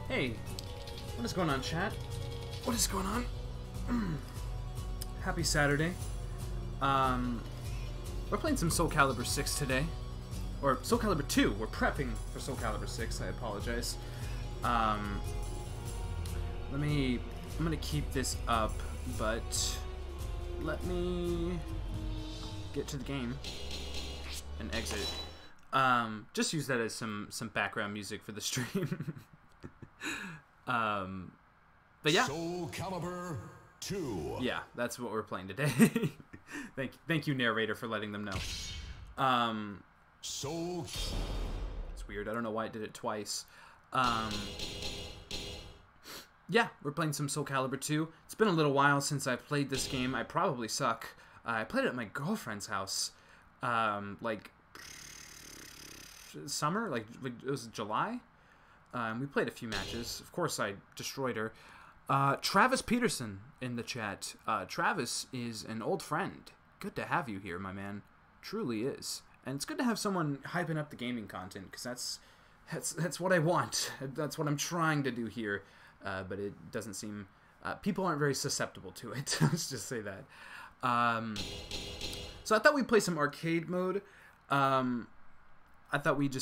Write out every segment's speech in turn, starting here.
Hey, what is going on, chat? What is going on? Happy Saturday. We're playing some SoulCalibur VI today. Or SoulCalibur II. We're prepping for SoulCalibur VI, I apologize. I'm gonna keep this up, but let me get to the game and exit. Just use that as some background music for the stream. But yeah. SoulCalibur II. Yeah, that's what we're playing today. Thank you, narrator, for letting them know. It's weird. I don't know why it did it twice. Yeah, we're playing some SoulCalibur II. It's been a little while since I played this game. I probably suck. I played it at my girlfriend's house, like summer, like it was July. We played a few matches. Of course, I destroyed her. Travis Peterson in the chat. Travis is an old friend. Good to have you here, my man. Truly is. And it's good to have someone hyping up the gaming content, because that's what I want. That's what I'm trying to do here. But it doesn't seem... people aren't very susceptible to it. Let's just say that. So I thought we'd play some arcade mode. I thought we'd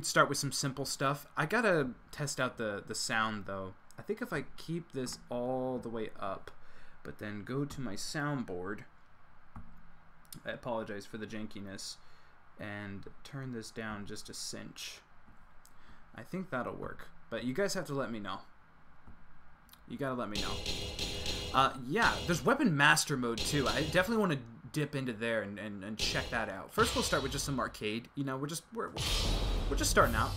start with some simple stuff. I gotta test out the sound, though. I think if I keep this all the way up, but then go to my soundboard, I apologize for the jankiness, and turn this down just a cinch. I think that'll work, but you guys have to let me know. You gotta let me know. Yeah, there's Weapon Master mode too. I definitely want to dip into there and check that out. First, we'll start with just some arcade. You know, we're just starting out.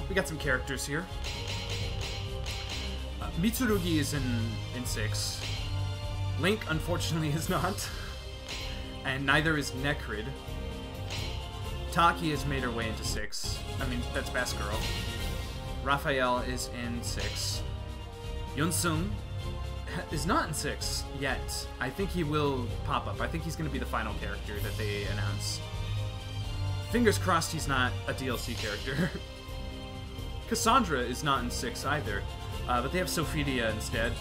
We got some characters here. Mitsurugi is in 6. Link, unfortunately, is not. And neither is Necrid. Taki has made her way into 6. I mean, that's Best Girl. Raphael is in 6. Yunsung is not in 6 yet. I think he will pop up. I think he's going to be the final character that they announce. Fingers crossed he's not a DLC character. Cassandra is not in 6 either. But they have Sophidia instead.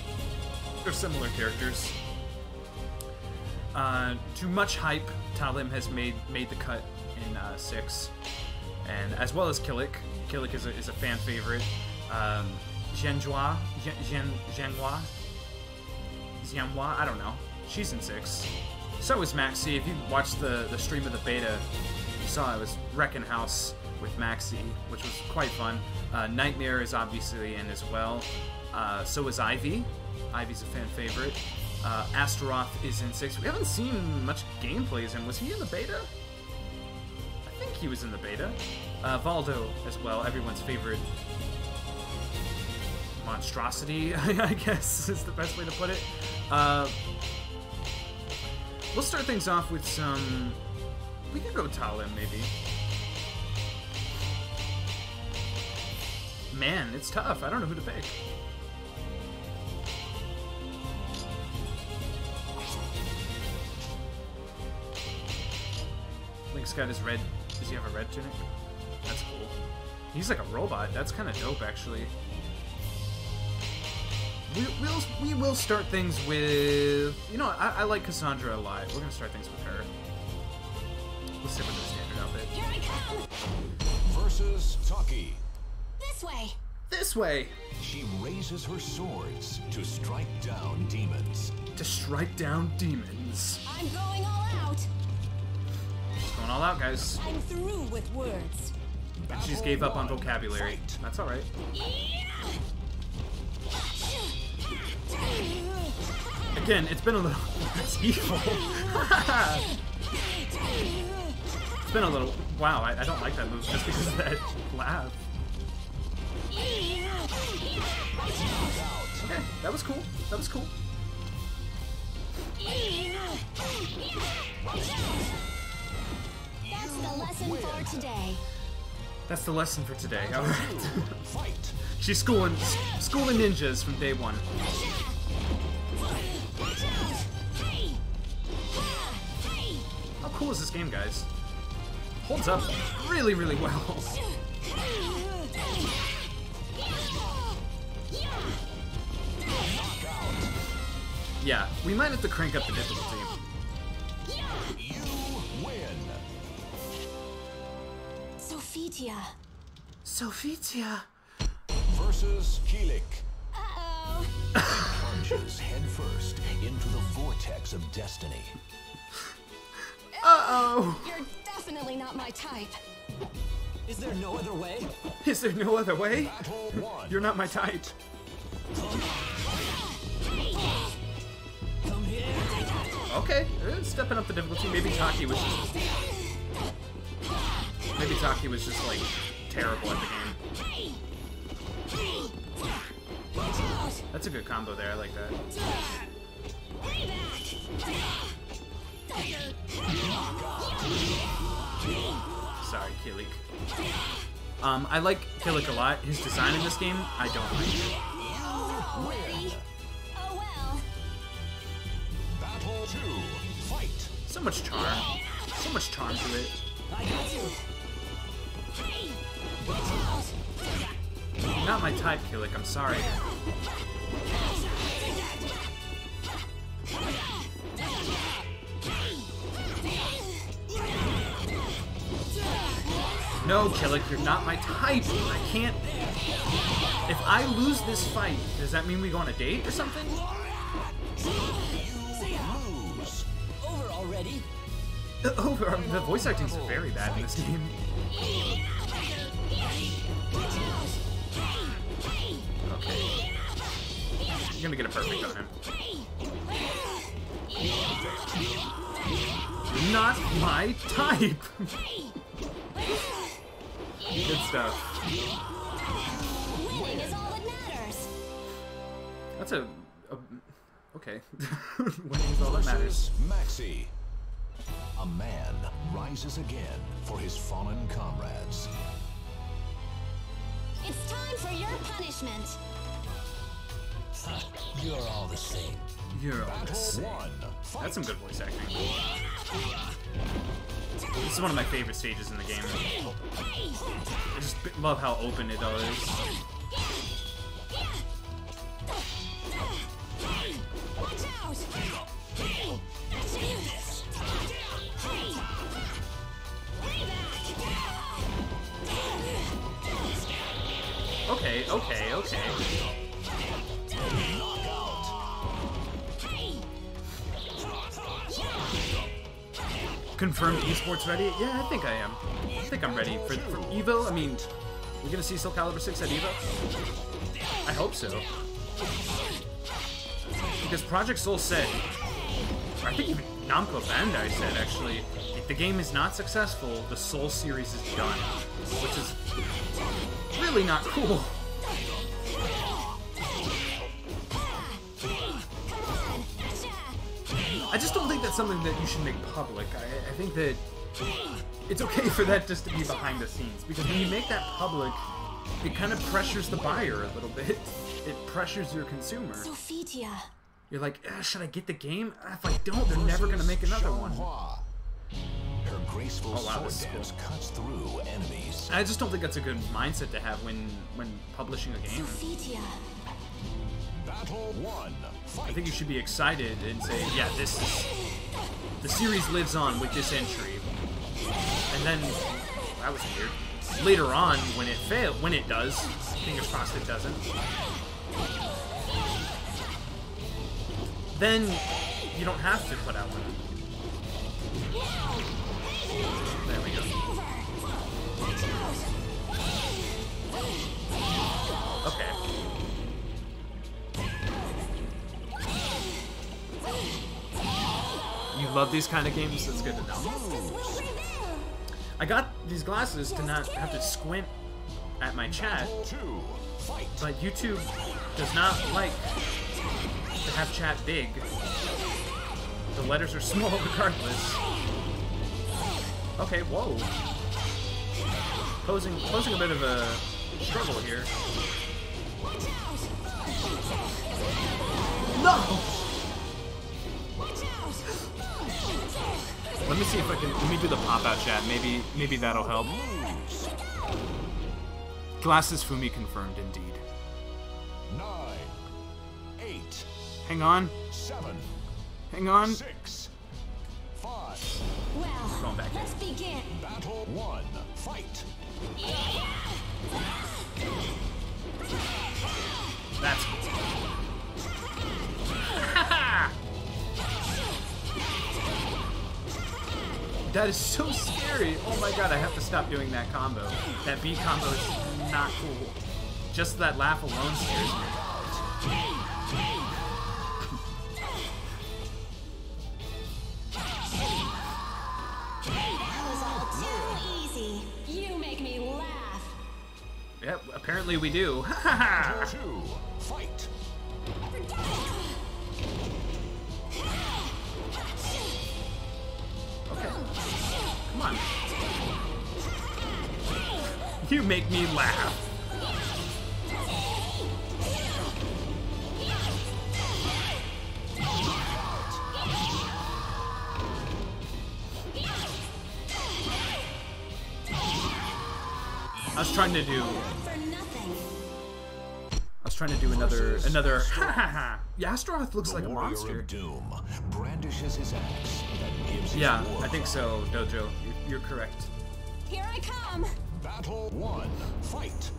They're similar characters. To much hype, Talim has made the cut in 6. And as well as Killick. Killick is a fan favorite. Zhenhua, I don't know. She's in 6. So is Maxi. If you watched the stream of the beta, you saw I was wrecking house with Maxi, which was quite fun. Nightmare is obviously in as well. So is Ivy. Ivy's a fan favorite. Astaroth is in 6. We haven't seen much gameplay as him. Was he in the beta? I think he was in the beta. Valdo as well, everyone's favorite monstrosity, I guess is the best way to put it. We'll start things off with some... We could go Talim, maybe. Man, it's tough. I don't know who to pick. Link's got his red... Does he have a red tunic? That's cool. He's like a robot. That's kind of dope, actually. We will start things with... You know, I like Cassandra a lot. We're going to start things with her. We'll stick with the standard outfit. Here I come! Versus Taki. This way! This way! She raises her swords to strike down demons. To strike down demons. I'm going all out! Going all out, guys. I'm through with words. She just gave up on vocabulary. That's alright. Again, it's been a little... That's evil. It's been a little... Wow, I don't like that move just because of that laugh. Okay, that was cool. That was cool. That's the lesson for today. That's the lesson for today. Alright. She's schooling ninjas from day one. How cool is this game, guys? holds up really, really well. Yeah, we might have to crank up the difficulty. You win. Sophia. Versus Keelik. Uh-oh. Plunges headfirst into the vortex of destiny. Uh-oh! You're definitely not my type. Is there no other way? Is there no other way? Battle 1. You're not my type. Come here. Okay, stepping up the difficulty. Maybe Taki was just... Maybe Taki was just, like, terrible at the game. That's a good combo there, I like that. Sorry, Kilik. I like Kilik a lot. His design in this game, I don't like it. Already? Oh well. Battle 2. Fight. So much charm. So much charm to it. I got you. You're not my type, Kilik, I'm sorry. No, Kilik, you're not my type. I can't... If I lose this fight, does that mean we go on a date or something? Lose. Over already. Over. The voice acting's very bad in this game. Okay. You're gonna get a perfect on him. You're not my type! Good stuff. Winning is all that matters. That's okay. Winning is all that matters. Maxi. A man rises again for his fallen comrades. It's time for your punishment. You're all the same. You're all the Battle same. 1. Fight. That's some good voice acting. This is one of my favorite stages in the game. I just love how open it all is. Watch out! Okay, okay, okay. Confirmed esports ready? Yeah, I think I am. I think I'm ready for Evo. I mean, we're gonna see SoulCalibur VI at Evo? I hope so. Because Project Soul said, or I think even Namco Bandai said actually, if the game is not successful, the Soul series is done. Which is really not cool. I just don't think that's something that you should make public. I think that it's okay for that just to be behind the scenes, because when you make that public, it kind of pressures the buyer a little bit. It pressures your consumer. Sophia. You're like, should I get the game? If I don't, they're never gonna make another one. Her graceful Oh, wow, this is sword dance cuts through enemies. I just don't think that's a good mindset to have when publishing a game. Sophia. Battle 1. Fight. I think you should be excited and say, yeah, the series lives on with this entry. And then, that was weird. Later on, when it does, fingers crossed it doesn't, then you don't have to put out one. There we go. Okay. You love these kind of games? That's good to know. I got these glasses to not have to squint at my chat, but YouTube does not like to have chat big. The letters are small regardless. Okay, whoa. Posing a bit of a struggle here. No! Let me see if I can. Let me do the pop-out chat. Maybe that'll help. Glasses Fumi confirmed, indeed. 9, 8, Hang on. 7, Hang on. 6, 5. Well, Going back in. let's begin. Battle 1. Fight. That's cool. That is so scary. Oh my god, I have to stop doing that combo. That B combo is not cool. Just that laugh alone scares me. That was all too easy. You make me laugh. Yep, apparently we do. Battle 2. Fight. Okay. Come on. You make me laugh. I was trying to do. For nothing. I was trying to do another. Yeah, Astaroth looks like a Warrior monster. of Doom brandishes his axe that gives his Yeah, war I think cry. so, Dojo. You're correct. Here I come. Battle 1. Fight.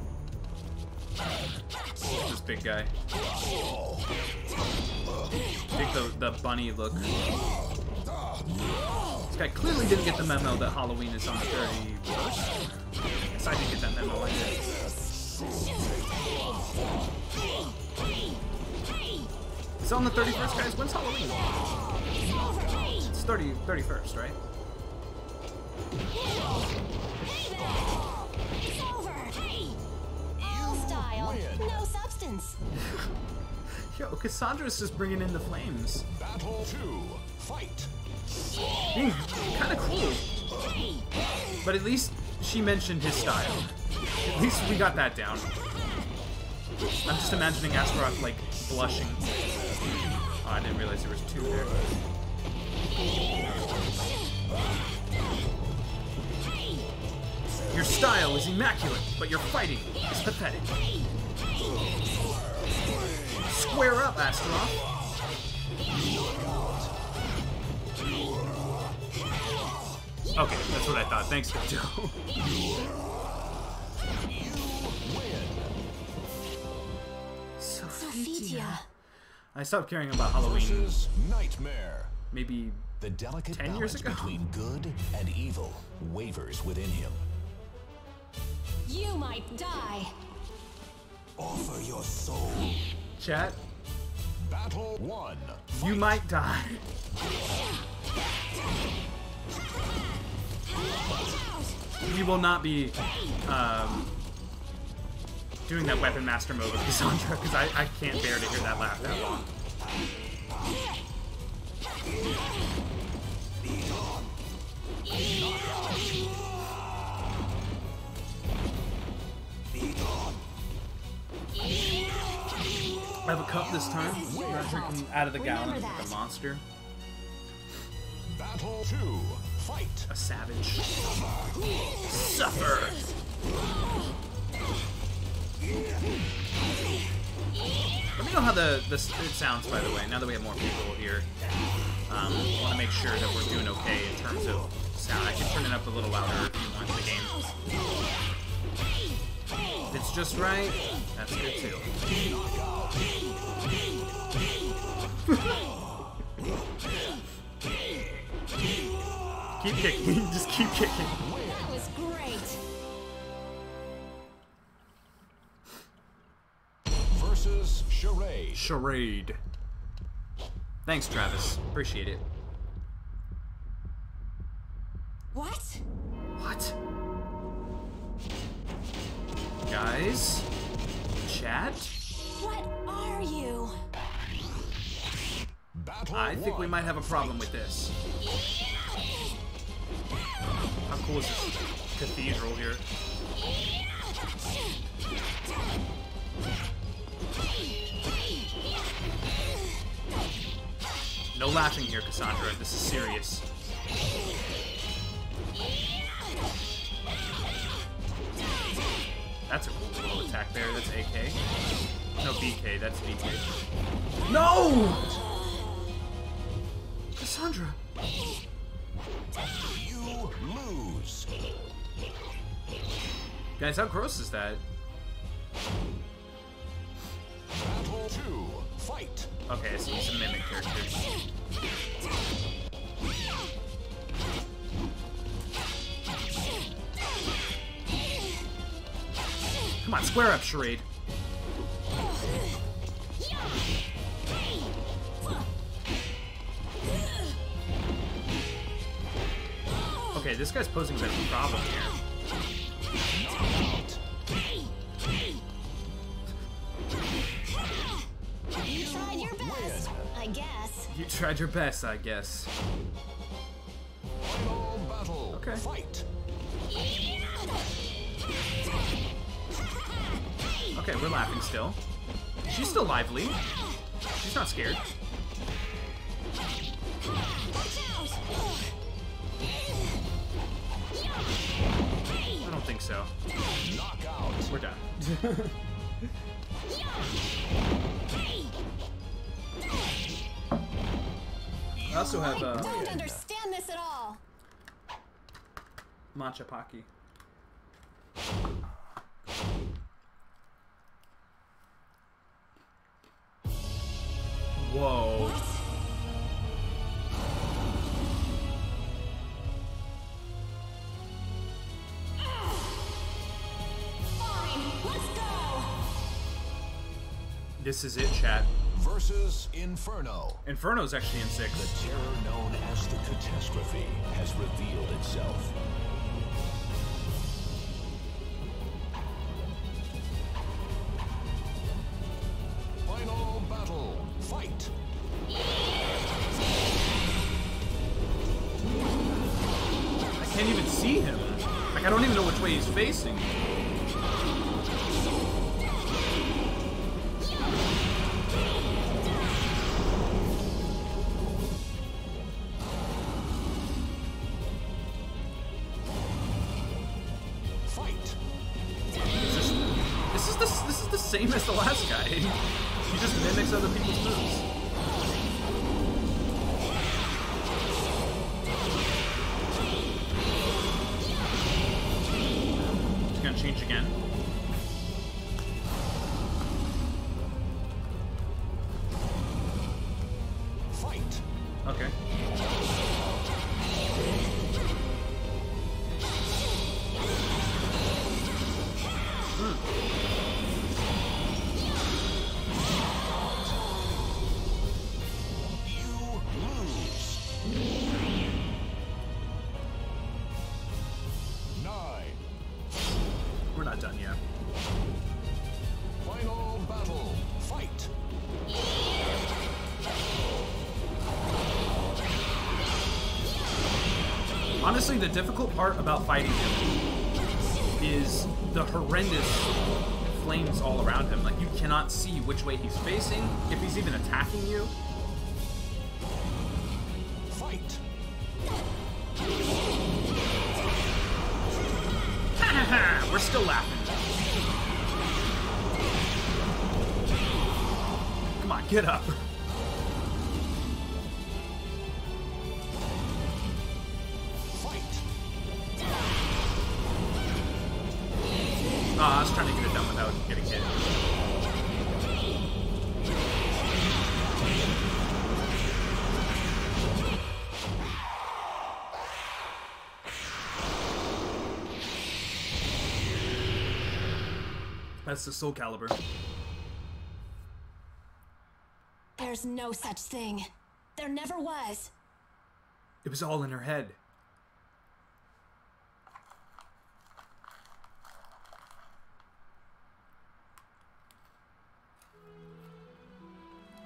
This big guy. Big the bunny look. This guy clearly didn't get the memo that Halloween is on the 31st. I guess I didn't get that memo. I did. It's on the 31st, guys. When's Halloween? It's 31st, right? It's over. All style, win. no substance. Yo, Cassandra's just bringing in the flames. Battle 2. Fight. Kind of cool. But at least she mentioned his style. At least we got that down. I'm just imagining Astaroth, like, blushing. Oh, I didn't realize there was 2 there. Your style is immaculate, but your fighting is pathetic. Square up, Astaroth. Okay, that's what I thought. Thanks, Dojo. Sophia. I stopped caring about Halloween Versus Nightmare. maybe The delicate 10 years balance ago. between good and evil wavers within him. You might die. Offer your soul. chat. Battle 1. You might die. We will not be doing that Weapon Master mode with Cassandra because I can't bear to hear that laugh that long. I have a cup this time. I'm not drinking out of the gallon Remember like a that. monster. Battle 2. Fight. A savage. Suffer! Let me know how it sounds, by the way, now that we have more people here. I want to make sure that we're doing okay in terms of sound. I can turn it up a little louder if you want the game. If it's just right, that's good too. Keep kicking. Just keep kicking. That was great. Versus Charade. Charade. Thanks, Travis. Appreciate it. What? What? Guys? Chat? What are you? Battle I think we 1. might have a problem with this. How cool is this cathedral here? No laughing here, Cassandra. This is serious. That's a cool little attack there. That's AK. No, BK. That's BK. No! Cassandra! You lose. Guys, how gross is that? Battle 2. Fight. Okay, so he's a mimic character. Come on, square up, charade. Okay, this guy's posing a bit of a problem here. You tried your best, I guess. You tried your best, I guess. Final battle. Okay. Fight. Okay, we're laughing still. She's still lively. She's not scared. Watch out! I don't think so. Knockout. We're done. I also have I don't understand this at all. matcha Paki. Whoa. Fine, let's go. This is it, chat. Versus Inferno. Inferno's actually in 6. The terror known as the catastrophe has revealed itself. Final battle. Fight. I can't even see him. Like, I don't even know which way he's facing. Fight. This is the same as the last guy. He just mimics other people's moves. It's gonna change again. Fight. Okay. You lose. 9. We're not done yet. Final battle. Fight. Honestly, the difficult part about fighting him is the horrendous flames all around him. Like, you cannot see which way he's facing, if he's even attacking you. Fight. Ha ha ha! We're still laughing. Come on, get up. Fight. I was trying to get it done without getting hit. That's the SoulCalibur. There's no such thing. There never was. It was all in her head.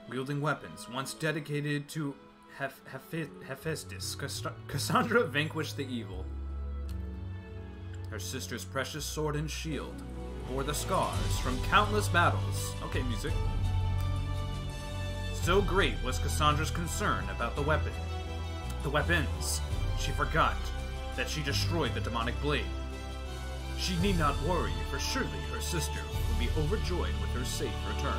Wielding weapons, once dedicated to Hephaestus, Cassandra vanquished the evil. Her sister's precious sword and shield bore the scars from countless battles. Okay, music. So great was Cassandra's concern about the weapons, she forgot that she destroyed the demonic blade. She need not worry, for surely her sister will be overjoyed with her safe return.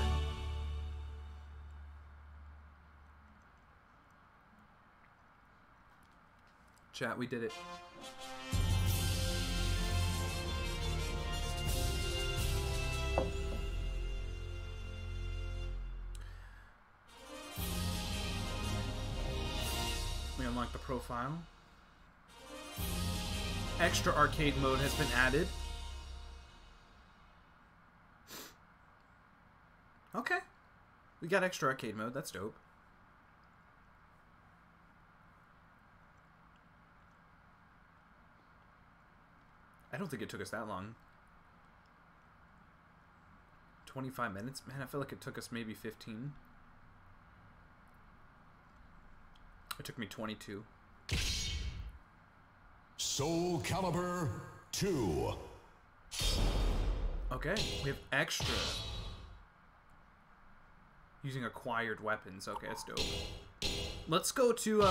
Chat, we did it. We unlock the profile. Extra arcade mode has been added. Okay. We got extra arcade mode. That's dope. I don't think it took us that long. 25 minutes? Man, I feel like it took us maybe 15. It took me 22. SoulCalibur II. Okay, we have extra. Using acquired weapons. Okay, that's dope. Let's go to,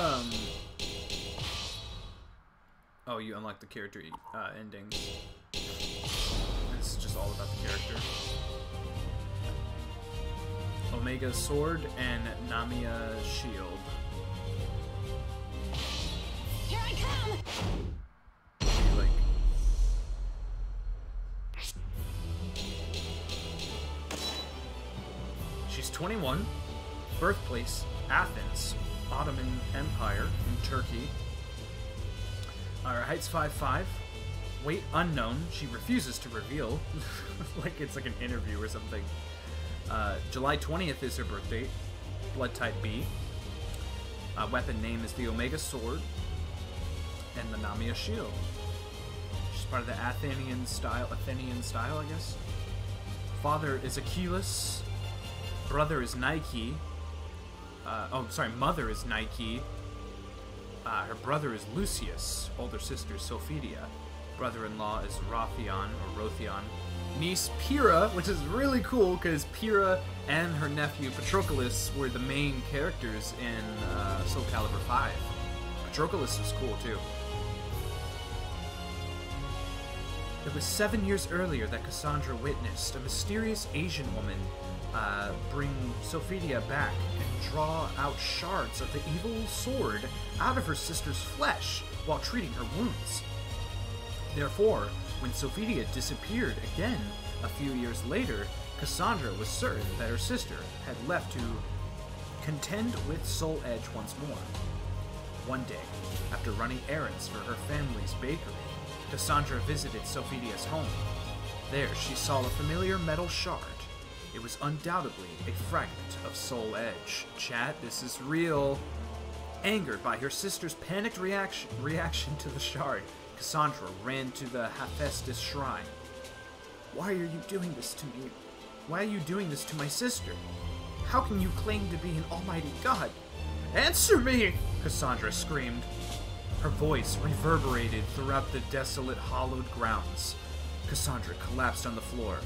Oh, you unlock the character endings. This is just all about the character. Omega Sword and Namia Shield. Here I come! Like... She's 21. Birthplace, Athens, Ottoman Empire in Turkey. Her height's 5'5". Weight unknown. She refuses to reveal. Like it's like an interview or something. July 20th is her birth date. Blood type B. Weapon name is the Omega Sword. And the Namia Shield. She's part of the Athenian style, I guess. Father is Achilles. Brother is Nike. Mother is Nike. Her brother is Lucius. Older sister is Sophia. Brother-in-law is Rothion. Niece Pyrrha, which is really cool because Pyrrha and her nephew Patroclus were the main characters in SoulCalibur V. Patroclus was cool too. It was 7 years earlier that Cassandra witnessed a mysterious Asian woman bring Sophia back and draw out shards of the evil sword out of her sister's flesh while treating her wounds. Therefore, when Sophia disappeared again a few years later, Cassandra was certain that her sister had left to contend with Soul Edge once more. One day, after running errands for her family's bakery, Cassandra visited Sophia's home. There, she saw a familiar metal shard. It was undoubtedly a fragment of Soul Edge. Chat, this is real. Angered by her sister's panicked reaction to the shard, Cassandra ran to the Hephaestus shrine. Why are you doing this to me? Why are you doing this to my sister? How can you claim to be an almighty god? Answer me! Cassandra screamed. Her voice reverberated throughout the desolate, hollowed grounds. Cassandra collapsed on the floor,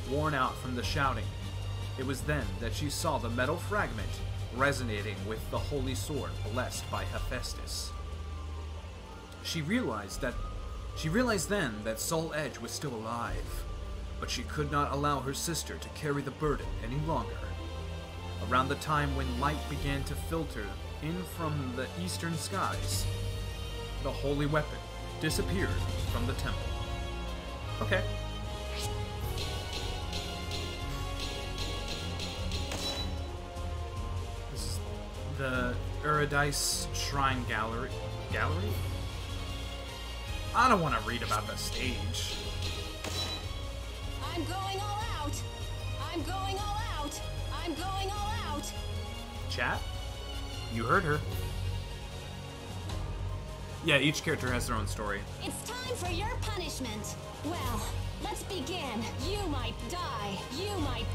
worn out from the shouting. It was then that she saw the metal fragment resonating with the holy sword blessed by Hephaestus. She realized then that Soul Edge was still alive, but she could not allow her sister to carry the burden any longer. Around the time when light began to filter in from the eastern skies, the holy weapon disappeared from the temple. Okay. This is the Eurydice Shrine Gallery? I don't want to read about the stage. I'm going all out! I'm going all out! I'm going all out! Chat? You heard her. Yeah, each character has their own story. It's time for your punishment. Well, let's begin. You might die. You might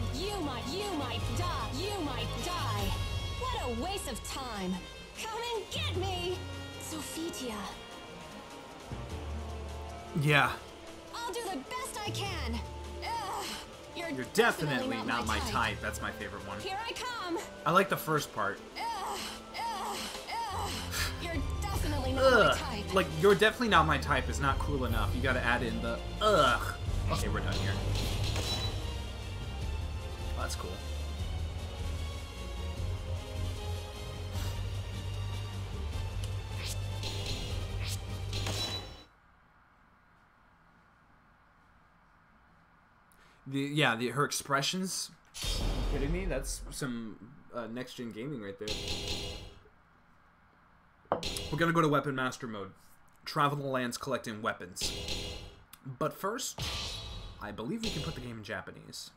die. You might die. What a waste of time. Come and get me! Sophia. Yeah. I'll do the best I can. Ugh, You're definitely not my type. That's my favorite one. Here I come. I like the first part. You're definitely definitely not my type. Like, you're definitely not my type is not cool enough. You gotta add in the ugh. Okay, we're done here. Oh, that's cool. Her expressions. Are you kidding me? That's some next-gen gaming right there. We're gonna go to Weapon Master mode. Travel the lands collecting weapons. But first, I believe we can put the game in Japanese.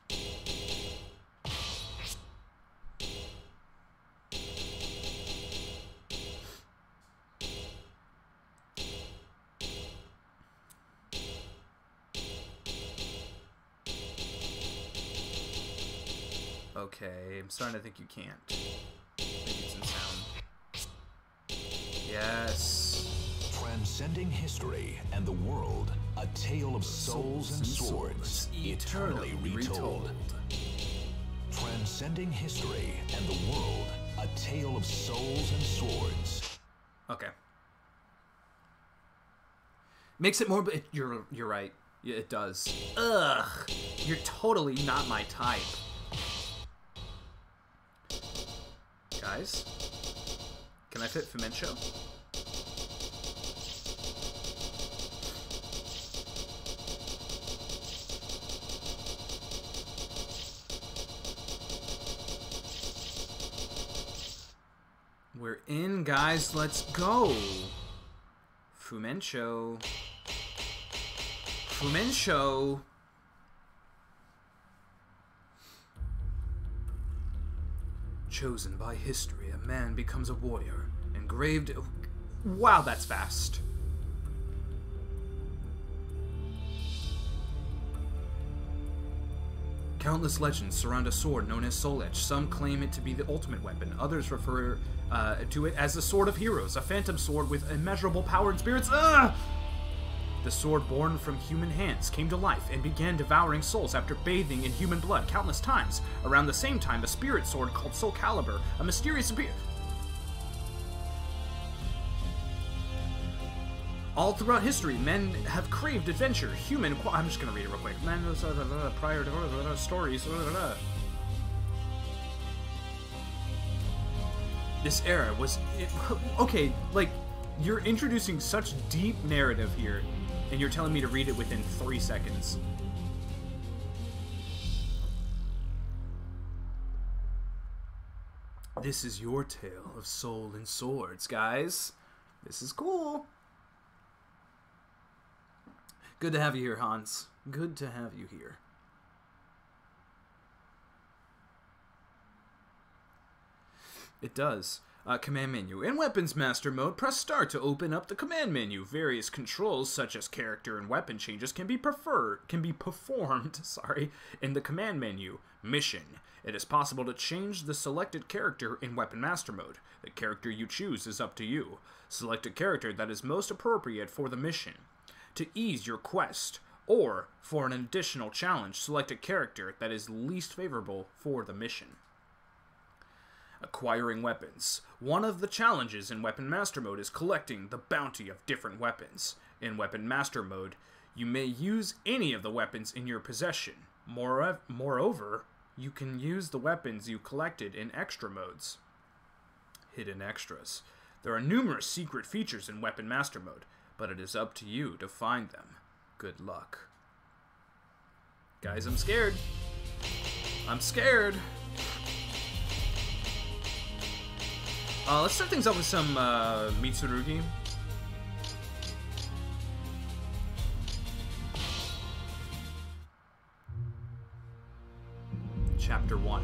Okay, I'm starting to think you can't. Maybe it's in sound. Yes. Transcending history and the world, a tale of souls and swords, eternally retold. Transcending history and the world, a tale of souls and swords. Okay. Makes it more. You're right. Yeah, it does. Ugh. You're totally not my type. Guys, can I fit Fumencho? We're in, guys. Let's go. Fumencho. Fumencho. Chosen by history, a man becomes a warrior. Engraved... Wow, that's fast. Countless legends surround a sword known as Soul Edge. Some claim it to be the ultimate weapon. Others refer to it as the Sword of Heroes, a phantom sword with immeasurable power and spirits. The sword born from human hands came to life and began devouring souls after bathing in human blood countless times. Around the same time, a spirit sword called SoulCalibur, a mysterious all throughout history, men have craved adventure, I'm just gonna read it real quick. Men, prior to stories. This era was... okay, like, you're introducing such deep narrative here, and you're telling me to read it within 3 seconds. This is your tale of soul and swords, guys. This is cool. Good to have you here, Hans. Good to have you here. It does. Command menu. In Weapons Master mode, press start to open up the command menu. Various controls, such as character and weapon changes, can be performed in the command menu. Mission. It is possible to change the selected character in Weapon Master mode. The character you choose is up to you. Select a character that is most appropriate for the mission. To ease your quest, or for an additional challenge, select a character that is least favorable for the mission. Acquiring weapons. One of the challenges in Weapon Master mode is collecting the bounty of different weapons. In Weapon Master mode, you may use any of the weapons in your possession. Moreover, you can use the weapons you collected in extra modes. Hidden extras. There are numerous secret features in Weapon Master mode, but it is up to you to find them. Good luck. Guys, I'm scared. I'm scared. Let's start things off with some Mitsurugi. Chapter 1.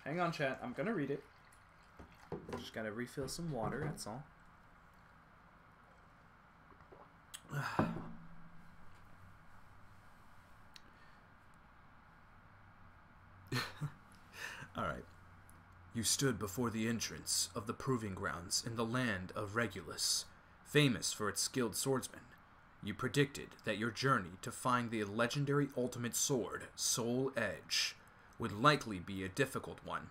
Hang on, chat. I'm gonna read it. Just gotta refill some water, that's all. Alright. You stood before the entrance of the proving grounds in the land of Regulus, famous for its skilled swordsmen. You predicted that your journey to find the legendary ultimate sword, Soul Edge, would likely be a difficult one.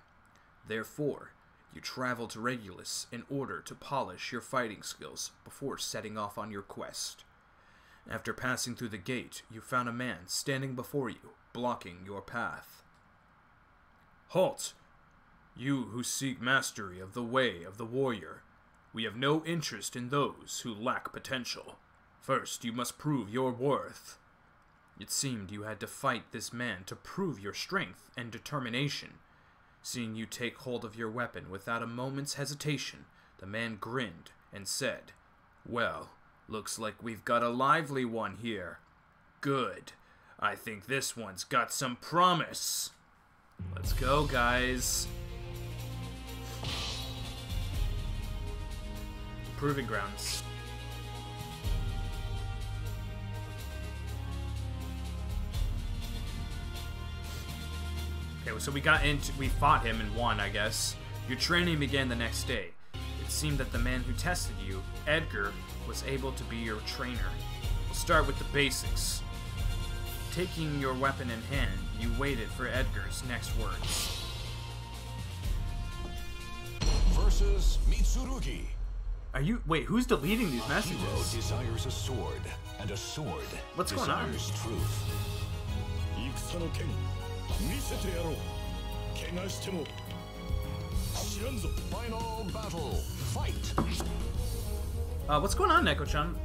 Therefore, you travel to Regulus in order to polish your fighting skills before setting off on your quest. After passing through the gate, you found a man standing before you, blocking your path. Halt! You who seek mastery of the way of the warrior. We have no interest in those who lack potential. First, you must prove your worth. It seemed you had to fight this man to prove your strength and determination. Seeing you take hold of your weapon without a moment's hesitation, the man grinned and said, "Well, looks like we've got a lively one here. Good. I think this one's got some promise." Let's go, guys. Proving grounds. Okay, so we fought him and won, I guess. Your training began the next day. It seemed that the man who tested you, Edgar, was able to be your trainer. We'll start with the basics. Taking your weapon in hand, you waited for Edgar's next words. Versus Mitsurugi. Wait, who's deleting these messages? A hero desires a sword, and a sword What's going on? desires truth. Final battle, fight! What's going on, Neko-chan?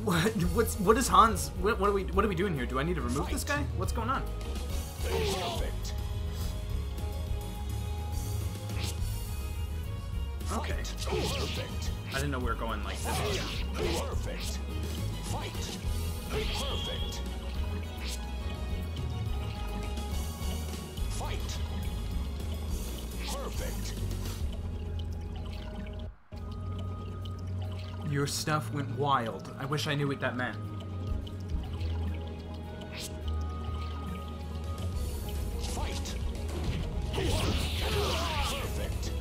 What is Hans? What are we doing here? Do I need to remove this guy? What's going on? Perfect. Okay. Perfect. I didn't know we were going like this. Perfect. Fight. Perfect. Fight. Perfect. Your stuff went wild. I wish I knew what that meant. Fight. Perfect.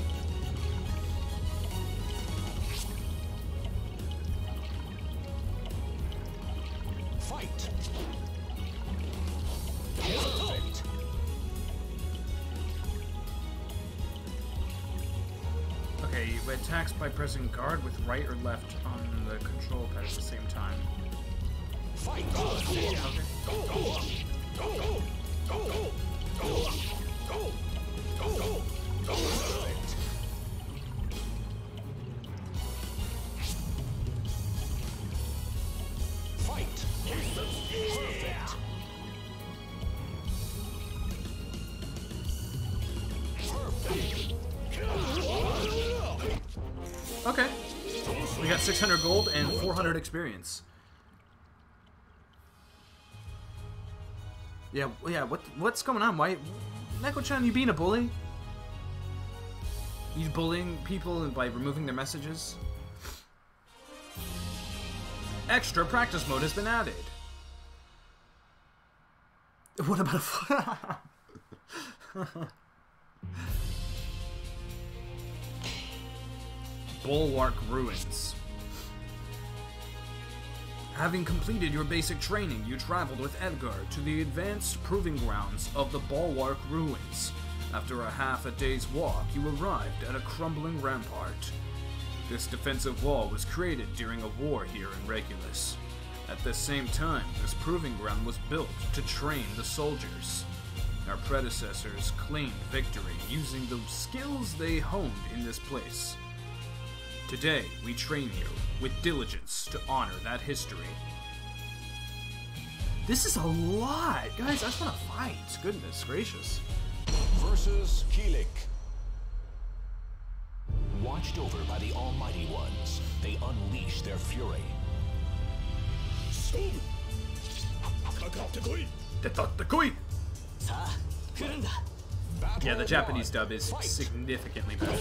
Fight. Perfect. Okay, you attacks by pressing guard with right or left on the control pad at the same time. Fight. Okay. Perfect. Fight. Perfect. Perfect. Okay. We got 600 gold and 400 experience. Yeah, what's going on? Why, Neko-chan, you being a bully? You bullying people by removing their messages? Extra practice mode has been added. What about a Bulwark Ruins. Having completed your basic training, you traveled with Edgar to the advanced proving grounds of the Bulwark Ruins. After half a day's walk, you arrived at a crumbling rampart. This defensive wall was created during a war here in Regulus. At the same time, this proving ground was built to train the soldiers. Our predecessors claimed victory using the skills they honed in this place. Today, we train you with diligence to honor that history. This is a lot! Guys, I just want to fight. Goodness gracious. Versus Kilik. Watched over by the Almighty Ones, they unleash their fury. Yeah, the Japanese dub is significantly better.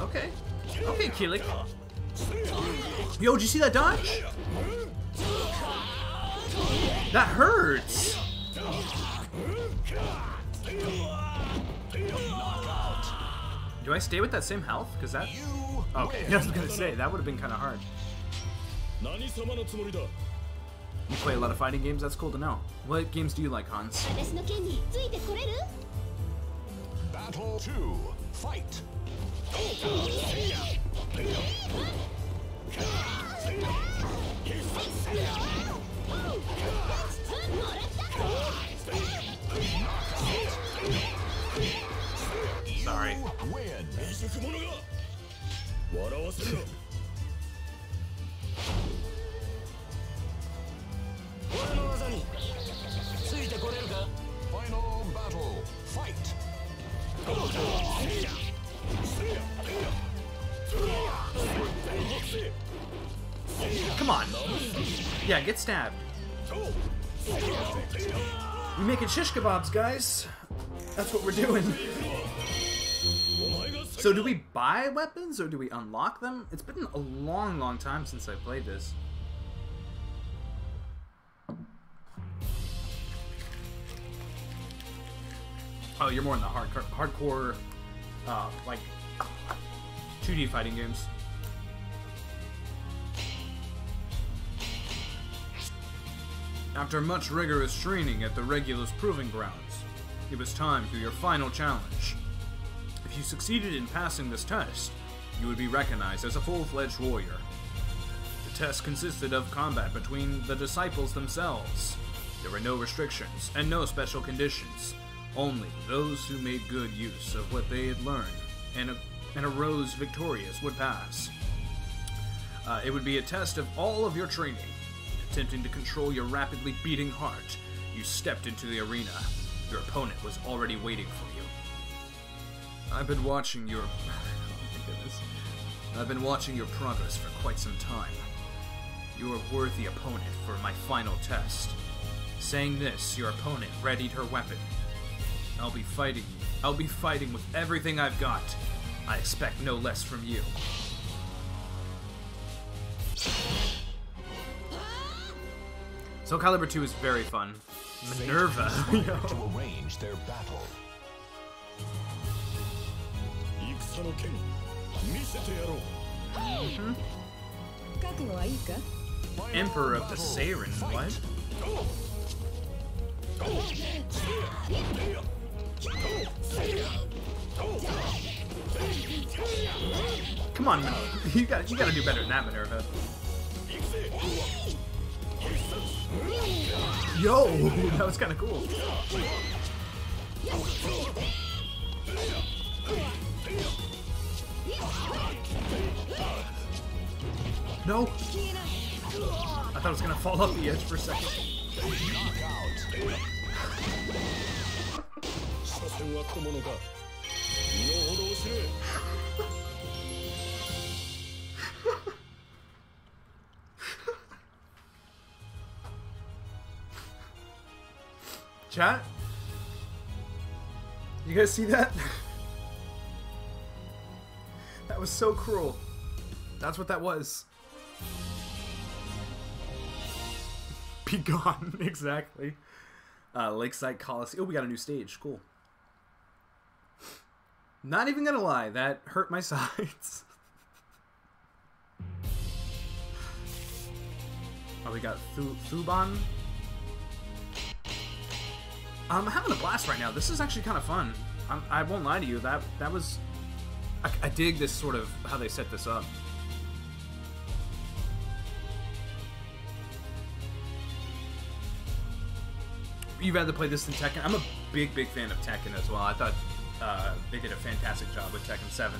Okay. Okay, Kilik. Yo, did you see that dodge? That hurts. Do I stay with that same health? Because that... Okay, I was going to say, that would have been kind of hard. You play a lot of fighting games? That's cool to know. What games do you like, Hans? Battle 2. Fight. Sorry. Win. Final battle. Fight. Come on. Yeah, get stabbed. We making shish kebabs, guys. That's what we're doing. So do we buy weapons or do we unlock them? It's been a long, long time since I played this. Oh, you're more in the hardcore, like 2D fighting games. After much rigorous training at the Regulus Proving Grounds, it was time for your final challenge. If you succeeded in passing this test, you would be recognized as a full-fledged warrior. The test consisted of combat between the disciples themselves. There were no restrictions and no special conditions. Only those who made good use of what they had learned and arose victorious would pass. It would be a test of all of your training. Attempting to control your rapidly beating heart, you stepped into the arena. Your opponent was already waiting for you. I've been watching your... oh my goodness. I've been watching your progress for quite some time. You are a worthy opponent for my final test. Saying this, your opponent readied her weapon. I'll be fighting with everything I've got. I expect no less from you. SoulCalibur II is very fun. Minerva. To arrange their battle. Emperor of the Siren, what? Come on, you gotta do better than that, Minerva. Yo, that was kind of cool. No. I thought it was gonna fall off the edge for a second. Chat? You guys see that? That was so cruel. That's what that was. Be gone, exactly. Lakeside Coliseum. Oh, we got a new stage. Cool. Not even gonna lie, that hurt my sides. Oh, we got Thuban. I'm having a blast right now. This is actually kind of fun. I won't lie to you. That was... I dig this sort of how they set this up. You'd rather play this than Tekken? I'm a big fan of Tekken as well. I thought they did a fantastic job with Tekken 7.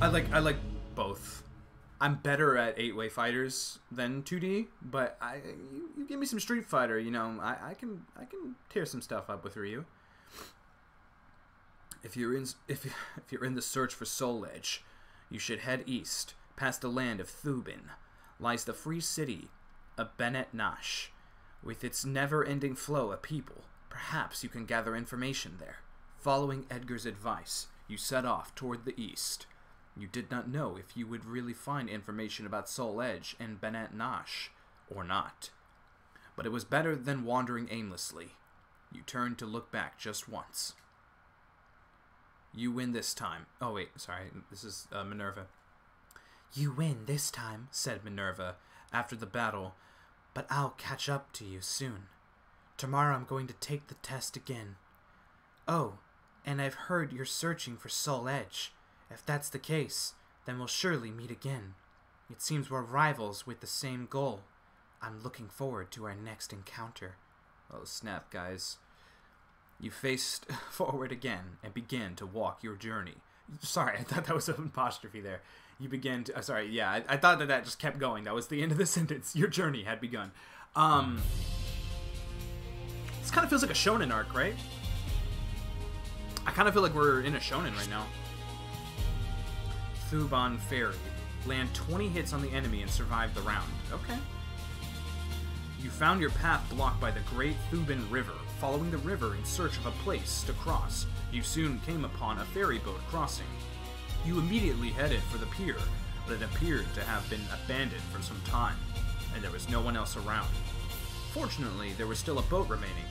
I like both. I'm better at 8-way fighters than 2D, but you give me some Street Fighter, you know, I can tear some stuff up with Ryu. If you're in the search for Soul Edge, you should head east, past the land of Thubin. Lies the free city of Benet Nash. With its never-ending flow of people, perhaps you can gather information there. Following Edgar's advice, you set off toward the east. You did not know if you would really find information about Soul Edge and Benet Nash, or not. But it was better than wandering aimlessly. You turn to look back just once. You win this time. Oh, wait. Sorry. This is Minerva. You win this time, said Minerva after the battle, but I'll catch up to you soon. Tomorrow I'm going to take the test again. Oh, and I've heard you're searching for Soul Edge. If that's the case, then we'll surely meet again. It seems we're rivals with the same goal. I'm looking forward to our next encounter. Oh, snap, guys. You faced forward again and began to walk your journey. Sorry, I thought that was an apostrophe there. You began to... sorry, yeah, I thought that just kept going. That was the end of the sentence. Your journey had begun. This kind of feels like a shonen arc, right? I kind of feel like we're in a shonen right now. Thuban Ferry. Land 20 hits on the enemy and survive the round. Okay. You found your path blocked by the Great Thuban River. Following the river in search of a place to cross, you soon came upon a ferry boat crossing. You immediately headed for the pier, but it appeared to have been abandoned for some time, and there was no one else around. Fortunately, there was still a boat remaining,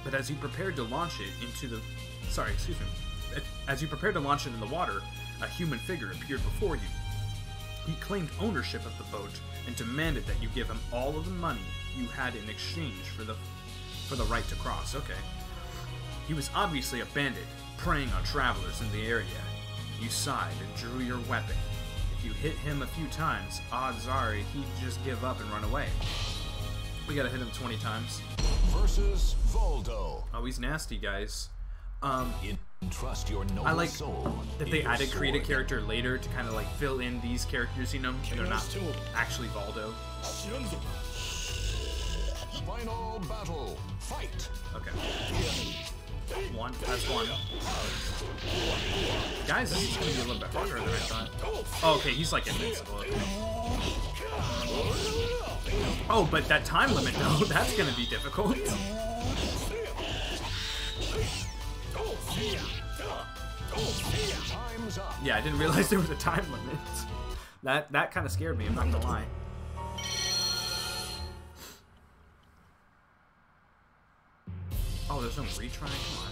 but as you prepared to launch it into the... As you prepared to launch it in the water, a human figure appeared before you. He claimed ownership of the boat and demanded that you give him all of the money you had in exchange for the right to cross. Okay. He was obviously a bandit, preying on travelers in the area. You sighed and drew your weapon. If you hit him a few times, odds are he'd just give up and run away. We gotta hit him 20 times. Versus Voldo. Oh, he's nasty, guys. Entrust your noble I like soul that they added create a character later to kind of like fill in these characters, you know? They're not actually Voldo. Final battle. Fight. Okay. One. That's one. Guys, this is going to be a little bit harder than I thought. Oh, okay, he's like invincible. Oh, but that time limit, though, that's going to be difficult. Yeah, I didn't realize there was a time limit. That kind of scared me, I'm not gonna lie. Oh, there's no retry? Come on.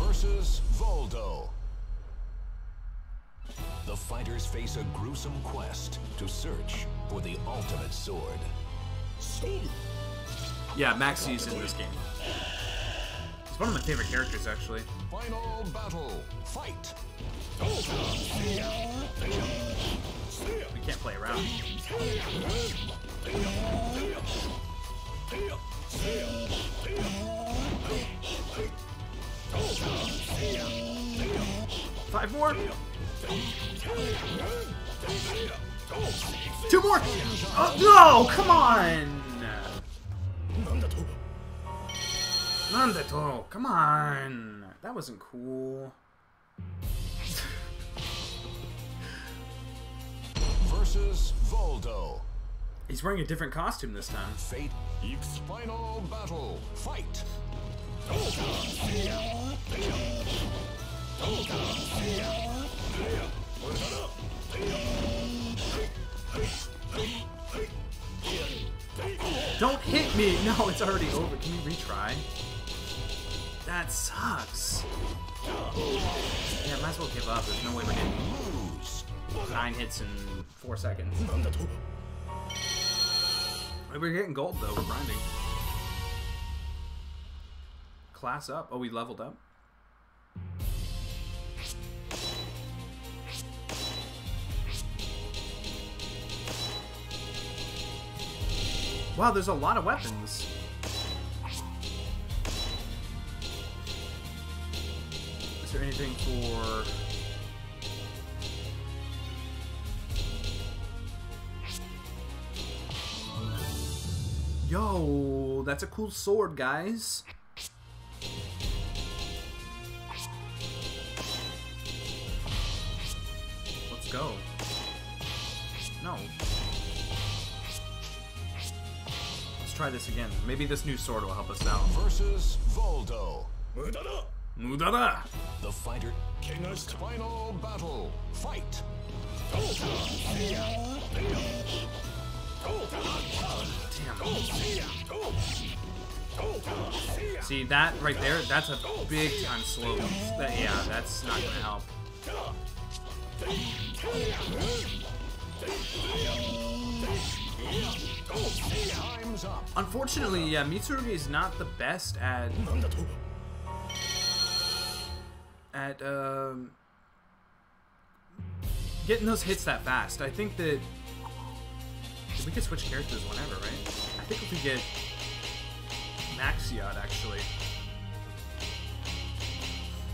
Versus Voldo. The fighters face a gruesome quest to search for the ultimate sword. Yeah, Maxi's in this game. He's one of my favorite characters, actually. Final battle. Fight. We can't play around. Five more. Two more. Oh no! Come on. Nandato, come on. That wasn't cool. Versus Voldo. He's wearing a different costume this time. Fate. Final battle. Fight. Don't hit me! No, it's already over. Can you retry? That sucks. Yeah, might as well give up. There's no way we're getting 9 hits in 4 seconds. We're getting gold, though. We're grinding. Class up. Oh, we leveled up. Wow, there's a lot of weapons. Is there anything for... Yo, that's a cool sword, guys. Let's go. No. Let's try this again. Maybe this new sword will help us out. Versus Voldo. Mudada! The fighter. Final battle. Fight. Damn. See that right there? That's a big time slow. Yeah, that's not gonna help. Unfortunately, yeah, Mitsurugi is not the best at getting those hits that fast. I think that we could switch characters whenever, right? I think if we get Maxiot, actually,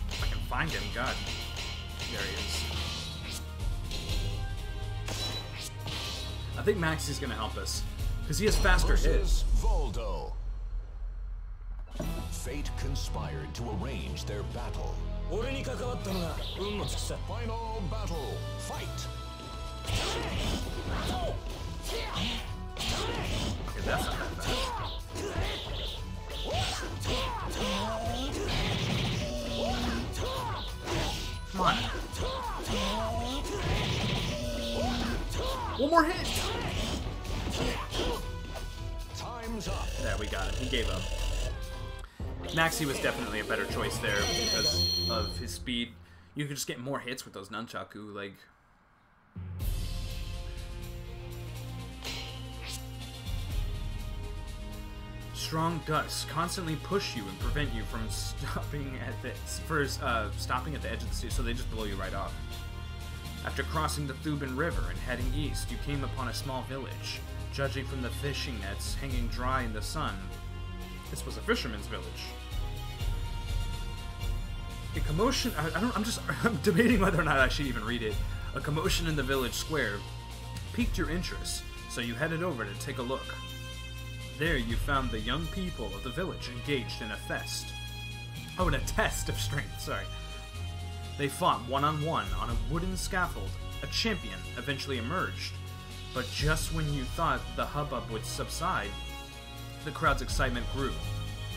if I can find him, God, there he is. I think Maxi's gonna help us because he has faster hits. Voldo. Fate conspired to arrange their battle. Final battle. Fight. Okay, that's not that bad. Come on. One more hit. Time's up. There, we got it. He gave up. Maxi was definitely a better choice there because of his speed. You could just get more hits with those nunchaku, like... Strong gusts constantly push you and prevent you from stopping at the edge of the sea, so they just blow you right off. After crossing the Thuban River and heading east, you came upon a small village. Judging from the fishing nets hanging dry in the sun, this was a fisherman's village. A commotion... I'm debating whether or not I should even read it. A commotion in the village square piqued your interest, so you headed over to take a look. There you found the young people of the village engaged in a fest. Oh, in a test of strength, sorry. They fought one-on-one on a wooden scaffold. A champion eventually emerged. But just when you thought the hubbub would subside, the crowd's excitement grew.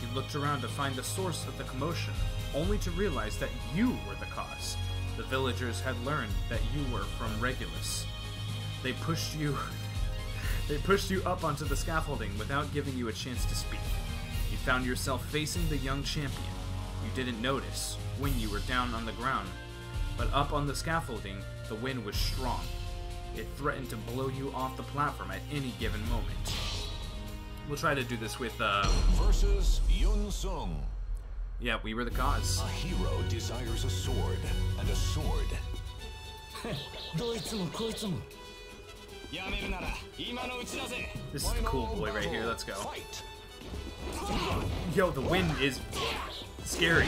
You looked around to find the source of the commotion, only to realize that you were the cause. The villagers had learned that you were from Regulus. They pushed you up onto the scaffolding without giving you a chance to speak. You found yourself facing the young champion. You didn't notice when you were down on the ground, but up on the scaffolding, the wind was strong. It threatened to blow you off the platform at any given moment. We'll try to do this with, Versus Yun Sung. Yeah, we were the cause. A hero desires a sword, and a sword. This is the cool boy right here, let's go. Fight. Yo, the wind is scary.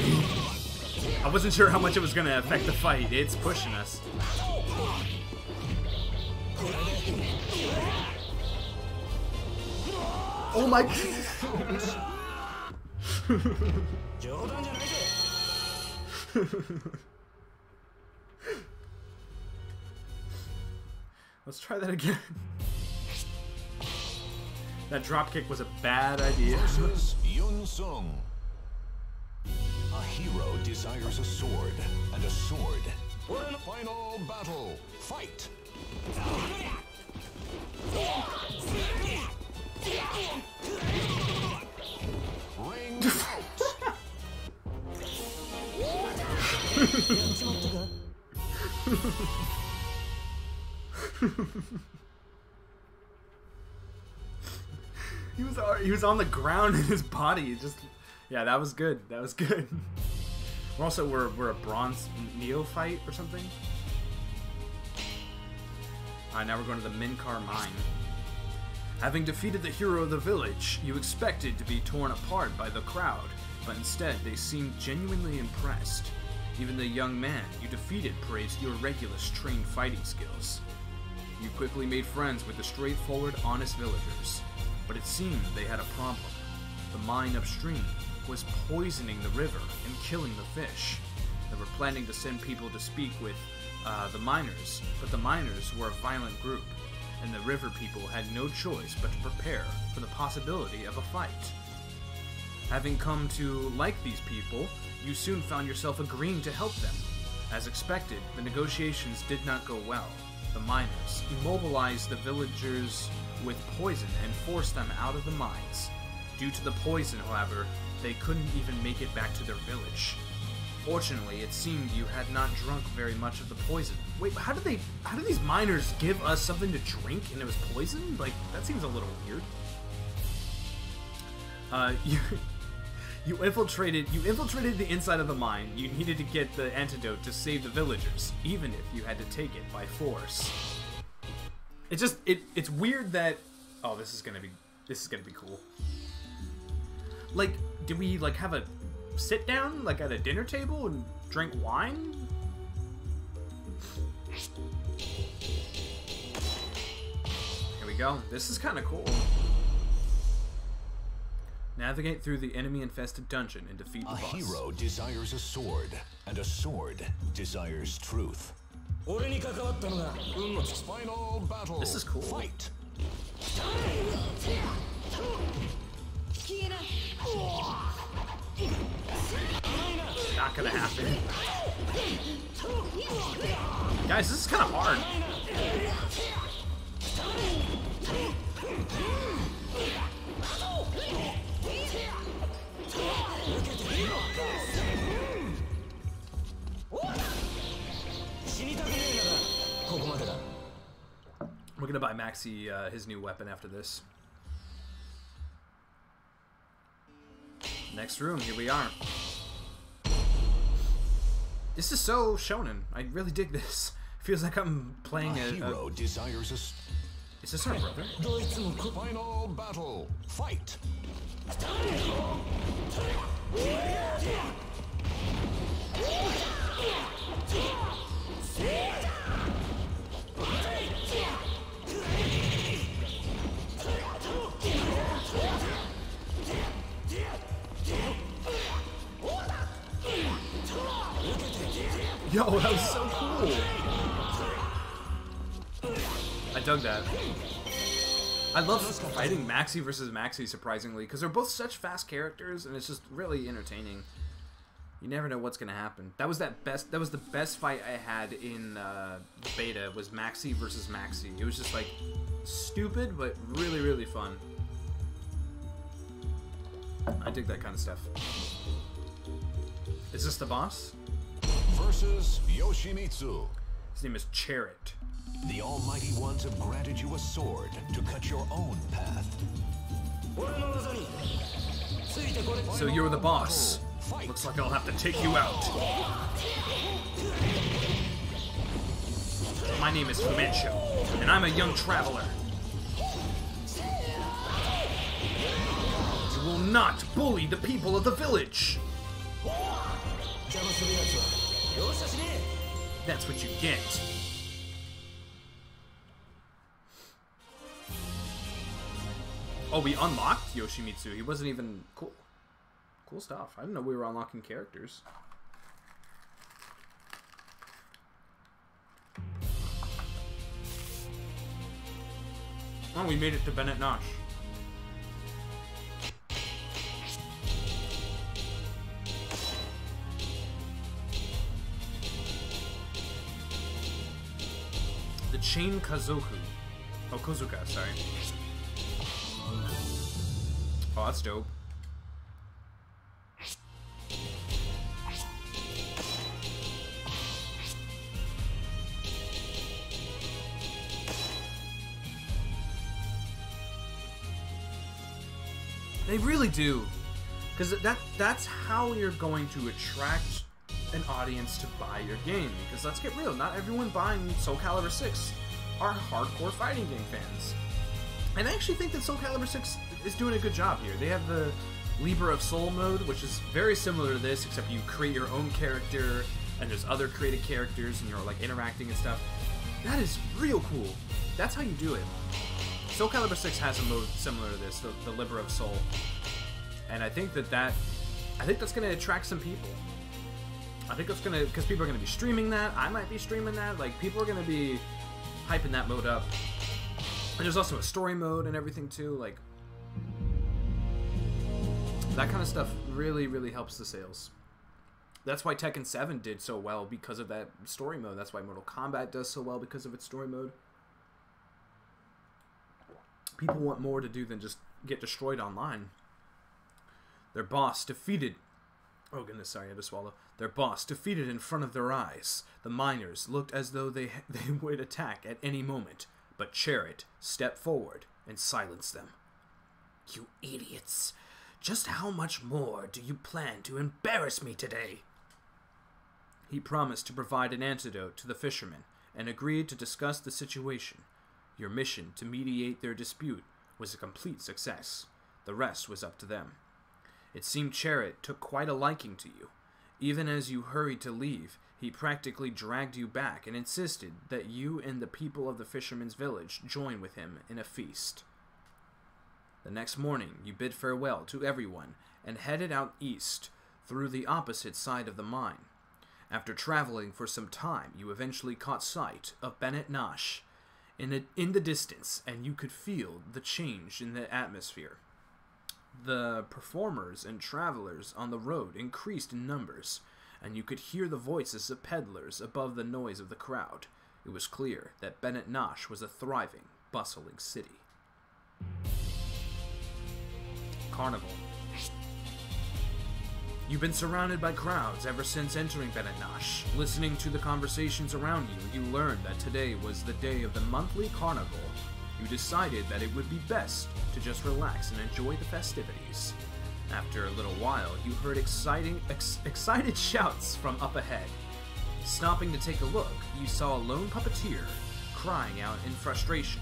I wasn't sure how much it was going to affect the fight. It's pushing us. Oh my god. Let's try that again. That dropkick was a bad idea. Versus Yun Sung. A hero desires a sword, and a sword. We're in a final battle. Fight. Ring out. He was on the ground in his body. Just, yeah, that was good. That was good. We're a bronze neophyte or something. Alright, now we're going to the Minkar mine. Having defeated the hero of the village, you expected to be torn apart by the crowd, but instead they seemed genuinely impressed. Even the young man you defeated praised your Regulus trained fighting skills. You quickly made friends with the straightforward, honest villagers, but it seemed they had a problem. The mine upstream was poisoning the river and killing the fish. They were planning to send people to speak with the miners, but the miners were a violent group, and the river people had no choice but to prepare for the possibility of a fight. Having come to like these people, you soon found yourself agreeing to help them. As expected, the negotiations did not go well. The miners immobilized the villagers with poison and forced them out of the mines. Due to the poison, however, they couldn't even make it back to their village. Fortunately, it seemed you had not drunk very much of the poison. Wait, how did these miners give us something to drink and it was poison? Like, that seems a little weird. You infiltrated the inside of the mine. You needed to get the antidote to save the villagers, even if you had to take it by force. It's weird that, oh, this is gonna be cool. Like, did we like have a sit down like at a dinner table and drink wine? Here we go. This is kind of cool. Navigate through the enemy-infested dungeon and defeat the boss. A hero desires a sword, and a sword desires truth. Final battle. This is cool. Fight. Not gonna happen. Guys, this is kind of hard. We're gonna buy Maxi his new weapon after this. Next room, here we are. This is so shonen. I really dig this. Feels like I'm playing a hero desires a. Is this our brother? Final battle. Fight. Yo, that was so cool. I dug that. I love fighting Maxi versus Maxi, surprisingly, because they're both such fast characters, and it's just really entertaining. You never know what's gonna happen. That was the best fight I had in beta. Was Maxi versus Maxi. It was just like stupid, but really, really fun. I dig that kind of stuff. Is this the boss? Versus Yoshimitsu. His name is Chariot. The Almighty Ones have granted you a sword to cut your own path. So you're the boss. Fight. Looks like I'll have to take you out. My name is Fumencho, and I'm a young traveler. You will not bully the people of the village. That's what you get. Oh, we unlocked Yoshimitsu. He wasn't even cool. Cool stuff. I didn't know we were unlocking characters. Oh, we made it to Bennett Nosh. The Chain Kazoku. Oh, Kozuka, sorry. Oh, that's dope. They really do. Because that's how you're going to attract an audience to buy your game. Because let's get real, not everyone buying SoulCalibur VI are hardcore fighting game fans. And I actually think that SoulCalibur VI is doing a good job here. They have the Libra of Soul mode, which is very similar to this, except you create your own character, and there's other created characters, and you're like interacting and stuff. That is real cool. That's how you do it. SoulCalibur VI has a mode similar to this, the Libra of Soul. And I think that's going to attract some people. I think that's going to, because people are going to be streaming that. I might be streaming that. Like, people are going to be hyping that mode up. And there's also a story mode and everything too. Like, that kind of stuff really, really helps the sales. That's why Tekken 7 did so well, because of that story mode. That's why Mortal Kombat does so well, because of its story mode. People want more to do than just get destroyed online. Their boss defeated... Oh goodness, sorry, I had to swallow. Their boss defeated in front of their eyes. The miners looked as though they would attack at any moment, but Chariot stepped forward and silenced them. You idiots! Just how much more do you plan to embarrass me today? He promised to provide an antidote to the fishermen and agreed to discuss the situation. Your mission to mediate their dispute was a complete success. The rest was up to them. It seemed Chariot took quite a liking to you. Even as you hurried to leave, he practically dragged you back and insisted that you and the people of the fisherman's village join with him in a feast. The next morning, you bid farewell to everyone and headed out east through the opposite side of the mine. After traveling for some time, you eventually caught sight of Bennett Nash in the distance, and you could feel the change in the atmosphere. The performers and travelers on the road increased in numbers, and you could hear the voices of peddlers above the noise of the crowd. It was clear that Bennett Nash was a thriving, bustling city. Carnival. You've been surrounded by crowds ever since entering Bennett Nash. Listening to the conversations around you, you learned that today was the day of the monthly carnival. You decided that it would be best to just relax and enjoy the festivities. After a little while, you heard excited shouts from up ahead. Stopping to take a look, you saw a lone puppeteer crying out in frustration.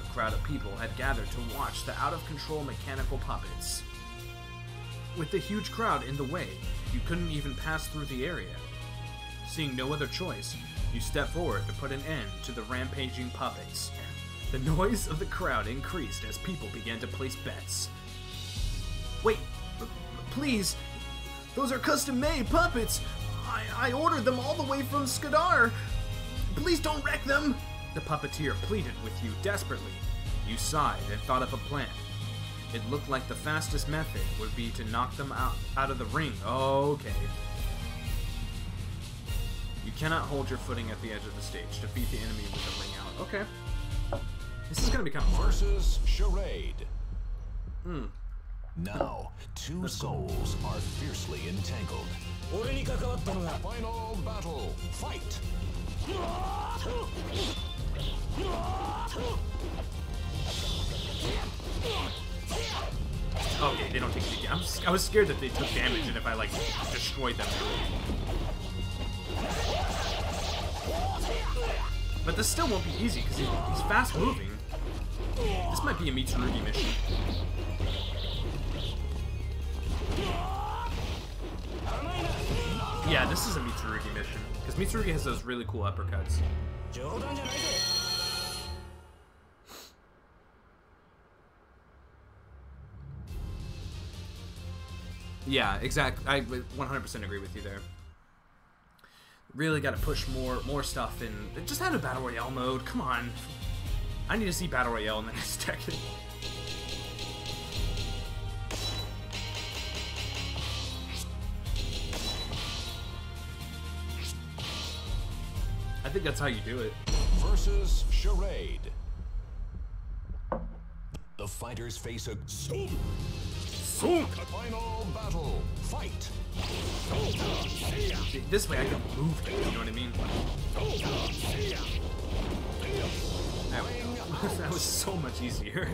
A crowd of people had gathered to watch the out-of-control mechanical puppets. With the huge crowd in the way, you couldn't even pass through the area. Seeing no other choice, you stepped forward to put an end to the rampaging puppets. The noise of the crowd increased as people began to place bets. Wait, please, those are custom-made puppets! I ordered them all the way from SCII! Please don't wreck them! The puppeteer pleaded with you desperately. You sighed and thought of a plan. It looked like the fastest method would be to knock them out of the ring. Okay. You cannot hold your footing at the edge of the stage. Defeat the enemy with the ring out. Okay. This is gonna be kind of hard. Versus charade. Now, two souls are fiercely entangled. Final battle. Fight. Okay, they don't take any damage. I was scared that they took damage and if I, like, destroyed them. But this still won't be easy because he's fast moving. This might be a Mitsurugi mission. Yeah, this is a Mitsurugi mission. Because Mitsurugi has those really cool uppercuts. Yeah, exactly. I 100% agree with you there. Really got to push more stuff in. Just add a Battle Royale mode. Come on. I need to see Battle Royale in the next decade. I think that's how you do it. Versus charade. The fighters face a final battle. Fight. This way I can move it, you know what I mean? There we go. That was so much easier.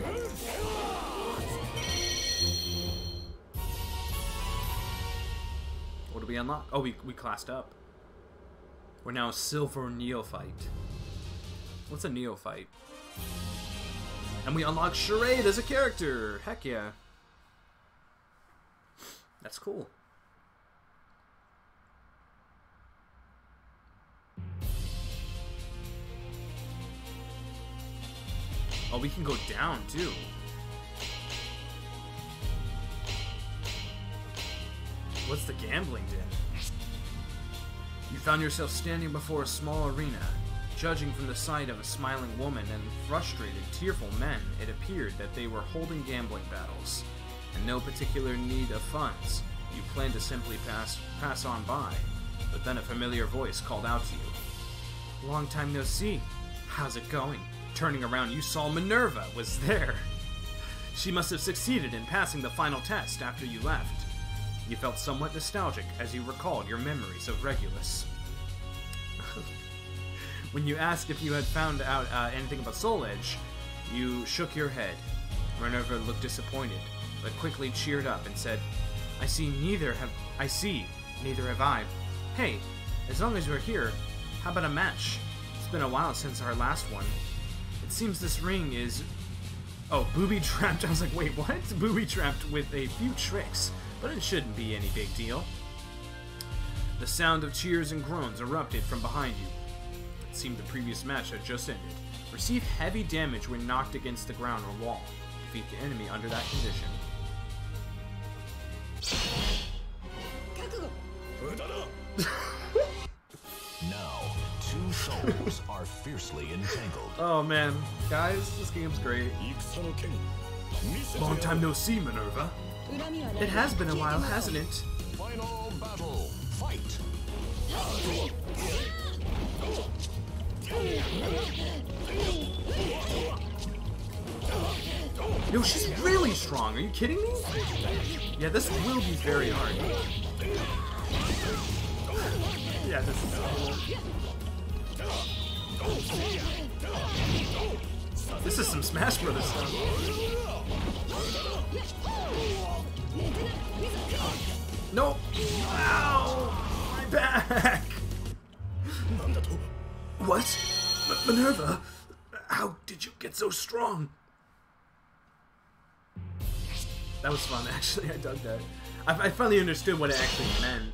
What do we unlock? Oh, we classed up. We're now a Silver Neophyte. What's a Neophyte? And we unlock Charade as a character! Heck yeah. That's cool. Oh, we can go down, too. What's the gambling den? You found yourself standing before a small arena. Judging from the sight of a smiling woman and frustrated, tearful men, it appeared that they were holding gambling battles. In no particular need of funds, you planned to simply pass on by. But then a familiar voice called out to you. Long time no see. How's it going? Turning around, you saw Minerva was there. She must have succeeded in passing the final test after you left. You felt somewhat nostalgic as you recalled your memories of Regulus. When you asked if you had found out anything about Soul Edge, you shook your head. Minerva looked disappointed, but quickly cheered up and said, I see, neither have I. Hey, as long as you're here, how about a match? It's been a while since our last one. It seems this ring is... Oh, booby-trapped. I was like, wait, what? Booby-trapped with a few tricks, but it shouldn't be any big deal. The sound of cheers and groans erupted from behind you. It seemed the previous match had just ended. Receive heavy damage when knocked against the ground or wall. Defeat the enemy under that condition. Now, two souls are fiercely entangled. Oh man, guys, this game's great. Long time no see, Minerva. It has been a while, hasn't it? Final battle. Fight. Yo, she's really strong. Are you kidding me? Yeah, this will be very hard. Yeah, this is so cool. This is some Smash Brothers stuff. No! Ow! My back! What? Minerva? How did you get so strong? That was fun, actually. I dug that. I finally understood what it actually meant.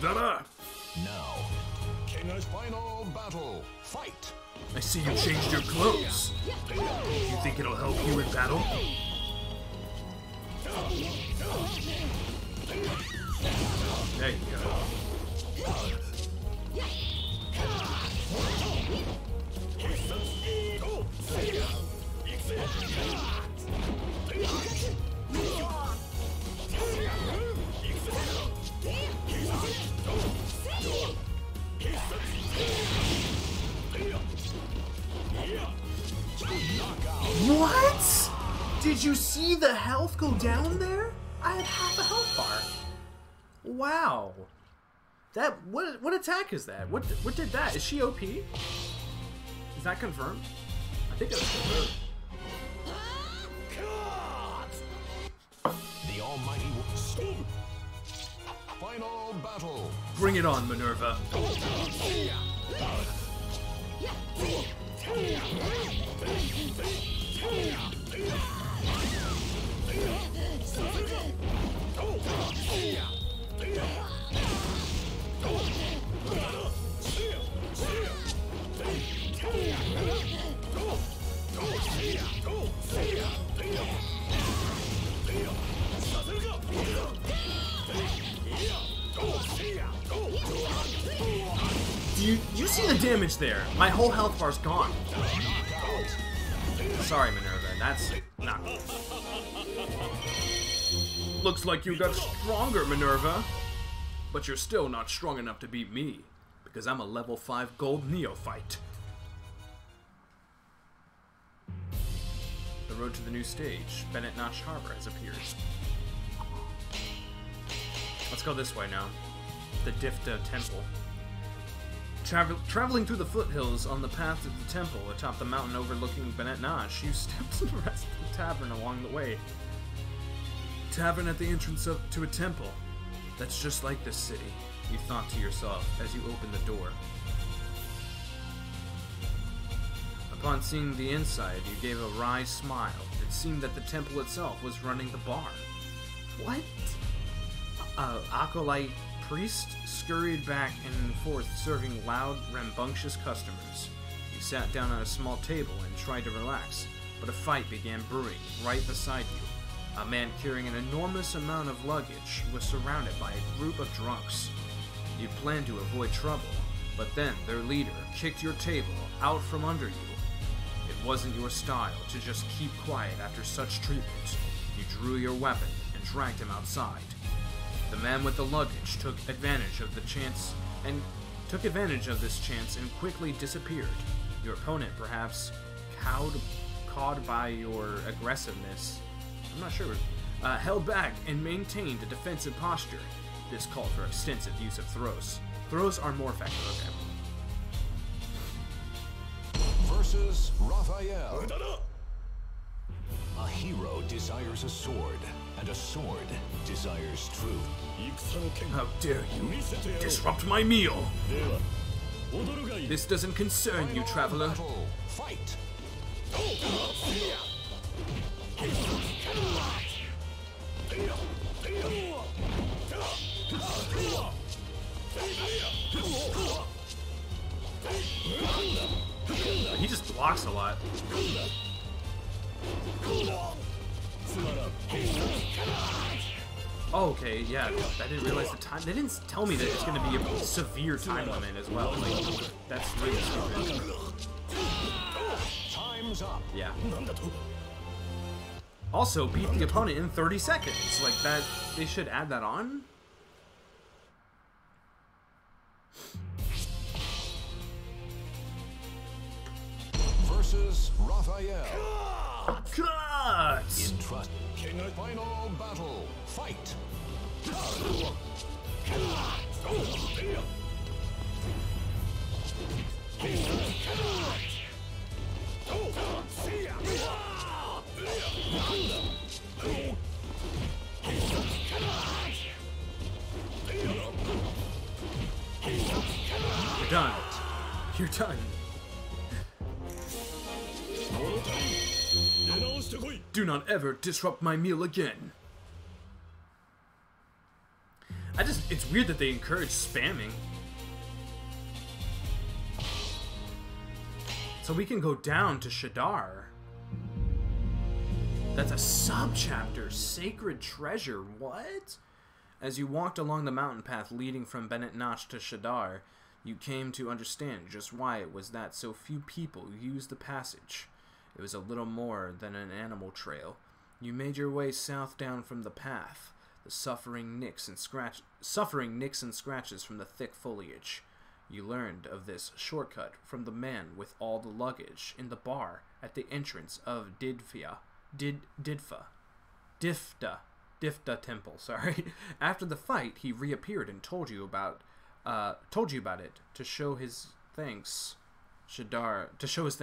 Now, final battle. Fight. I see you changed your clothes. You think it'll help you in battle? There you go. What? Did you see the health go down there? I had half a health bar. Wow. That what attack is that? What did that? Is she OP? Is that confirmed? I think it was confirmed. The almighty final battle. Bring it on, Minerva. Do you see the damage there? My whole health bar's gone. Sorry, Minerva, that's not... Looks like you got stronger, Minerva. But you're still not strong enough to beat me, because I'm a level 5 gold neophyte. The road to the new stage, Bennett Notch Harbor, has appeared. Let's go this way now. The Difta Temple. Traveling through the foothills on the path to the temple atop the mountain overlooking Bennett Notch, you step to the rest of the tavern along the way. Tavern at the entrance to a temple. That's just like this city, you thought to yourself as you opened the door. Upon seeing the inside, you gave a wry smile. It seemed that the temple itself was running the bar. What? Acolyte priest scurried back and forth serving loud, rambunctious customers. You sat down at a small table and tried to relax, but a fight began brewing right beside you. A man carrying an enormous amount of luggage was surrounded by a group of drunks. You planned to avoid trouble, but then their leader kicked your table out from under you. It wasn't your style to just keep quiet after such treatment. You drew your weapon and dragged him outside. The man with the luggage took advantage of this chance and quickly disappeared. Your opponent, perhaps cowed by your aggressiveness, I'm not sure, held back and maintained a defensive posture. This called for extensive use of throws. Throws are more effective. Okay. Versus Raphael. A hero desires a sword, and a sword desires truth. How dare you disrupt my meal? This doesn't concern you, traveler. Battle. Fight. He just blocks a lot. Oh, okay, yeah, I didn't realize the time. They didn't tell me that it's going to be a severe time limit as well. Like, that's really stupid. Time's up. Yeah. Also, beat the opponent in 30 seconds. Like, that, they should add that on. Versus Raphael. Cut! In trust. Final battle. Fight. You're done. You're done. Do not ever disrupt my meal again. It's weird that they encourage spamming. So we can go down to Shadar. That's a sub-chapter. Sacred Treasure. What? As you walked along the mountain path leading from Bennett Notch to Shadar, you came to understand just why it was that so few people used the passage. It was a little more than an animal trail. You made your way south down from the path, the suffering nicks and scratches from the thick foliage. You learned of this shortcut from the man with all the luggage in the bar at the entrance of Difta Temple. Sorry. After the fight, he reappeared and told you about it to show his thanks. He told you about it to show his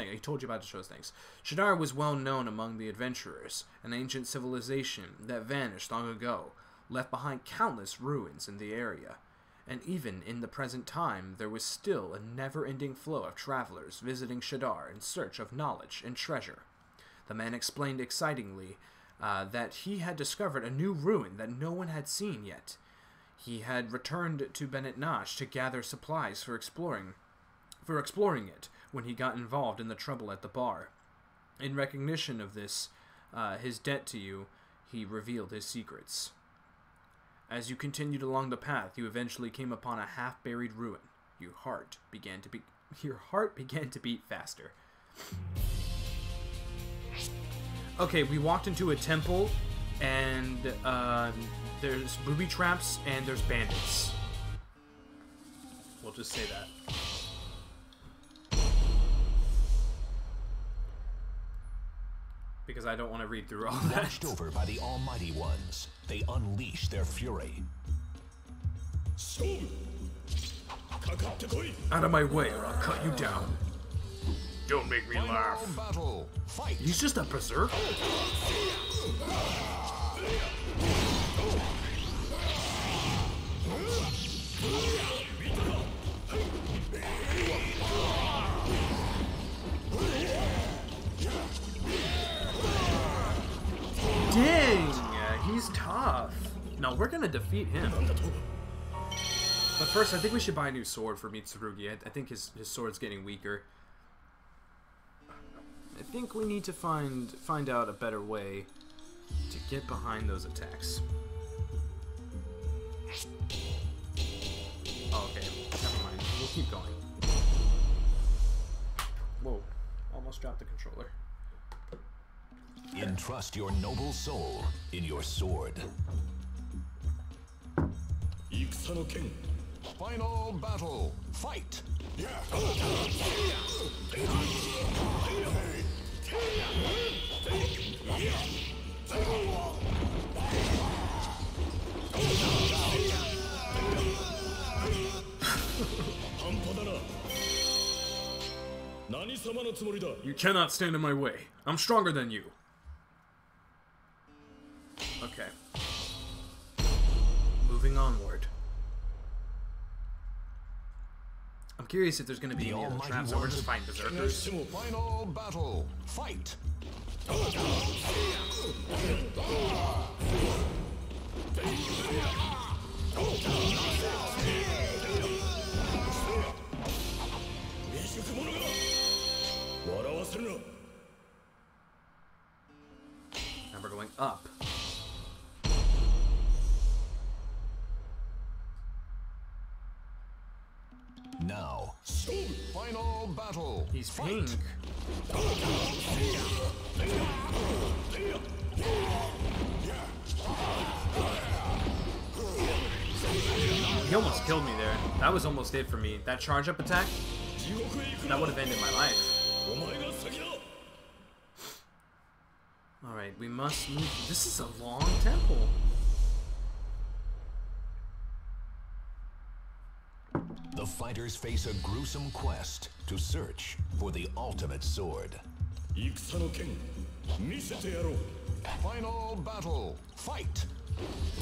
thanks. Shadar was well known among the adventurers, an ancient civilization that vanished long ago, left behind countless ruins in the area. And even in the present time, there was still a never-ending flow of travelers visiting Shadar in search of knowledge and treasure. The man explained excitingly that he had discovered a new ruin that no one had seen yet. He had returned to Bennett Notch to gather supplies for exploring it when he got involved in the trouble at the bar. In recognition of this, his debt to you, he revealed his secrets. As you continued along the path, you eventually came upon a half-buried ruin. Your heart began to beat faster. Okay, we walked into a temple, and there's booby traps and there's bandits. We'll just say that. Because I don't want to read through all that. Watched over by the Almighty Ones, they unleash their fury. Out of my way or I'll cut you down. Don't make me laugh. Battle. Fight. He's just a berserker. Dang, he's tough. No, we're gonna defeat him. But first, I think we should buy a new sword for Mitsurugi. I think his sword's getting weaker. I think we need to find out a better way to get behind those attacks. Oh, okay, never mind. We'll keep going. Whoa, almost dropped the controller. Entrust your noble soul in your sword. Final battle. Fight. You cannot stand in my way. I'm stronger than you. Okay. Moving onward. I'm curious if there's going to be any other traps, so we're just fighting berserkers. Final battle. Fight. Now we're going up. Now, final battle. He's pink. He almost killed me there. That was almost it for me. That charge up attack, that would have ended my life. Alright, we must move. This is a long temple. The fighters face a gruesome quest to search for the ultimate sword. Final battle. Fight.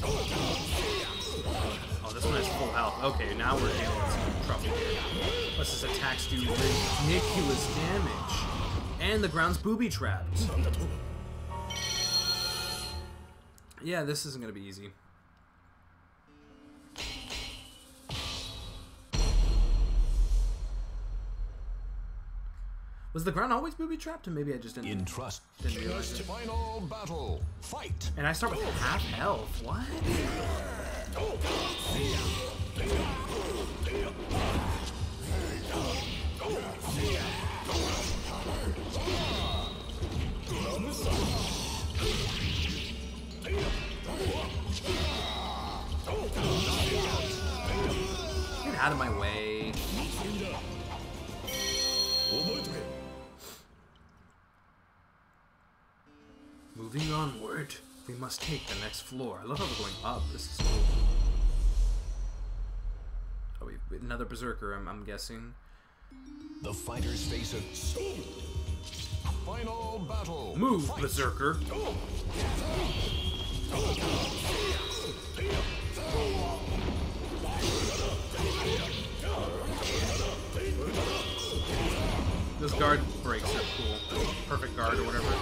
Oh, this one has full health. Okay, now we're in some trouble here. Plus his attacks do ridiculous damage. And the ground's booby trapped. Yeah, this isn't going to be easy. Was the ground always booby trapped, or maybe I just didn't realize it? Final battle. Fight. And I start with half health. What? Get out of my way. Moving onward, we must take the next floor. I love how we're going up. This is cool. Oh, another berserker, I'm guessing. The fighters face a final battle. Move, berserker. Those guard breaks are cool. Perfect guard or whatever.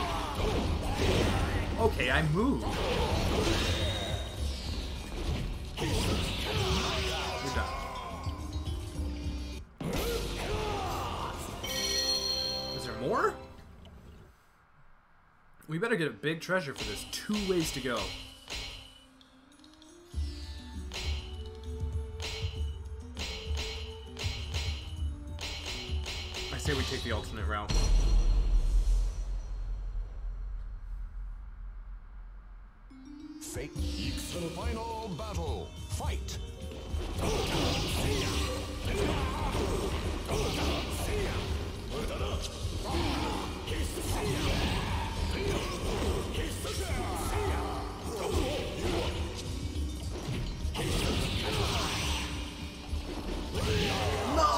Okay, I moved. You're done. Is there more? We better get a big treasure for this. 2 ways to go. I say we take the alternate route. Fake. Final battle. Fight. No!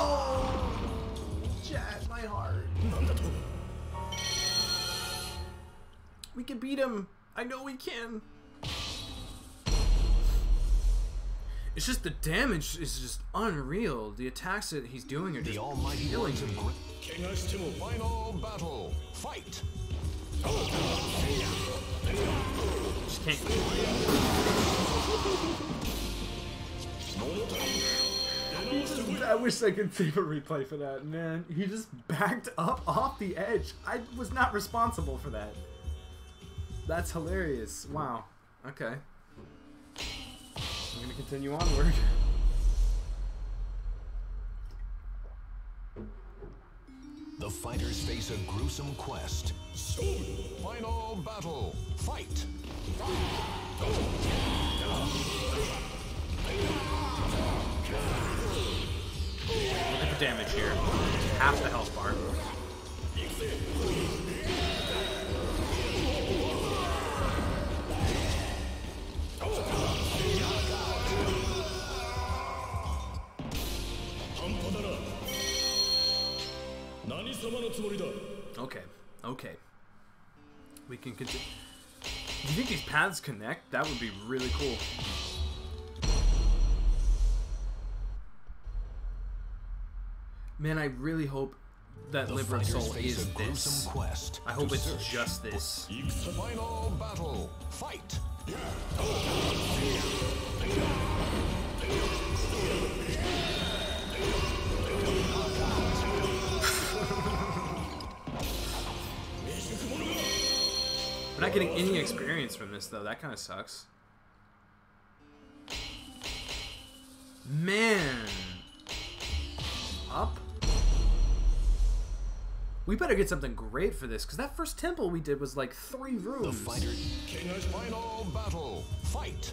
Chat, my heart. We can beat him. I know we can. It's just the damage is just unreal. The attacks that he's doing are just killing me. Final battle. Fight. Just can't. I wish I could save a replay for that, man. He just backed up off the edge. I was not responsible for that. That's hilarious. Wow. Okay. I'm gonna continue onward. The fighters face a gruesome quest. Final battle. Fight. Look at the damage here. Half the health bar. Okay, okay. We can continue. Do you think these paths connect? That would be really cool. Man, I really hope that Liber of Soul is this. I hope it's just this. Final battle. Fight. We're not getting any experience from this, though. That kind of sucks. Man. Up? We better get something great for this, because that first temple we did was like 3 rooms. The fighter. King's final battle. Fight.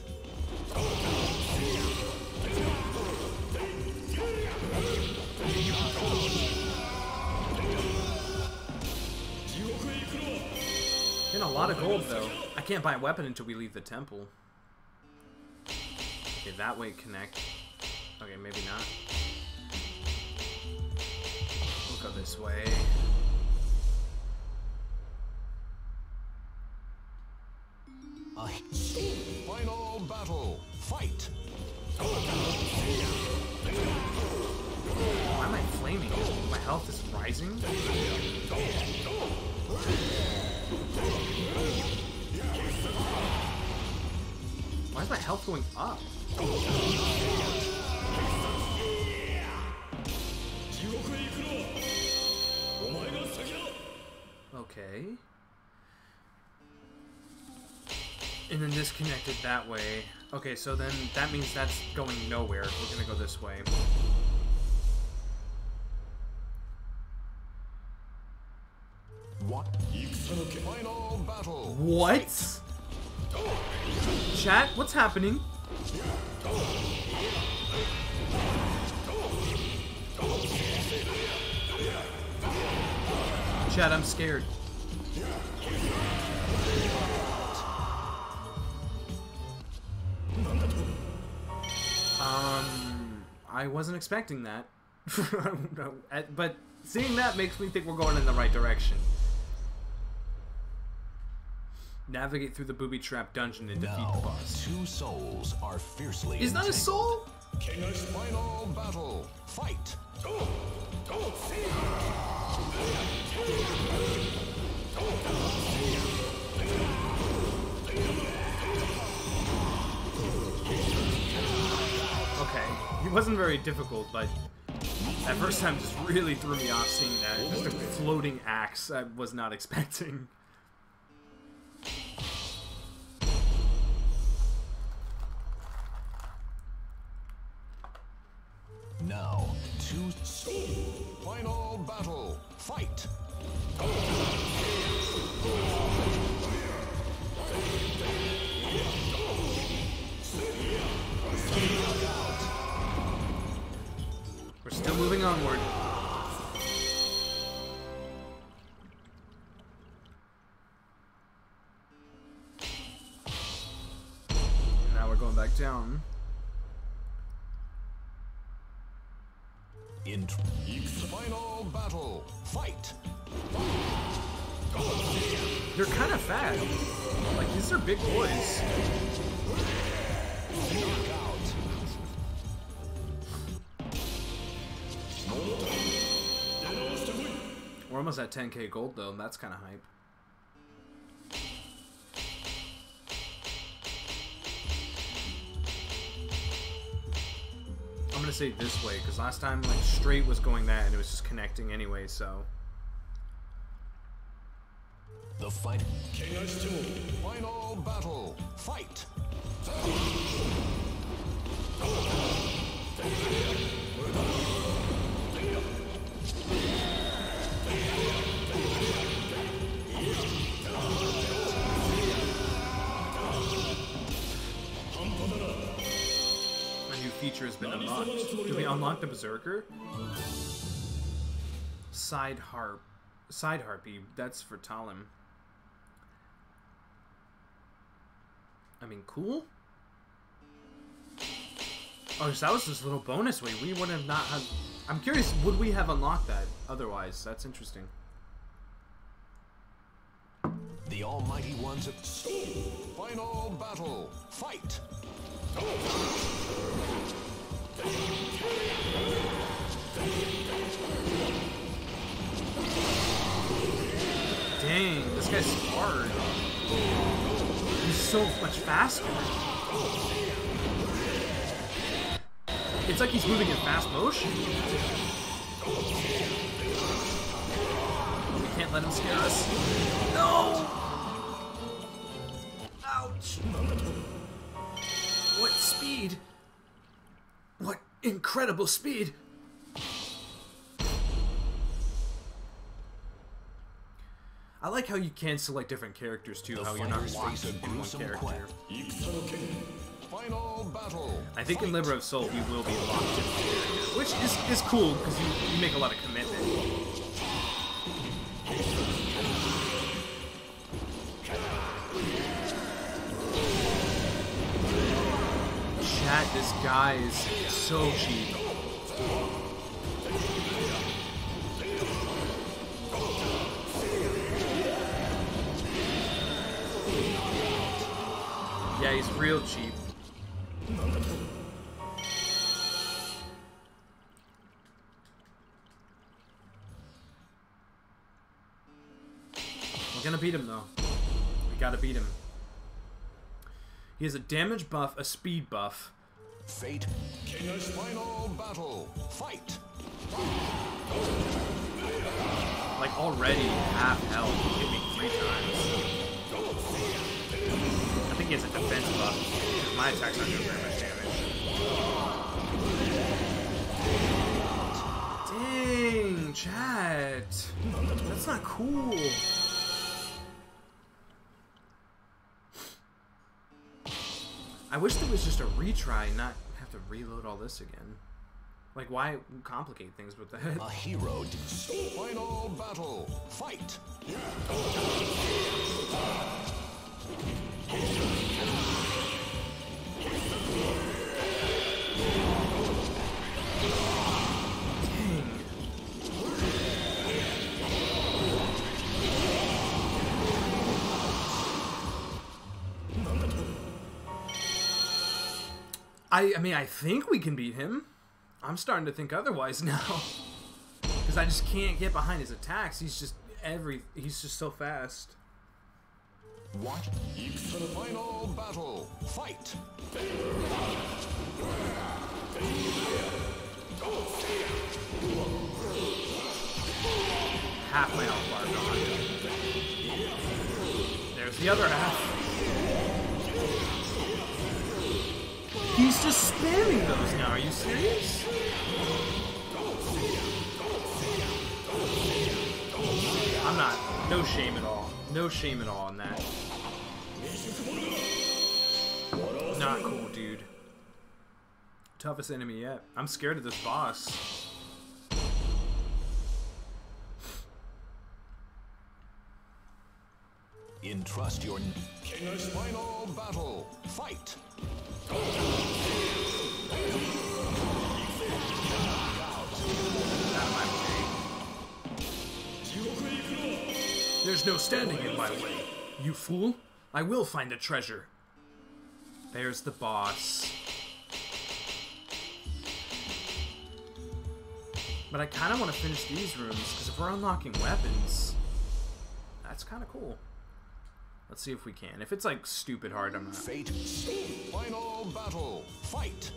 Getting a lot of gold, though. I can't buy a weapon until we leave the temple. Okay, that way connect. Okay, maybe not. We'll go this way. Final battle. Fight. Why am I flaming? My health is rising? Why is my health going up? Okay. And then disconnected that way. Okay, so then that means that's going nowhere. We're gonna go this way. What? Final battle. What? Chat, what's happening? Chat, I'm scared. I wasn't expecting that. But seeing that makes me think we're going in the right direction. Navigate through the booby-trap dungeon and defeat the boss. 2 souls are fiercely Is that a soul? King's final battle. Fight. Okay, it wasn't very difficult, but that first time just really threw me off seeing that. Just a floating axe I was not expecting. Now, 2 final battle. Fight. We're still moving onward. And now we're going back down. In final battle. Fight. They're kind of fat. Like, these are big boys. We're almost at 10k gold, though, and that's kind of hype. I'm gonna say this way, because last time, like, straight was going that, and it was just connecting anyway, so... The fight. Final battle. Fight. A new feature has been unlocked. Did we unlock the Berserker? Side Harpy. That's for Talim. I mean, cool. Oh, so that was this little bonus way. We would have not had... I'm curious, would we have unlocked that otherwise? That's interesting. The Almighty One's final battle. Fight! Dang, this guy's hard. He's so much faster. It's like he's moving in fast motion. We can't let him scare us. No! Ouch! What speed? What incredible speed! I like how you can select different characters too, how you're not locked in one character. Final battle. I think in Liber of Soul you will be locked in one character, which is cool because you make a lot of commitment. Chat, this guy is so cheap. Yeah, he's real cheap. We're gonna beat him though. We gotta beat him. He has a damage buff, a speed buff. Fate. Final battle. Fight. Like already half health. He hit me 3 times. I think he has a defense buff. My attacks aren't doing very much damage. Dang, chat. That's not cool. I wish there was just a retry, not have to reload all this again. Like, why complicate things with that? A hero. Final battle. Fight. I mean, I think we can beat him. I'm starting to think otherwise now. Because I just can't get behind his attacks. He's just so fast. Watch. Final battle. Fight. Half my health bar gone. There's the other half. He's just spamming those now. Are you serious? I'm not. No shame at all. No shame at all in that. Not cool, dude. Toughest enemy yet. I'm scared of this boss. Entrust your final battle. Fight. There's no standing in my way. You fool. I will find the treasure. There's the boss. But I kind of want to finish these rooms, because if we're unlocking weapons, that's kind of cool. Let's see if we can. If it's like stupid hard, I'm not. Fate. Final battle. Fight.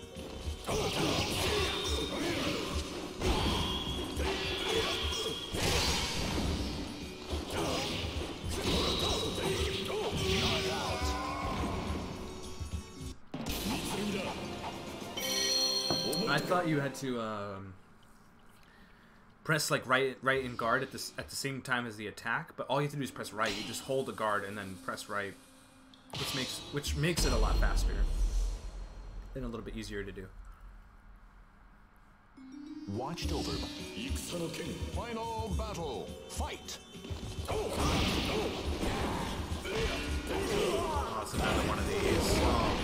I thought you had to press like right and guard at the same time as the attack, but all you have to do is press right. You just hold the guard and then press right, which makes it a lot faster and a little bit easier to do. Watched over. Final battle. Fight. Oh, it's another one of these. Oh,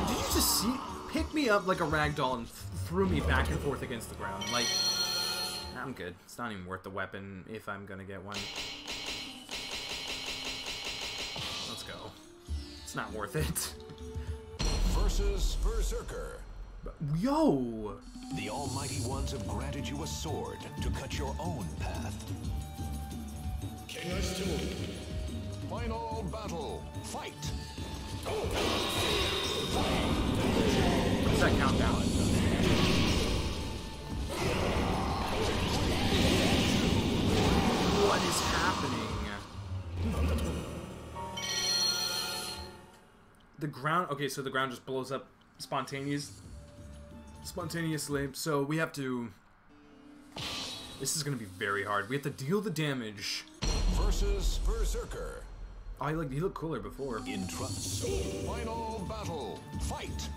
did you just see? picked me up like a rag doll and threw me back and forth against the ground. Like, I'm good. It's not even worth the weapon if I'm gonna get one. Let's go. It's not worth it. Versus Berserker. Yo! The Almighty Ones have granted you a sword to cut your own path. Final battle. Fight. What's that countdown? What is happening? The ground... Okay, so the ground just blows up spontaneously. So we have to... This is going to be very hard. We have to deal the damage. Versus Berserker. Oh, he looked cooler before. In trust. Final battle. Fight.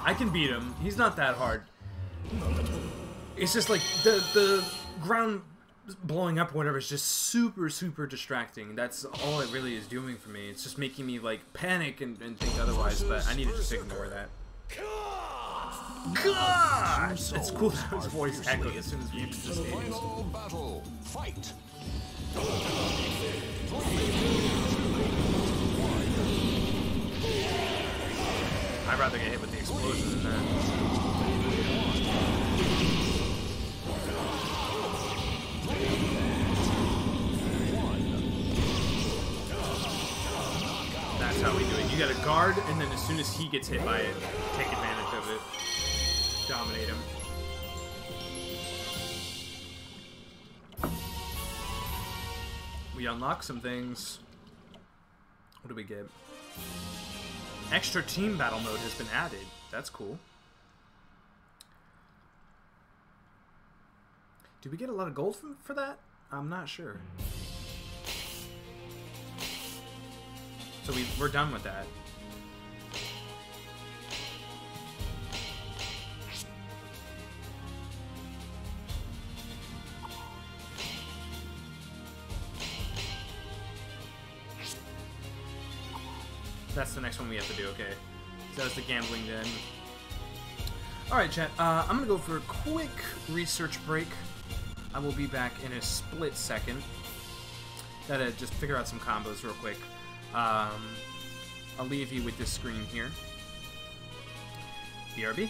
I can beat him. He's not that hard. It's just like the ground blowing up or whatever is just super distracting. That's all it really is doing for me. It's just making me like panic and think otherwise, but I need to just ignore that. God! It's cool that his voice echoed as soon as we entered this game. Final battle. Fight. I'd rather get hit with the explosion than that. That's how we do it. You gotta guard, and then as soon as he gets hit by it, take advantage of it. Dominate him. We unlock some things. What do we get? Extra team battle mode has been added. That's cool. Did we get a lot of gold for that? I'm not sure. So we're done with that. That's the next one we have to do, okay. So that's the gambling den. Alright, chat. I'm going to go for a quick research break. I will be back in a split second. Gotta just figure out some combos real quick. I'll leave you with this screen here. BRB.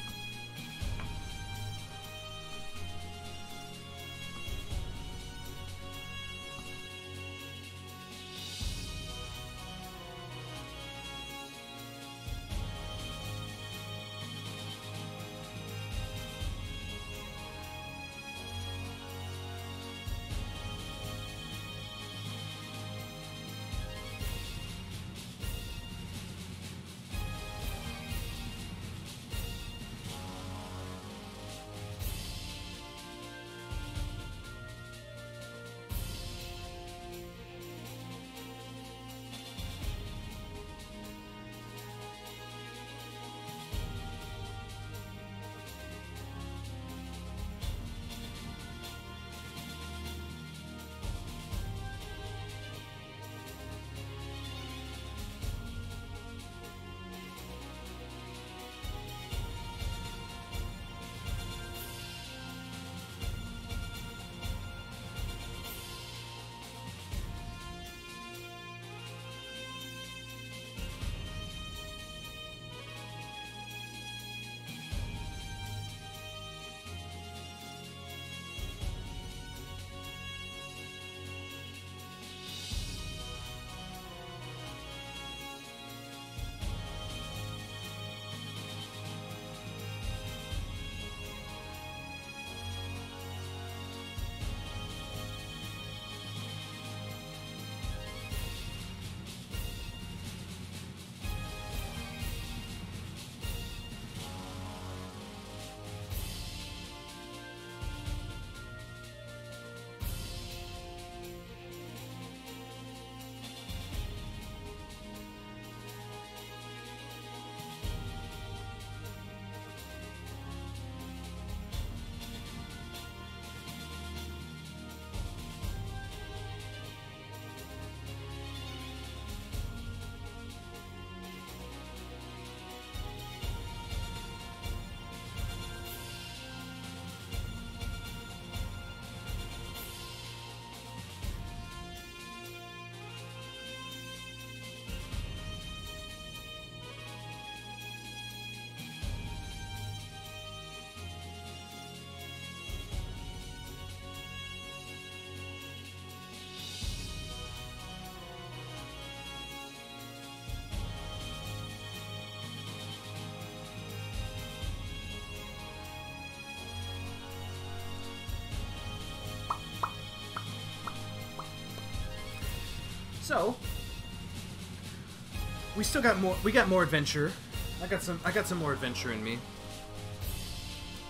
So we still got more. We got more adventure. I got some more adventure in me.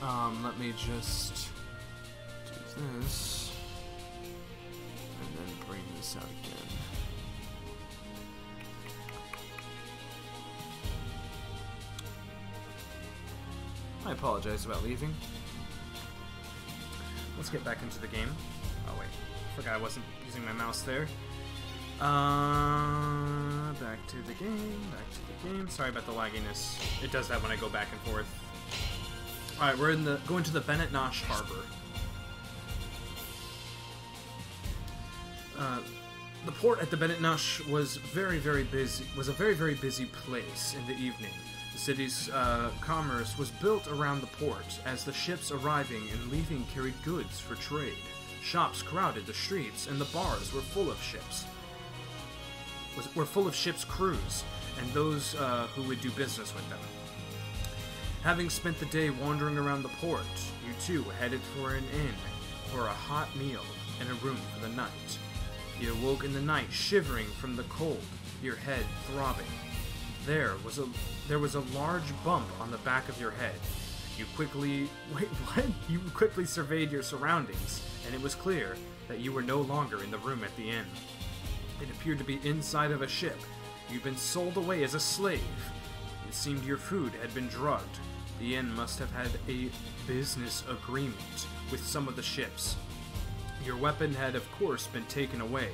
Let me just do this and then bring this out again. I apologize about leaving. Let's get back into the game. Oh wait, forgot I wasn't using my mouse there. Back to the game, back to the game. Sorry about the lagginess. It does that when I go back and forth. Alright, we're going to the Bennett Nosh Harbor. The port at the Bennett Nosh was a very, very busy place in the evening. The city's commerce was built around the port, as the ships arriving and leaving carried goods for trade. Shops crowded the streets, and the bars were full of ships. Ships' crews and those who would do business with them. Having spent the day wandering around the port, you two headed for an inn for a hot meal and a room for the night. You awoke in the night, shivering from the cold, your head throbbing. There was a large bump on the back of your head. You quickly surveyed your surroundings, and it was clear that you were no longer in the room at the inn. It appeared to be inside of a ship. You'd been sold away as a slave. It seemed your food had been drugged. The inn must have had a business agreement with some of the ships. Your weapon had, of course, been taken away.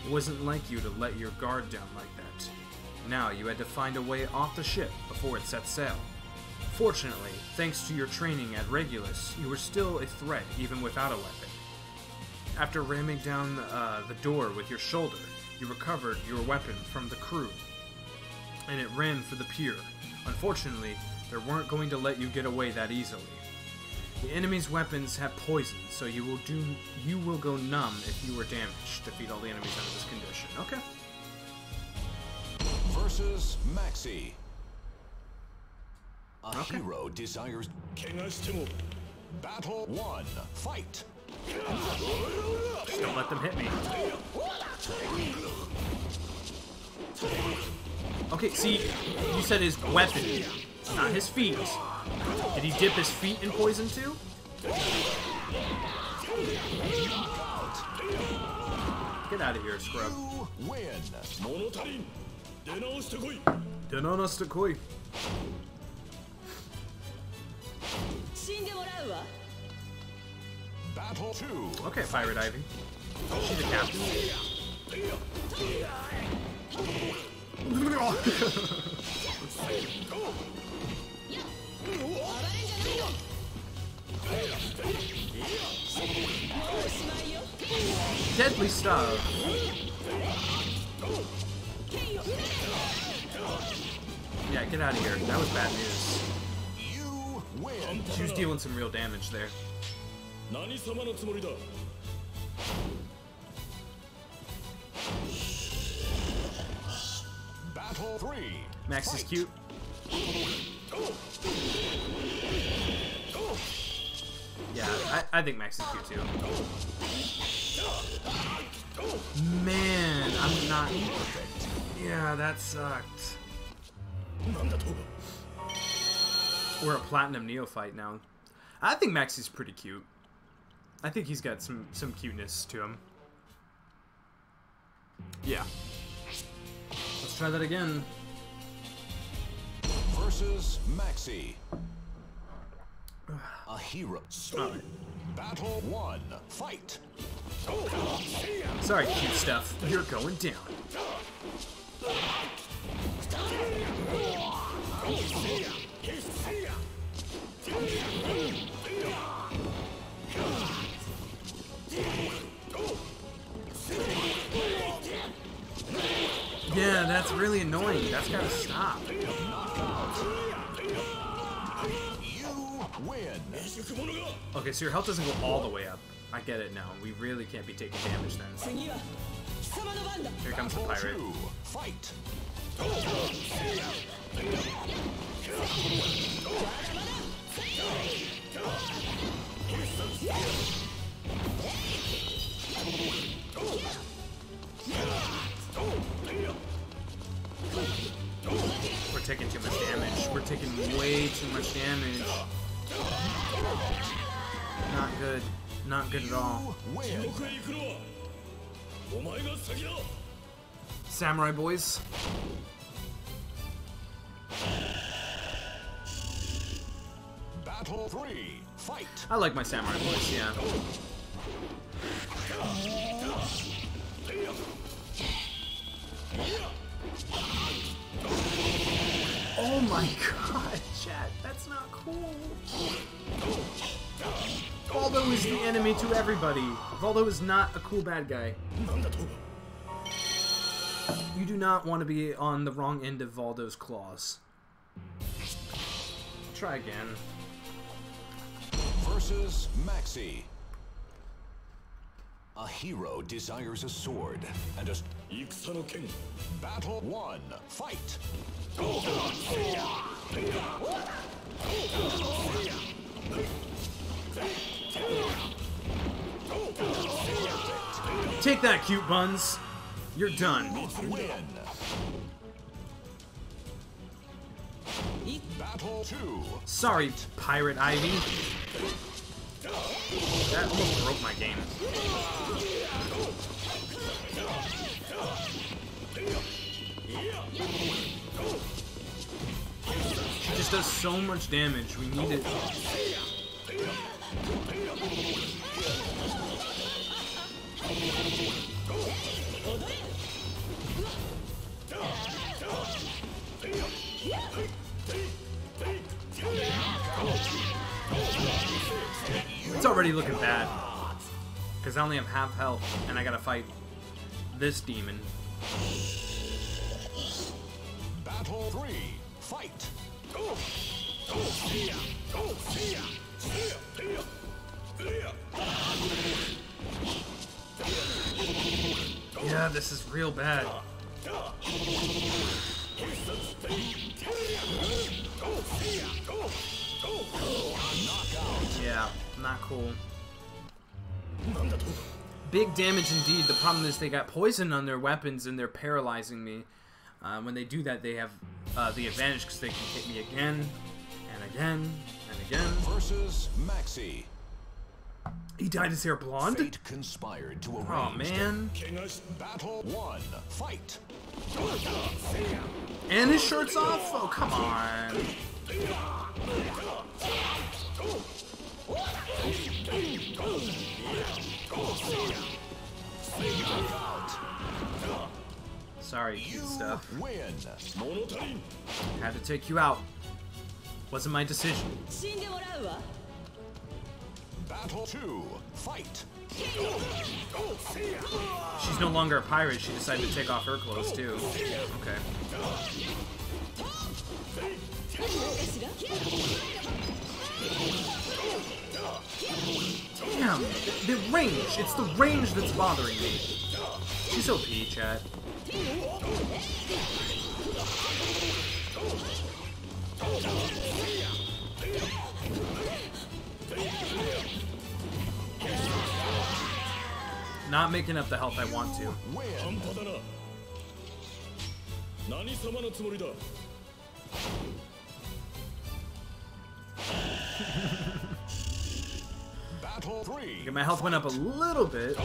It wasn't like you to let your guard down like that. Now you had to find a way off the ship before it set sail. Fortunately, thanks to your training at Regulus, you were still a threat even without a weapon. After ramming down the door with your shoulder, you recovered your weapon from the crew, and it ran for the pier. Unfortunately, they weren't going to let you get away that easily. The enemy's weapons have poison, so you will go numb if you were damaged. Defeat all the enemies under this condition. Okay. Versus Maxi. A hero desires. Battle 1. Fight. Just don't let them hit me. Okay, see, you said his weapon, not his feet. Did he dip his feet in poison too? Get out of here, scrub. You win. Denonastakoi. Battle 2. Okay, Pirate Ivy. She's a captain. Deadly stuff. Yeah, get out of here. That was bad news. You win. She was dealing some real damage there. Battle 3. Max is cute. Yeah, I think Max is cute too. Man, I'm not perfect. Yeah, that sucked. We're a platinum neophyte now. I think Max is pretty cute. I think he's got some cuteness to him. Yeah. Let's try that again. Versus Maxi. A hero. Alright. Battle 1. Fight. Sorry, cute stuff. You're going down. Yeah, that's really annoying. That's gotta stop. You win. Okay, so your health doesn't go all the way up. I get it now. We really can't be taking damage then. Here comes the pirate. 2. Fight. taking too much damage. We're taking way too much damage. Not good. Not good at all. Samurai boys. Battle 3, fight. I like my samurai boys, yeah. Oh my god, chat, that's not cool. Valdo is the enemy to everybody. Valdo is not a cool bad guy. You do not want to be on the wrong end of Valdo's claws. Try again. Versus Maxi. A hero desires a sword and a... Battle 1, fight. Take that, cute buns. You're done. Win. Battle 2. Sorry, Pirate Ivy. That almost broke my game. She just does so much damage. We need it. It's already looking bad. Because I only have half health, and I gotta fight this demon. Battle 3, fight. Yeah, this is real bad. Yeah, not cool. Big damage indeed. The problem is they got poison on their weapons and they're paralyzing me. When they do that, they have the advantage because they can hit me again and again and again. Versus Maxi. He dyed his hair blonde? Fate conspired to arrange. Oh man. Battle 1, fight. And his shirt's off? Oh, come on. Sorry, You stuff. win. Had to take you out. Wasn't my decision. Battle 2, fight. She's no longer a pirate. She decided to take off her clothes too. Okay. Damn, the range. It's the range that's bothering me. She's OP, chat. Not making up the health I want to. Battle 3. Okay, my health went up a little bit.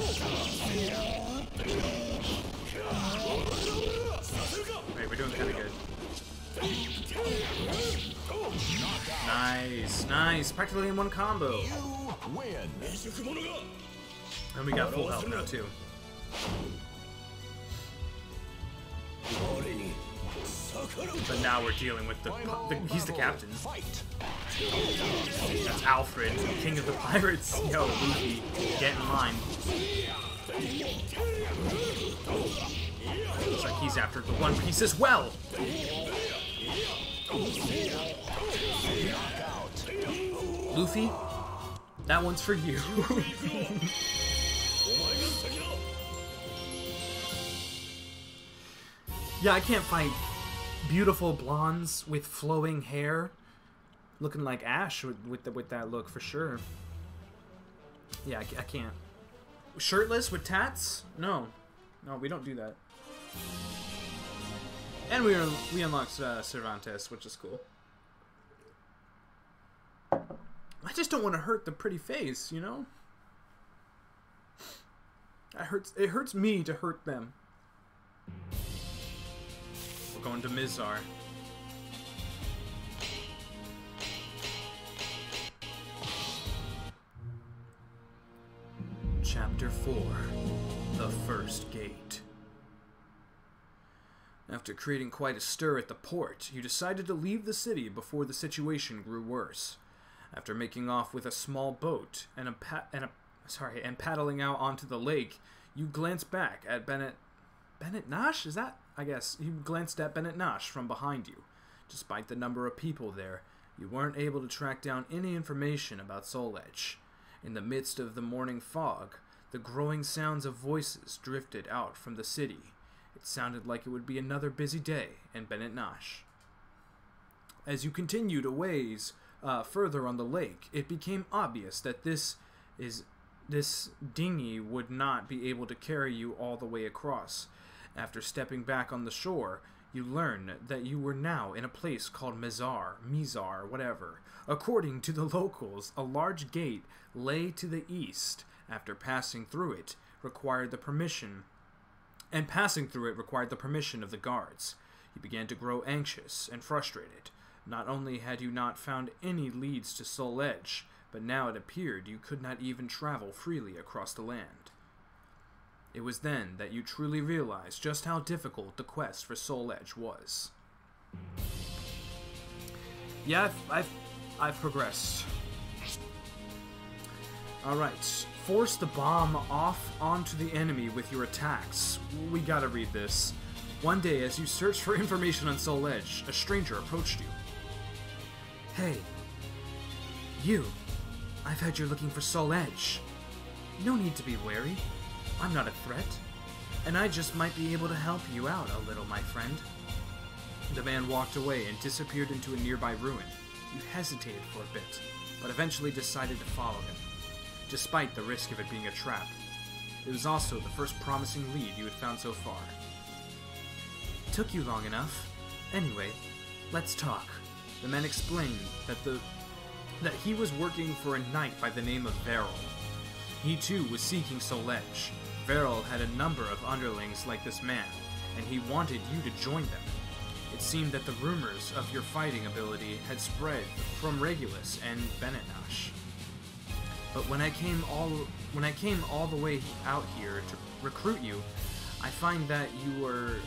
Wait, we're doing kind of good. Nice, nice. Practically in one combo. You win. And we got full health now too. But now we're dealing with he's the captain. That's Alfred, king of the pirates. Yo, Luffy, get in line. Looks like he's after the One Piece as well. Luffy, that one's for you. Yeah, I can't fight beautiful blondes with flowing hair, looking like Ash with that look for sure. Yeah, I can't. Shirtless with tats? No, we don't do that. And we unlocked Cervantes, which is cool. I just don't want to hurt the pretty face, you know? It hurts me to hurt them. We're going to Mizar. Chapter 4. The First Gate. After creating quite a stir at the port, you decided to leave the city before the situation grew worse. After making off with a small boat and paddling out onto the lake, you glanced back at Bennett Nash? Is that? I guess you glanced at Bennett Nash from behind you. Despite the number of people there, you weren't able to track down any information about Soul Edge. In the midst of the morning fog, the growing sounds of voices drifted out from the city. It sounded like it would be another busy day in Bennett Nash. As you continued a ways further on the lake, it became obvious that this dinghy would not be able to carry you all the way across. After stepping back on the shore, you learned that you were now in a place called Mizar, whatever. According to the locals, a large gate lay to the east. After passing through it required the permission of the guards. You began to grow anxious and frustrated. Not only had you not found any leads to Soul Edge, but now it appeared you could not even travel freely across the land. It was then that you truly realized just how difficult the quest for Soul Edge was. Yeah, I've progressed. Alright, force the bomb off onto the enemy with your attacks. We gotta read this. One day, as you searched for information on Soul Edge, a stranger approached you. Hey, you. I've heard you're looking for Soul Edge. No need to be wary. I'm not a threat, and I just might be able to help you out a little, my friend. The man walked away and disappeared into a nearby ruin. You hesitated for a bit, but eventually decided to follow him, despite the risk of it being a trap. It was also the first promising lead you had found so far. Took you long enough. Anyway, let's talk. The man explained that he was working for a knight by the name of Veril. He too was seeking Soul Edge. Veril had a number of underlings like this man, and he wanted you to join them. It seemed that the rumors of your fighting ability had spread from Regulus and Bennett Nash. But when I came all the way out here to recruit you, I find that you were...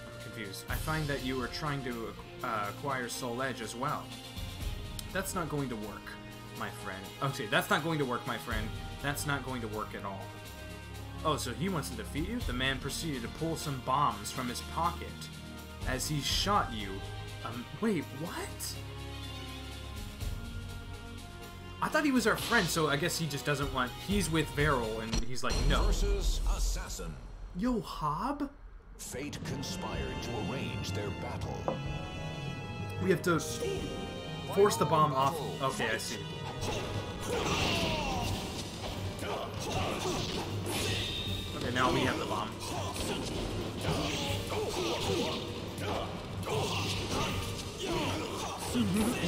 I'm confused. I find that you were trying to acquire Soul Edge as well. That's not going to work, my friend. Okay, that's not going to work, my friend. That's not going to work at all. Oh, so he wants to defeat you? The man proceeded to pull some bombs from his pocket. As he shot you... wait, what? I thought he was our friend, so I guess he just doesn't want... He's with Veril, and he's like, no. Versus Assassin. Yo, Hob? Fate conspired to arrange their battle. We have to force the bomb off. Okay, I see. Okay, now we have the bomb.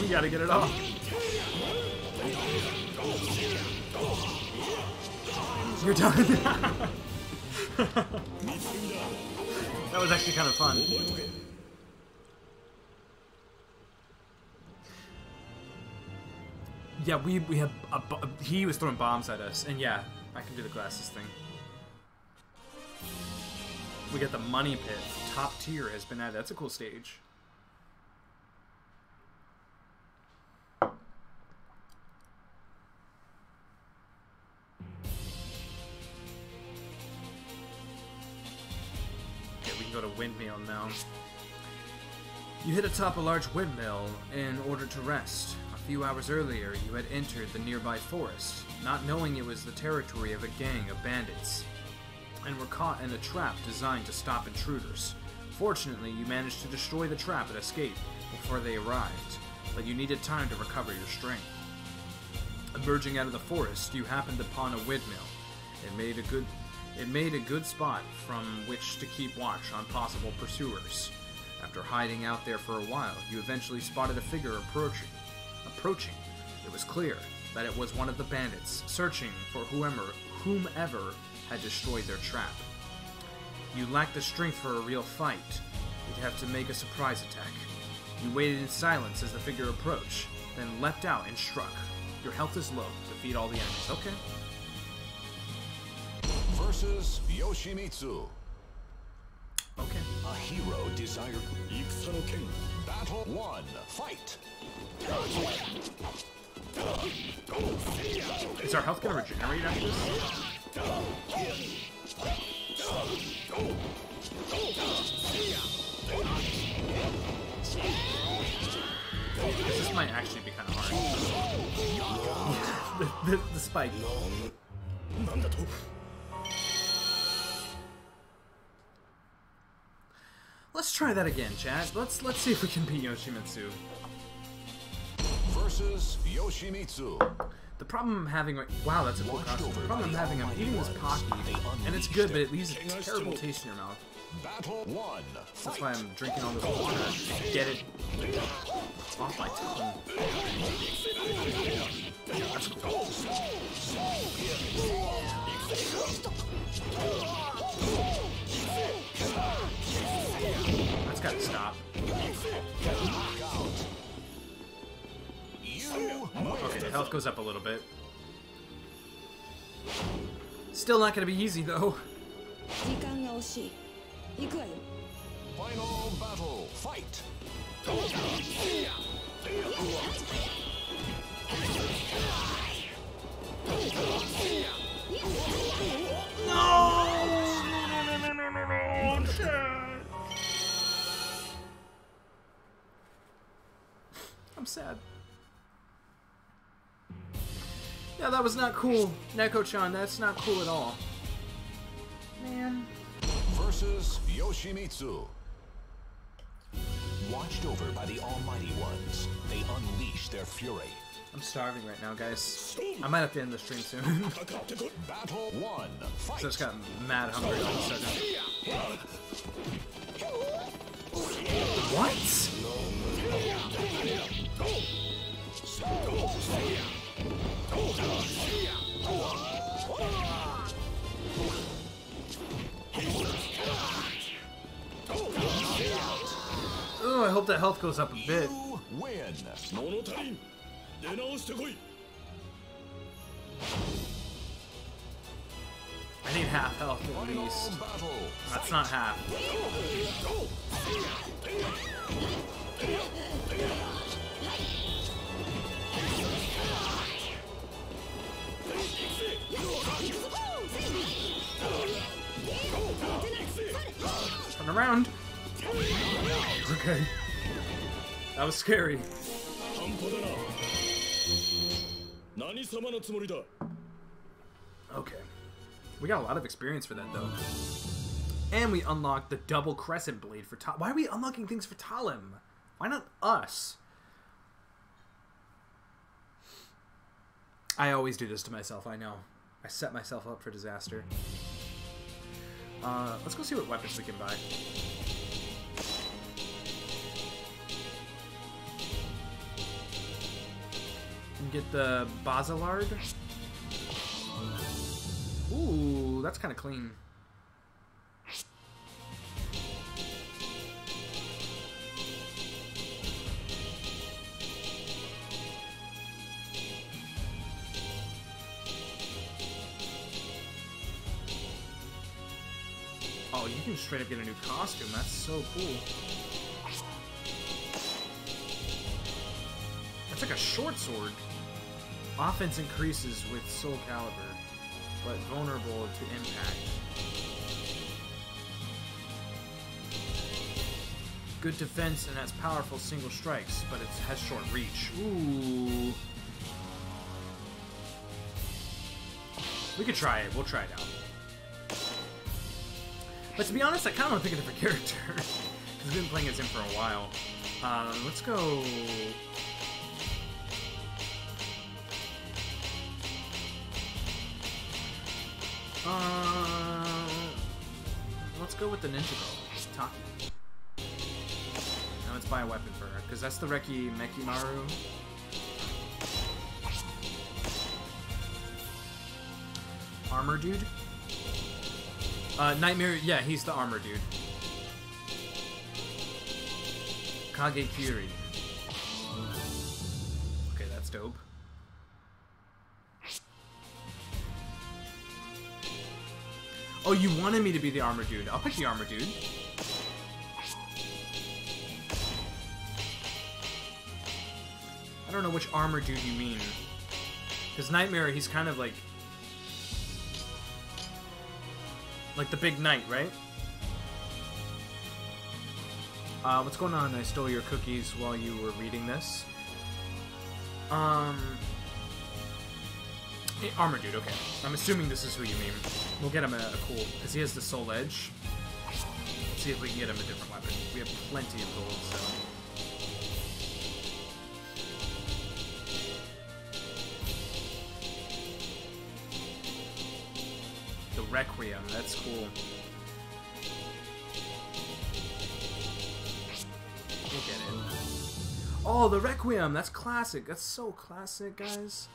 We gotta get it off. You're done. That was actually kind of fun. Yeah, we have he was throwing bombs at us, and yeah, I can do the glasses thing. We got the money pit. Top tier has been added. That's a cool stage. Okay, we can go to windmill now. You hit atop a large windmill in order to rest. A few hours earlier, you had entered the nearby forest, not knowing it was the territory of a gang of bandits, and were caught in a trap designed to stop intruders. Fortunately, you managed to destroy the trap and escape before they arrived, but you needed time to recover your strength. Emerging out of the forest, you happened upon a windmill. It made a good spot from which to keep watch on possible pursuers. After hiding out there for a while, you eventually spotted a figure approaching. It was clear that it was one of the bandits, searching for whomever had destroyed their trap. You lacked the strength for a real fight. You'd have to make a surprise attack. You waited in silence as the figure approached, then leapt out and struck. Your health is low. Defeat all the enemies. Okay. Versus Yoshimitsu. Okay. A hero desired. Battle 1. Fight. Is our health gonna regenerate after this? This might actually be kind of hard. the spike. Let's try that again, chat. Let's see if we can beat Yoshimitsu. Versus Yoshimitsu. The problem I'm having right... Wow, that's a cool costume. The problem I'm having, I'm eating this Pocky, and it's good, but it leaves a terrible taste in your mouth. Battle 1. That's why I'm drinking all this water. Get it off my tongue. That's cool. That's gotta stop. Okay, the health goes up a little bit. Still not gonna be easy though. Final battle. Fight. I'm sad. Yeah, that was not cool. Neko-chan, that's not cool at all. Man. Versus Yoshimitsu. Watched over by the Almighty Ones, they unleash their fury. I'm starving right now, guys. I might have to end the stream soon. Battle 1. Fight. So I just got mad hungry all of a sudden. What? Oh, I hope that health goes up a bit. You win. I need half health at Final least. battle. That's not half. Turn around. Okay. That was scary. Okay. We got a lot of experience for that, though. And we unlocked the double crescent blade for Why are we unlocking things for Talim? Why not us? I always do this to myself, I know. I set myself up for disaster. Let's go see what weapons we can buy. And get the Basilard. Ooh, that's kind of clean. Oh, you can straight up get a new costume. That's so cool. That's like a short sword. Offense increases with SoulCalibur, but vulnerable to impact. Good defense and has powerful single strikes, but it has short reach. Ooh. We could try it. We'll try it out. But to be honest, I kind of want to pick a different character. Because I've been playing as him for a while. Let's go... go with the ninja girl. Taki. Now let's buy a weapon for her, because that's the Reki Mekimaru. Armor dude? Nightmare, yeah, he's the armor dude. Kagekiri. Okay, that's dope. Oh, you wanted me to be the armor dude. I'll pick the armor dude. I don't know which armor dude you mean. Because Nightmare, he's kind of like the big knight, right? What's going on? I stole your cookies while you were reading this. Armor dude, okay. I'm assuming this is who you mean. We'll get him a cool, because he has the soul edge. Let's see if we can get him a different weapon. We have plenty of gold, so. The Requiem, that's cool. We'll get it. Oh, the Requiem, that's classic. That's so classic, guys.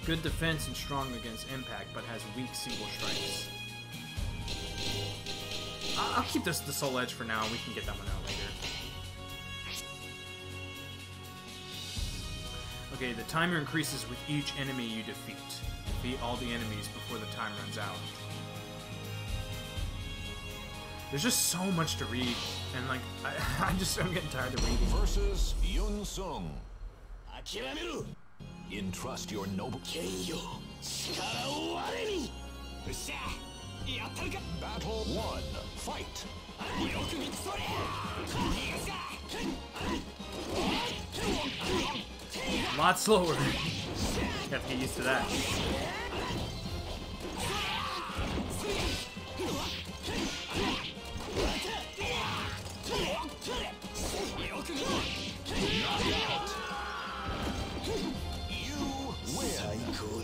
Good defense and strong against impact, but has weak single strikes. I'll keep the Soul Edge for now. We can get that one out later. Okay, the timer increases with each enemy you defeat. Defeat all the enemies before the time runs out. There's just so much to read, and like, I'm getting tired of reading. Versus Yun Sung. Entrust your noble Battle 1. Fight. A lot slower. Have to get used to that.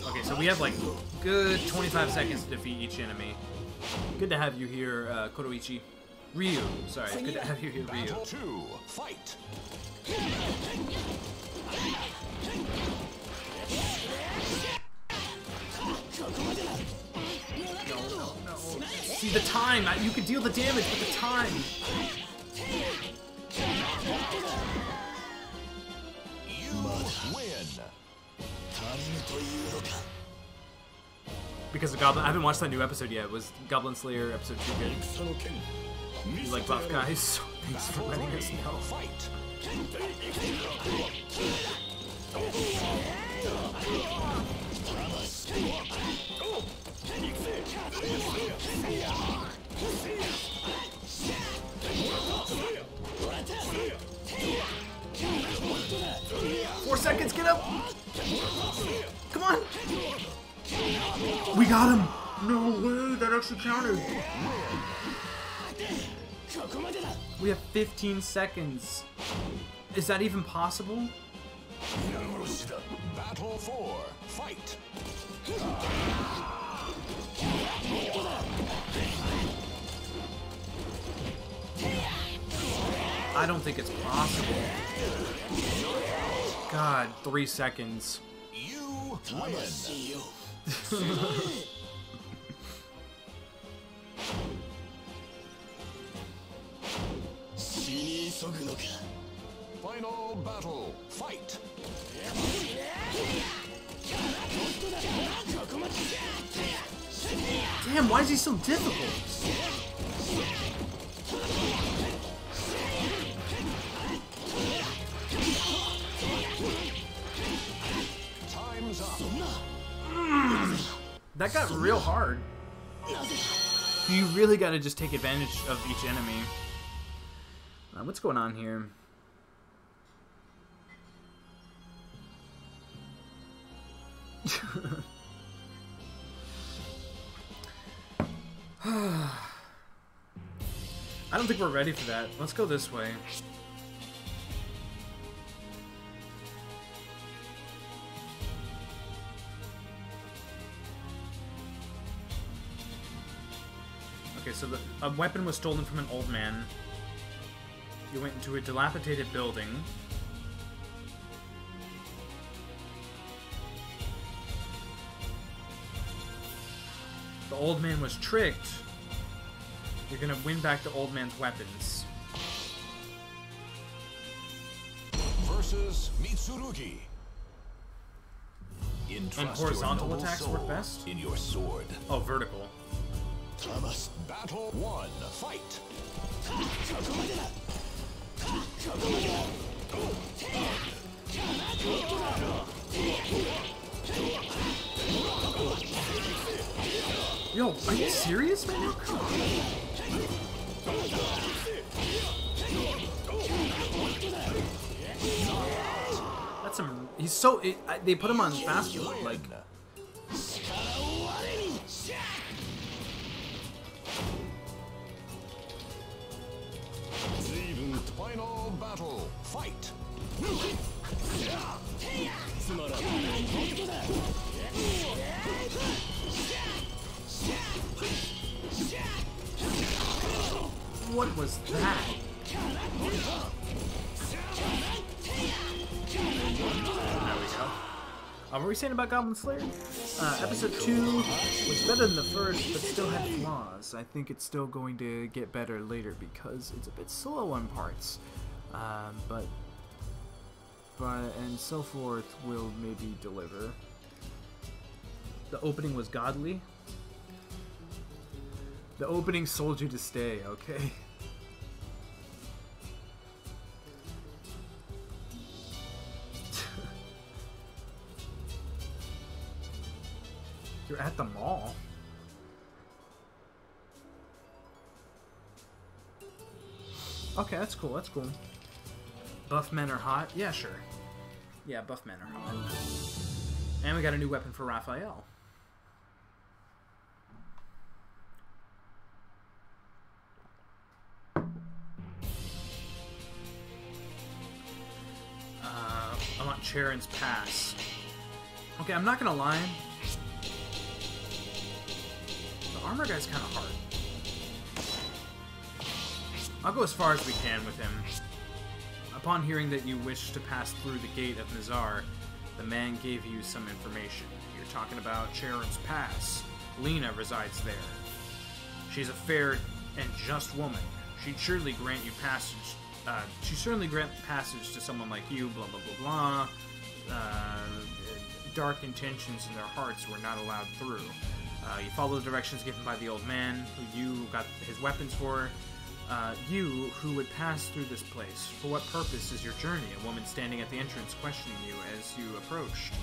Okay, so we have like good 25 seconds to defeat each enemy. Good to have you here, Kuroichi. Ryu, sorry, good to have you here, Ryu. Battle 2. Fight. No. See the time, you can deal the damage with the time. You win. Because of Goblin, I haven't watched that new episode yet. Was Goblin Slayer episode 2 good? You like buff guys? Thanks for letting us know. Fight. Four seconds, get up! Come on! We got him! No way, that actually counted. We have 15 seconds. Is that even possible? Battle 4. Fight. I don't think it's possible. God, 3 seconds. You win. Final battle. Fight. Damn, why is he so difficult? Time's up. That got real hard. You really got to just take advantage of each enemy. What's going on here? I don't think we're ready for that. Let's go this way. Okay, so a weapon was stolen from an old man. You went into a dilapidated building. The old man was tricked. You're gonna win back the old man's weapons. Versus Mitsurugi. And horizontal attacks work best? In your sword. Oh, vertical. Battle 1. Fight. Yo, are you serious, man? That's some. He's so. They put him on fast forward, like. Final battle. Fight. What was that? There we go. What were we saying about Goblin Slayer? Episode 2 was better than the first, but still had flaws. I think it's still going to get better later because it's a bit slow on parts. But and so forth will maybe deliver. The opening was godly. The opening sold you to stay, okay? You're at the mall. Okay, that's cool, that's cool. Buff men are hot? Yeah, sure. Yeah, buff men are hot. And we got a new weapon for Raphael. I want Charon's Pass. Okay, I'm not gonna lie. The armor guy's kind of hard. I'll go as far as we can with him. Upon hearing that you wish to pass through the gate of Nazar, the man gave you some information. You're talking about Charon's Pass. Lena resides there. She's a fair and just woman. She'd surely grant you passage. She certainly grant passage to someone like you. Blah blah blah blah. Dark intentions in their hearts were not allowed through. You follow the directions given by the old man, who you got his weapons for. You, who would pass through this place. For what purpose is your journey? A woman standing at the entrance questioning you as you approached.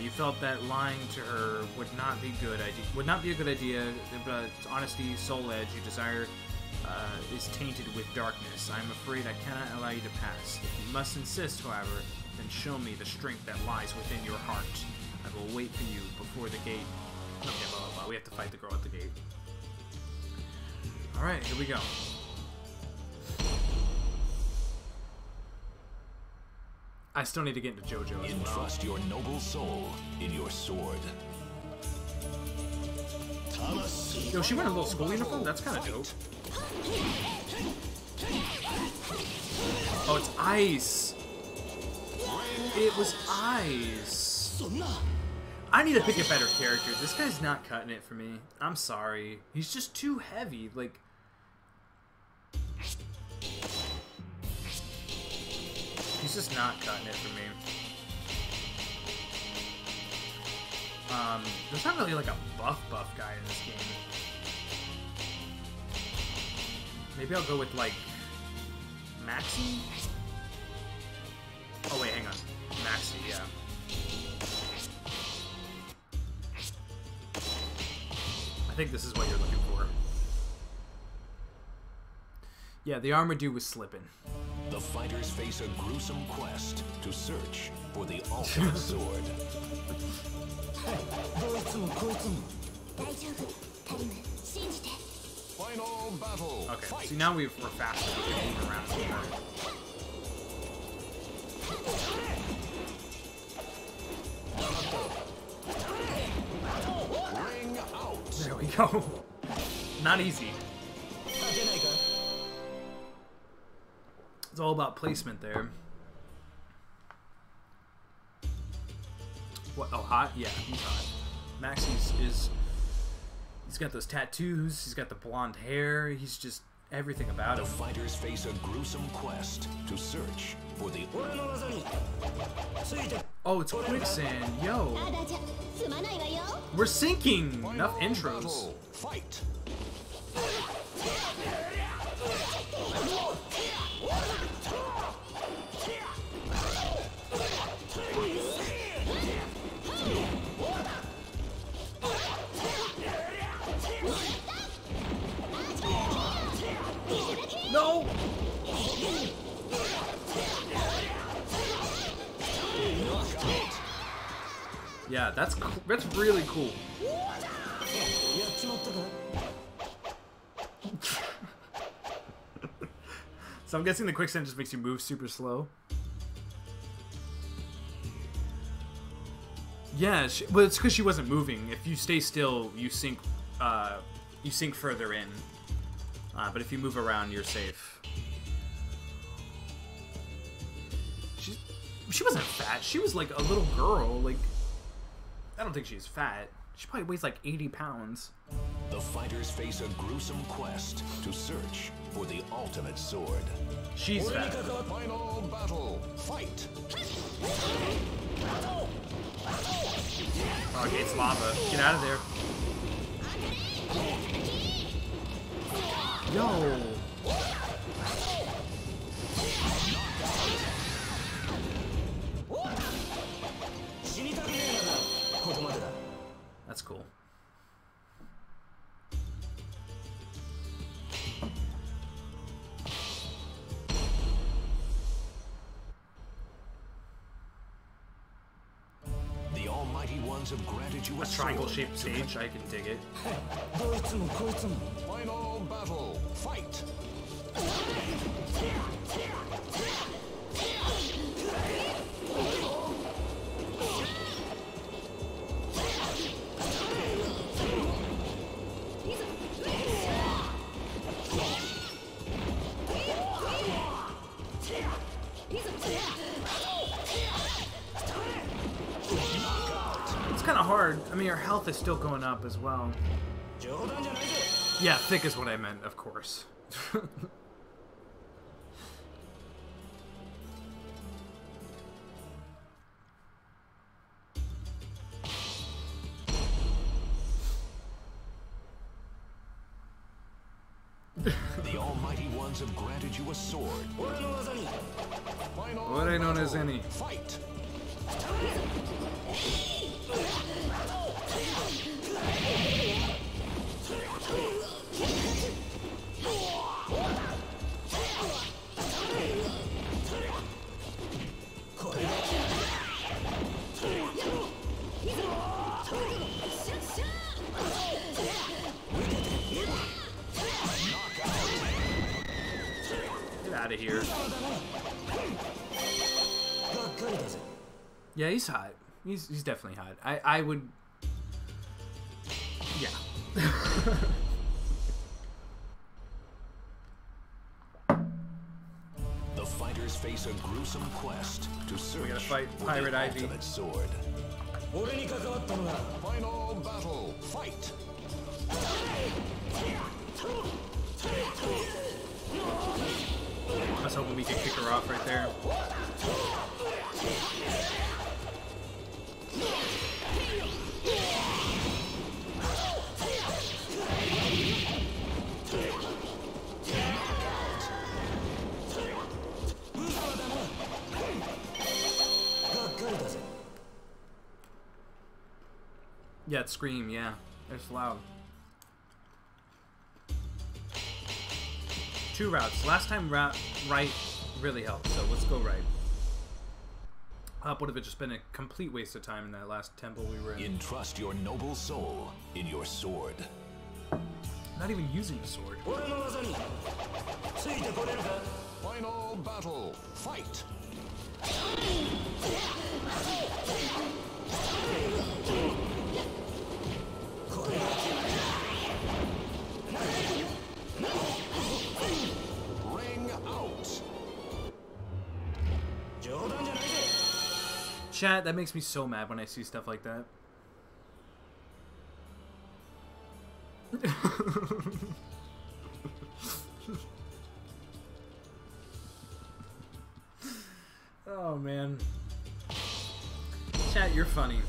You felt that lying to her would not be a good idea, but honesty, soul edge you desire is tainted with darkness. I'm afraid I cannot allow you to pass. If you must insist, however, then show me the strength that lies within your heart. I will wait for you before the gate. Okay, blah, blah, blah. We have to fight the girl at the gate. Alright, here we go. I still need to get into JoJo as well. Entrust your noble soul in your sword. Yo, she went in a little school uniform? That's kind of dope. Oh, it's ice. It was ice. I need to pick a better character. This guy's not cutting it for me. I'm sorry. He's just too heavy. Like... he's just not cutting it for me. There's not really like a buff guy in this game. Maybe I'll go with like Maxi? Oh wait, hang on. Maxi, yeah. I think this is what you're looking for. Yeah, the armor dude was slipping. The fighters face a gruesome quest to search for the ultimate sword. Final battle. Okay, Fight. see now we're faster. We can move around more. Ring out. There we go. Not easy. It's all about placement there. What? Oh, hot? Yeah, he's hot. Max he's got those tattoos. He's got the blonde hair. He's just everything about The him. fighters face a gruesome quest to search for the Oh, it's quicksand. Yo, ただじゃ済まないわよ。 we're sinking. Enough final intros. battle. Fight. No. Yeah, that's really cool. So I'm guessing the quicksand just makes you move super slow. Yeah, well, it's because she wasn't moving. If you stay still, you sink further in. But if you move around, you're safe. She wasn't fat. She was like a little girl. Like, I don't think she's fat. She probably weighs like 80 pounds. The fighters face a gruesome quest to search for the ultimate sword. She's fat. Final battle. Fight. Oh, okay, it's lava. Get out of there. Yo. That's cool. The almighty ones have granted you a Triangle-shaped sword. stage. I can dig it. Final battle. Fight. It's kind of hard. I mean, her health is still going up as well. Yeah, thick is what I meant, of course. The almighty ones have granted you a sword. Final What I known as battle. any. Fight. Get out of here. Yeah, he's hot. He's definitely hot. I would. Yeah. The fighters face a gruesome quest to search gotta fight for Pirate the Ivy. ultimate sword. Final battle. Fight. I was hoping we could kick her off right there. Yeah, it's Scream, yeah. It's loud. 2 routes. Last time right really helped, so let's go right. Would have just been a complete waste of time in that last temple we were in. Entrust your noble soul in your sword. Not even using a sword. Final battle. Fight. Chat, that makes me so mad when I see stuff like that. Oh man. Chat, you're funny.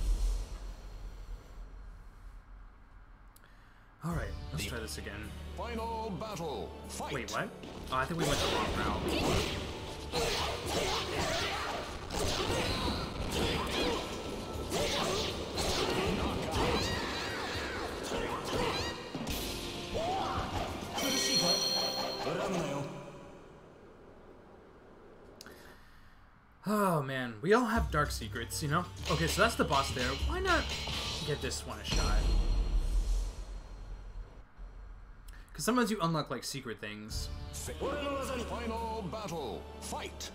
Alright, let's try this again. Final battle. Fight. Wait, what? Oh, I think we went the wrong route. Oh man, we all have dark secrets, you know? Okay, so that's the boss there. Why not get this one a shot? Because sometimes you unlock like secret things. Final battle. Fight.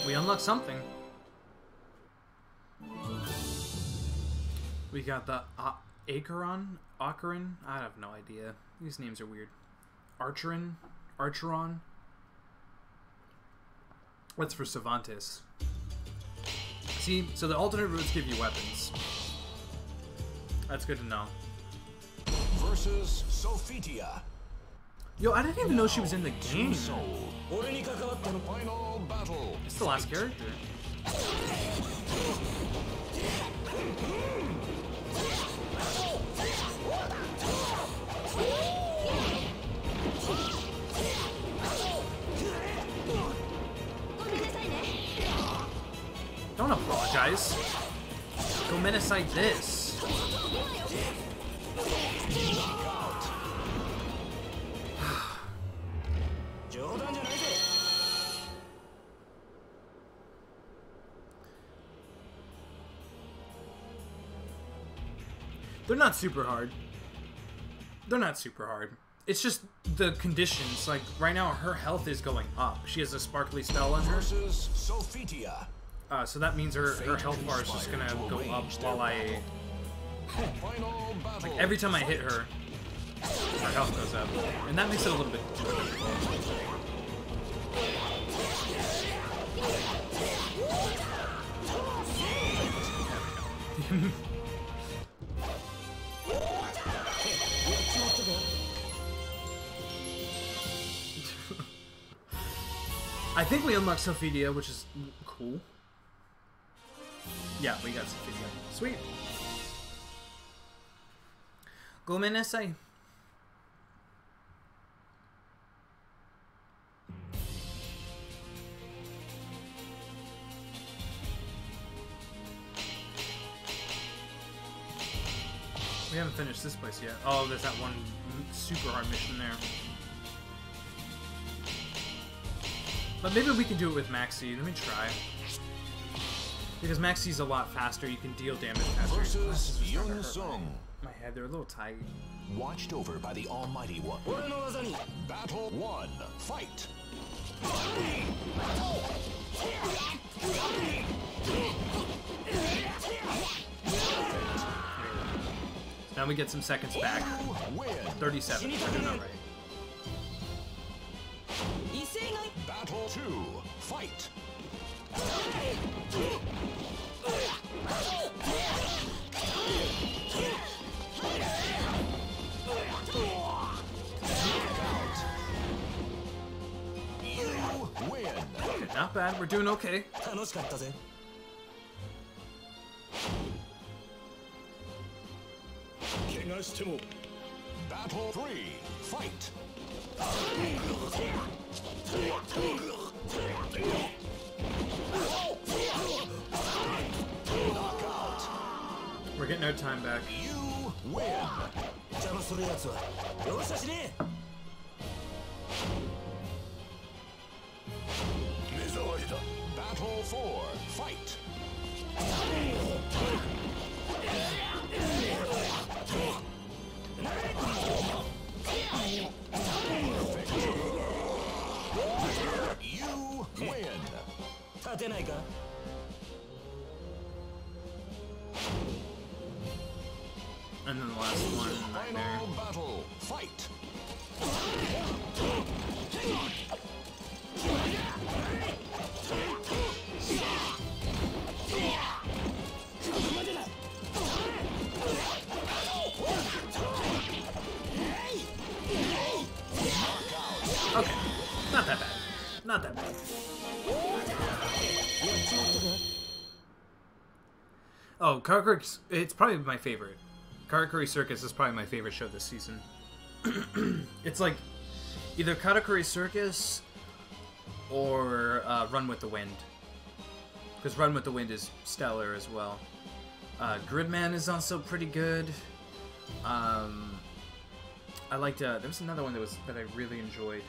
We unlock something. We got the Acheron? Ocarin? I have no idea. These names are weird. Archeron? Archeron? What's for Cervantes? See, so the alternate routes give you weapons. That's good to know. Versus Sophitia. Yo, I didn't even know she was in the game. Final battle. It's the last character. Don't apologize. Go Menesite this. They're not super hard. They're not super hard. It's just the conditions. Like, right now, her health is going up. She has a sparkly spell on her. Versus Sophitia. So that means her health bar is just gonna go up while I... Final battle. Like, every time I hit her, her health goes up. And that makes it a little bit too difficult. I think we unlocked Sophitia, which is cool. Yeah, we got Sophitia. Sweet. Gomenasai. We haven't finished this place yet. Oh, there's that one super hard mission there. But maybe we can do it with Maxi. Let me try. Because Maxi's a lot faster. You can deal damage faster. Versus Young Sung. My head, they're a little tight. Watched over by the Almighty One. Battle 1. Fight. Now we get some seconds back. 37. I don't know, right? Battle 2. Fight. You win. Okay, not bad. We're doing okay. Battle 3. Fight. Knockout. We're getting our time back. You win. Battle 4. Fight. You win. And then the last one, Nightmare. Final battle. Fight. Okay, not that bad. Not that bad. Oh, Karakuri, it's probably my favorite. Karakuri Circus is probably my favorite show this season. It's like either Karakuri Circus or Run with the Wind. Because Run with the Wind is stellar as well. Gridman is also pretty good. I liked, there was another one that I really enjoyed.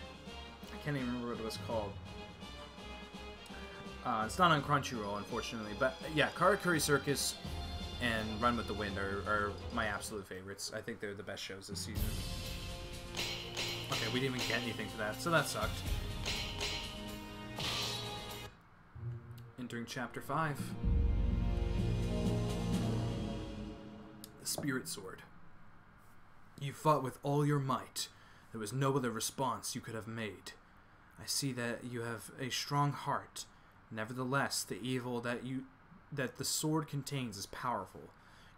I can't even remember what it was called. It's not on Crunchyroll, unfortunately. But yeah, Karakuri Circus and Run with the Wind are my absolute favorites. I think they're the best shows this season. Okay, we didn't even get anything for that, so that sucked. Entering Chapter 5. The Spirit Sword. You fought with all your might. There was no other response you could have made. I see that you have a strong heart. Nevertheless, the evil that the sword contains is powerful.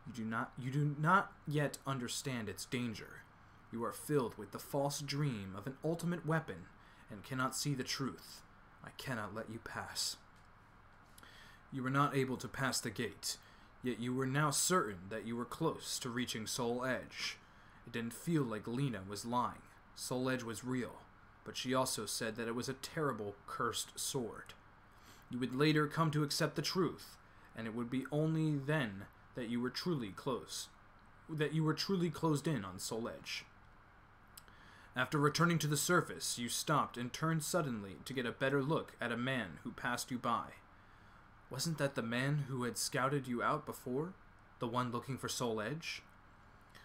You do not yet understand its danger. You are filled with the false dream of an ultimate weapon and cannot see the truth. I cannot let you pass. You were not able to pass the gate, yet you were now certain that you were close to reaching Soul Edge. It didn't feel like Lena was lying. Soul Edge was real, but she also said that it was a terrible, cursed sword. You would later come to accept the truth, and it would be only then that you were truly closed in on Soul Edge. After returning to the surface, you stopped and turned suddenly to get a better look at a man who passed you by. Wasn't that the man who had scouted you out before? The one looking for Soul Edge?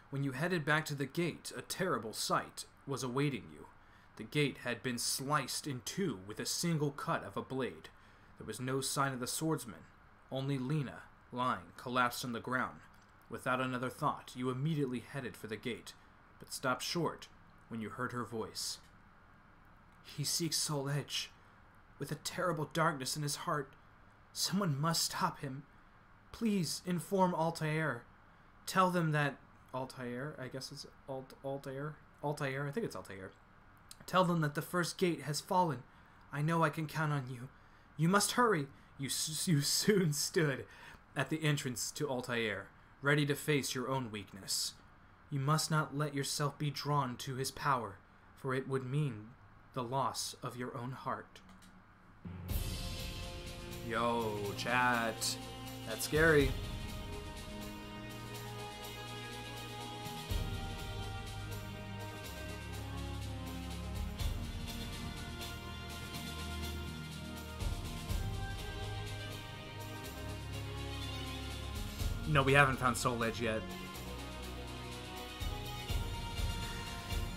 When you headed back to the gate, a terrible sight was awaiting you. The gate had been sliced in two with a single cut of a blade. There was no sign of the swordsman, only Lena, lying, collapsed on the ground. Without another thought, you immediately headed for the gate, but stopped short when you heard her voice. He seeks Soul Edge, with a terrible darkness in his heart. Someone must stop him. Please inform Altair. Tell them that... Altair? I guess it's Altair? Altair? I think it's Altair. Tell them that the first gate has fallen. I know I can count on you. You must hurry. You soon stood at the entrance to Altair, ready to face your own weakness. You must not let yourself be drawn to his power, for it would mean the loss of your own heart. Yo, chat. That's scary. No, we haven't found Soul Edge yet.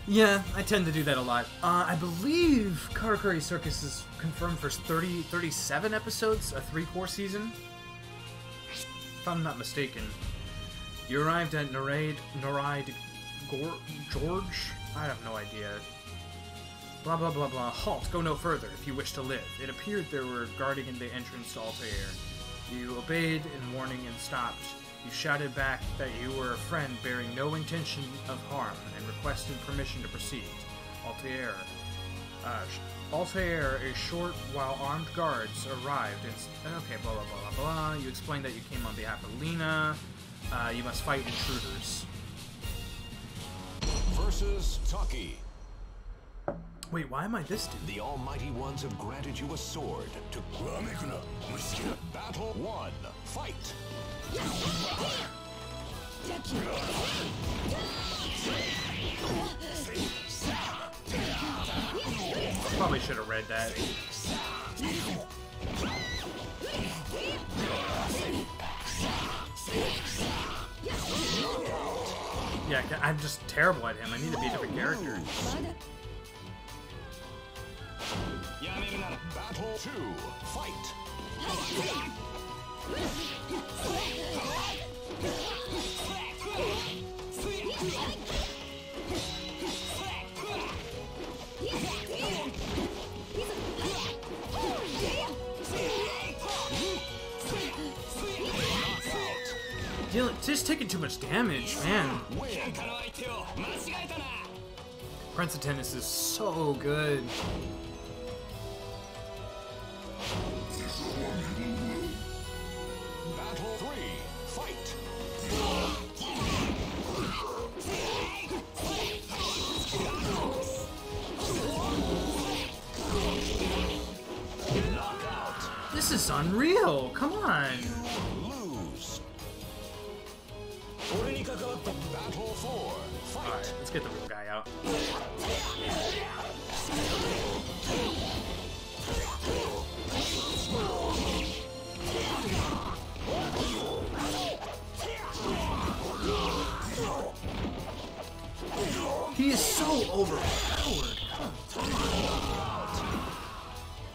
Yeah, I tend to do that a lot. I believe Karakuri Circus is confirmed for 37 episodes, a 3-core season. If I'm not mistaken. You arrived at Noride George? I have no idea. Blah blah blah blah. Halt, go no further if you wish to live. It appeared there were guarding in the entrance to Altair. You obeyed in warning and stopped. You shouted back that you were a friend bearing no intention of harm and requested permission to proceed. Altair, a short while armed guards arrived and... Okay, blah, blah, blah, blah, blah. You explained that you came on behalf of Lena. You must fight intruders. Versus Taki. Wait, why am I this dude? The Almighty Ones have granted you a sword to... Battle 1. Fight. Probably should have read that. Yeah, I'm just terrible at him. I need to be a different character. Battle 2. Fight. Just taking too much damage, man. Prince of Tennis is so good. Battle 3, fight! Knockout! This is unreal. Come on. Lose. Battle 4, fight! Alright, let's get the real guy out. He is so overpowered.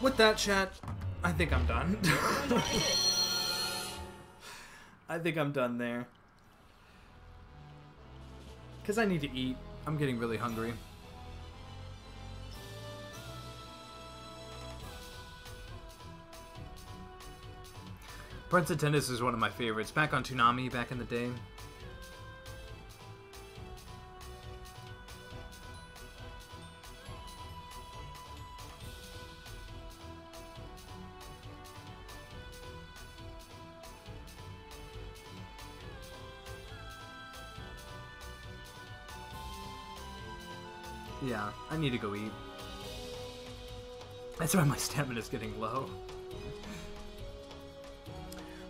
With that, chat, I think I'm done. I think I'm done there. Because I need to eat. I'm getting really hungry. Prince of Tennis is one of my favorites. Back on Toonami back in the day. Yeah, I need to go eat. That's why my stamina's getting low.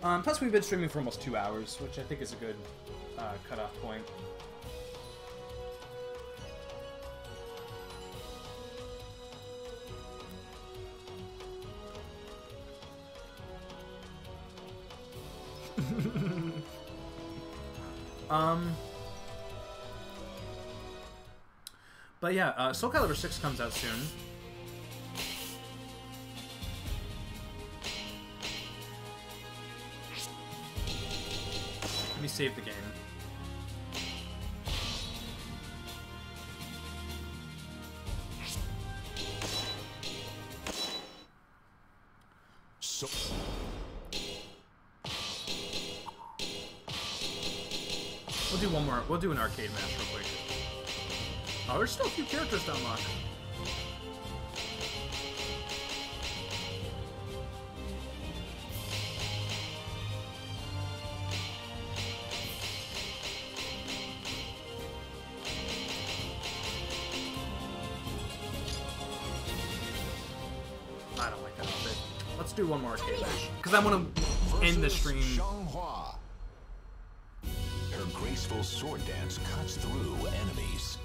Plus, we've been streaming for almost 2 hours, which I think is a good cutoff point. But yeah, SoulCalibur VI comes out soon. Let me save the game. We'll do one more. We'll do an arcade match real quick. Oh, there's still a few characters to unlock. I don't like that outfit. Let's do one more arcade match. Because I want to end the stream. Her graceful sword dance cuts through enemies.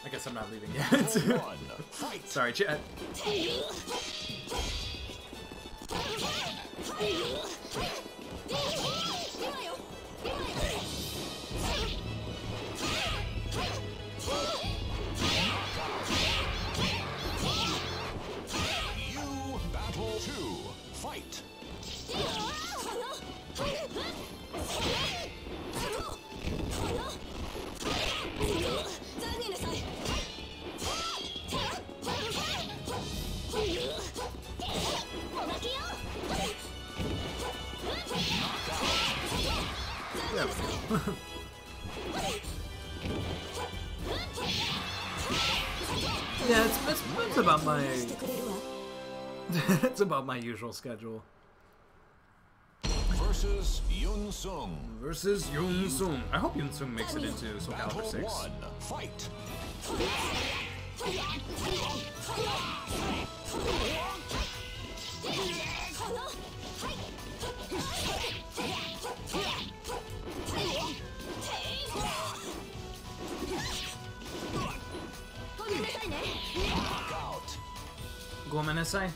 I guess I'm not leaving yet. One, fight. Sorry, chat. You battle 2, fight. There we go. Yeah, it's about my it's about my usual schedule. Versus Yun Sung. Versus Yun Sung. I hope Yun Sung makes it into Battle SoulCalibur 6. 1, fight. Knockout. Gomenasai.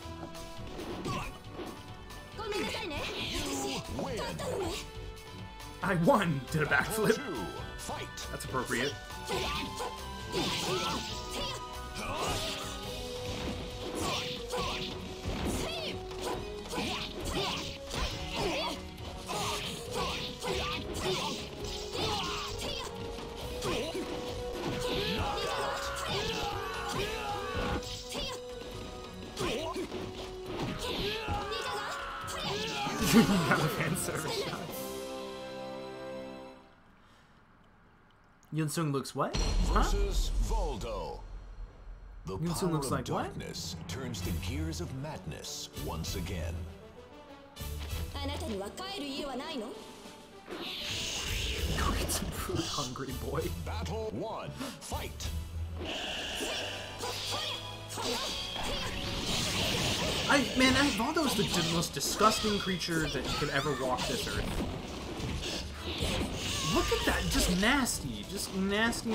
Win. I won! Did a Battle backflip. 2, fight. That's appropriate. Got a fan service shot. Yunsung looks what? Huh? Versus Voldo. The Yunsung power looks of like what? darkness turns the gears of madness once again. あなたには帰る家はないの？ Go get some food, hungry boy. Battle 1. Fight. Man, Voldo's the most disgusting creature that could ever walk this earth. Look at that, just nasty, nasty.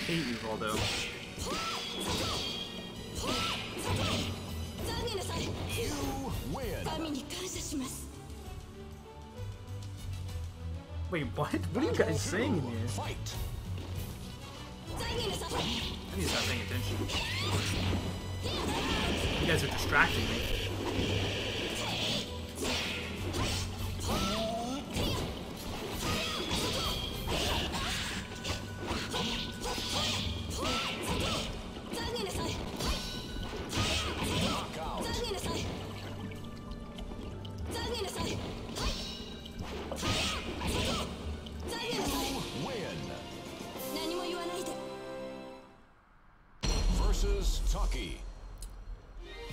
Hate you, Voldo. You win. 神に感謝します。 Wait, what? What are you guys saying in here? Fight. I need to stop paying attention. You guys are distracting me. Taki.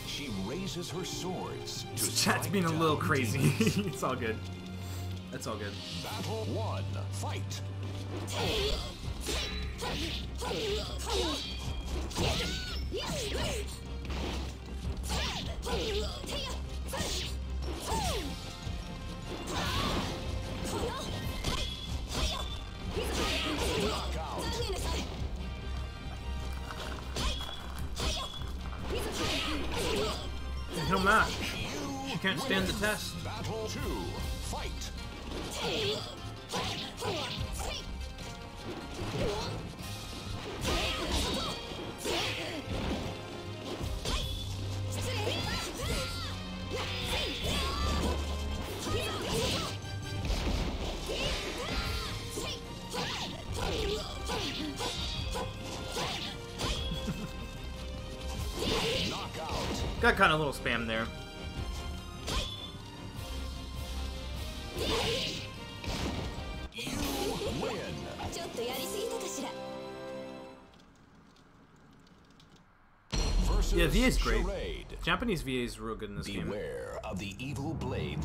She raises her swords to Chat's being a little crazy. It's all good. That's all good. Battle 1. Fight. There's no match. She can't stand the test. Battle 2. Fight. Got kind of a little spam there. You win. Yeah, VA is great. Charade. Japanese VA is real good in this game. Beware of the evil blade.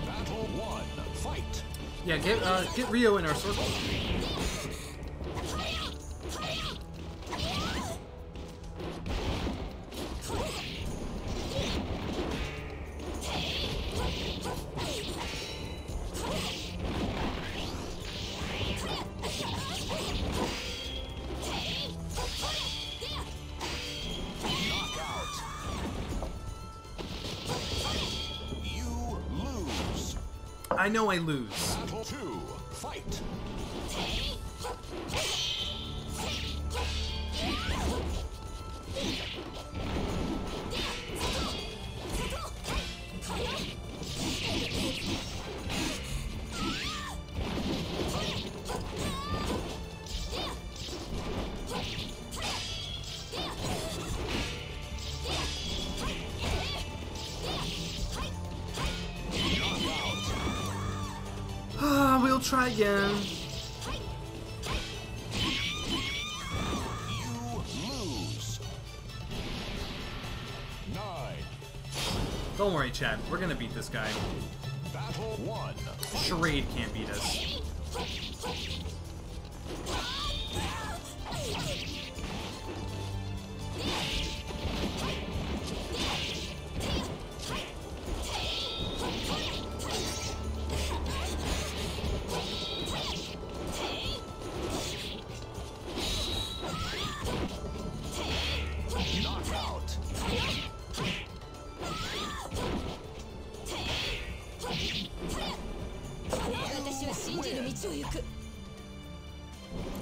Battle 1. Fight. Yeah, get Rio in our circle. I know I lose. Battle 2. Fight. We'll try again. You lose. 9. Don't worry, Chad. We're gonna beat this guy. Battle 1. Charade can't beat us.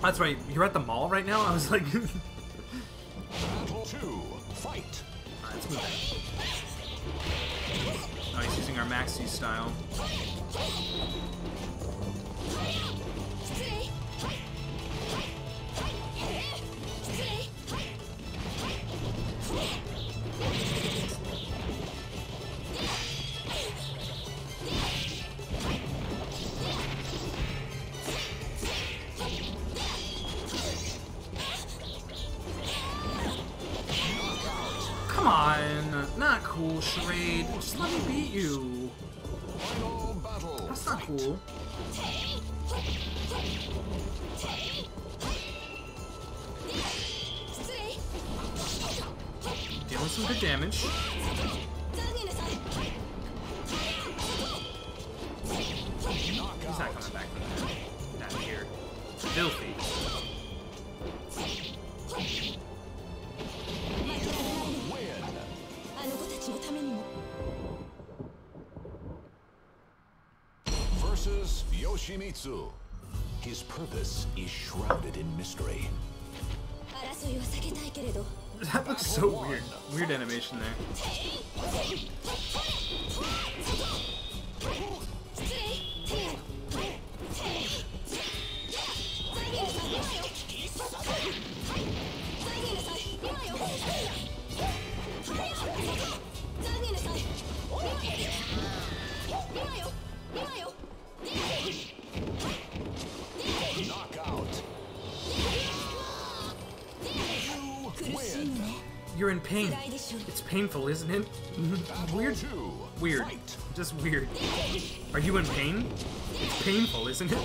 That's right, you're at the mall right now? I was like... Battle 2. Fight. Alright, let's move in. Oh, he's using our Maxi style. cool, charade. Just let me beat you. Final battle. That's not cool. Dealing some good damage. He's not coming back from that. Not here. Filthy. Versus Yoshimitsu. His purpose is shrouded in mystery. That looks so weird. Weird animation there. Knockout. You win. You're in pain. It's painful, isn't it? Weird. Two. Weird. Fight. Just weird. Are you in pain? It's painful, isn't it?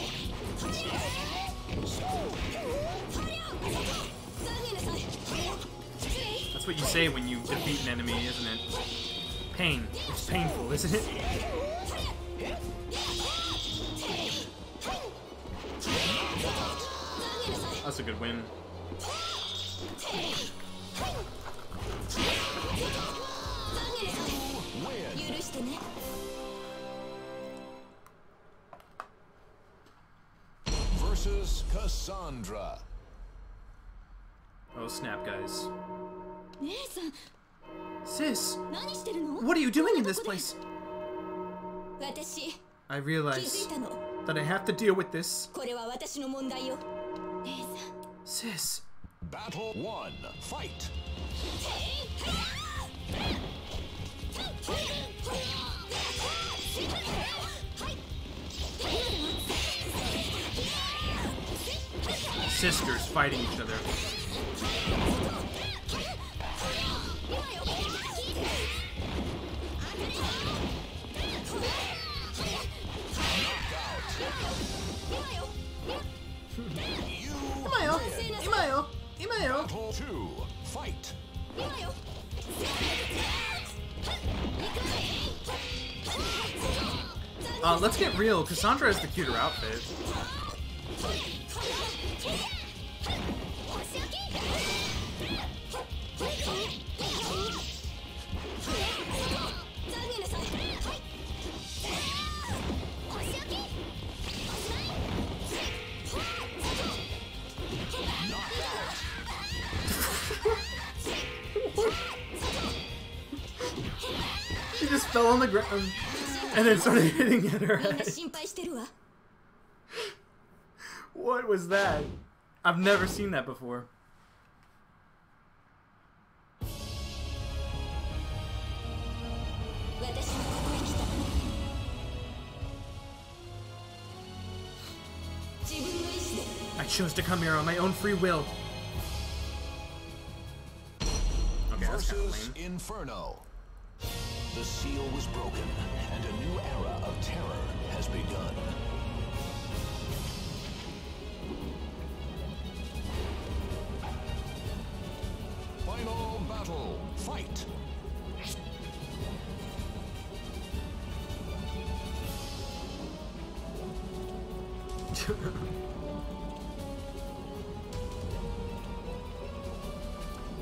That's what you say when you defeat an enemy, isn't it? Pain. It's painful, isn't it? That's a good win. Versus Cassandra. Oh snap, guys. 姉さん Sis, 何してるの what are you doing in this place? 私 I 気づ realize いたの that I have to deal with this. これは私の問題よ姉さん Sis, Battle 1. Fight. sisters fighting each other. Battle 2. Fight. Let's get real. Cassandra has the cuter outfit. She just fell on the ground and then started hitting at her みんな head. 心配してるわ What was that? I've never seen that before. 私はここへ来た自分の意志で I chose to come here on my own free will. Okay, that's kind of Versus lame. Inferno. The seal was broken, and a new era of terror has begun. Final battle. Fight.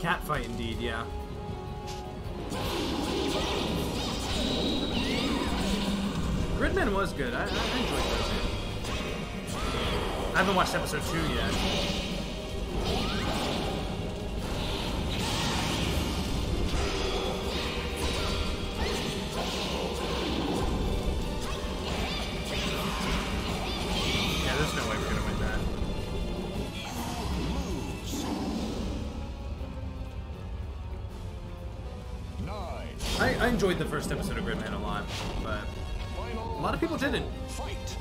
Cat fight indeed, yeah. Gridman was good. I enjoyed Gridman. I haven't watched episode 2 yet. Yeah, there's no way we're gonna win that. Lose. 9. I enjoyed the first episode of Gridman a lot, but Final a lot of people didn't. fight.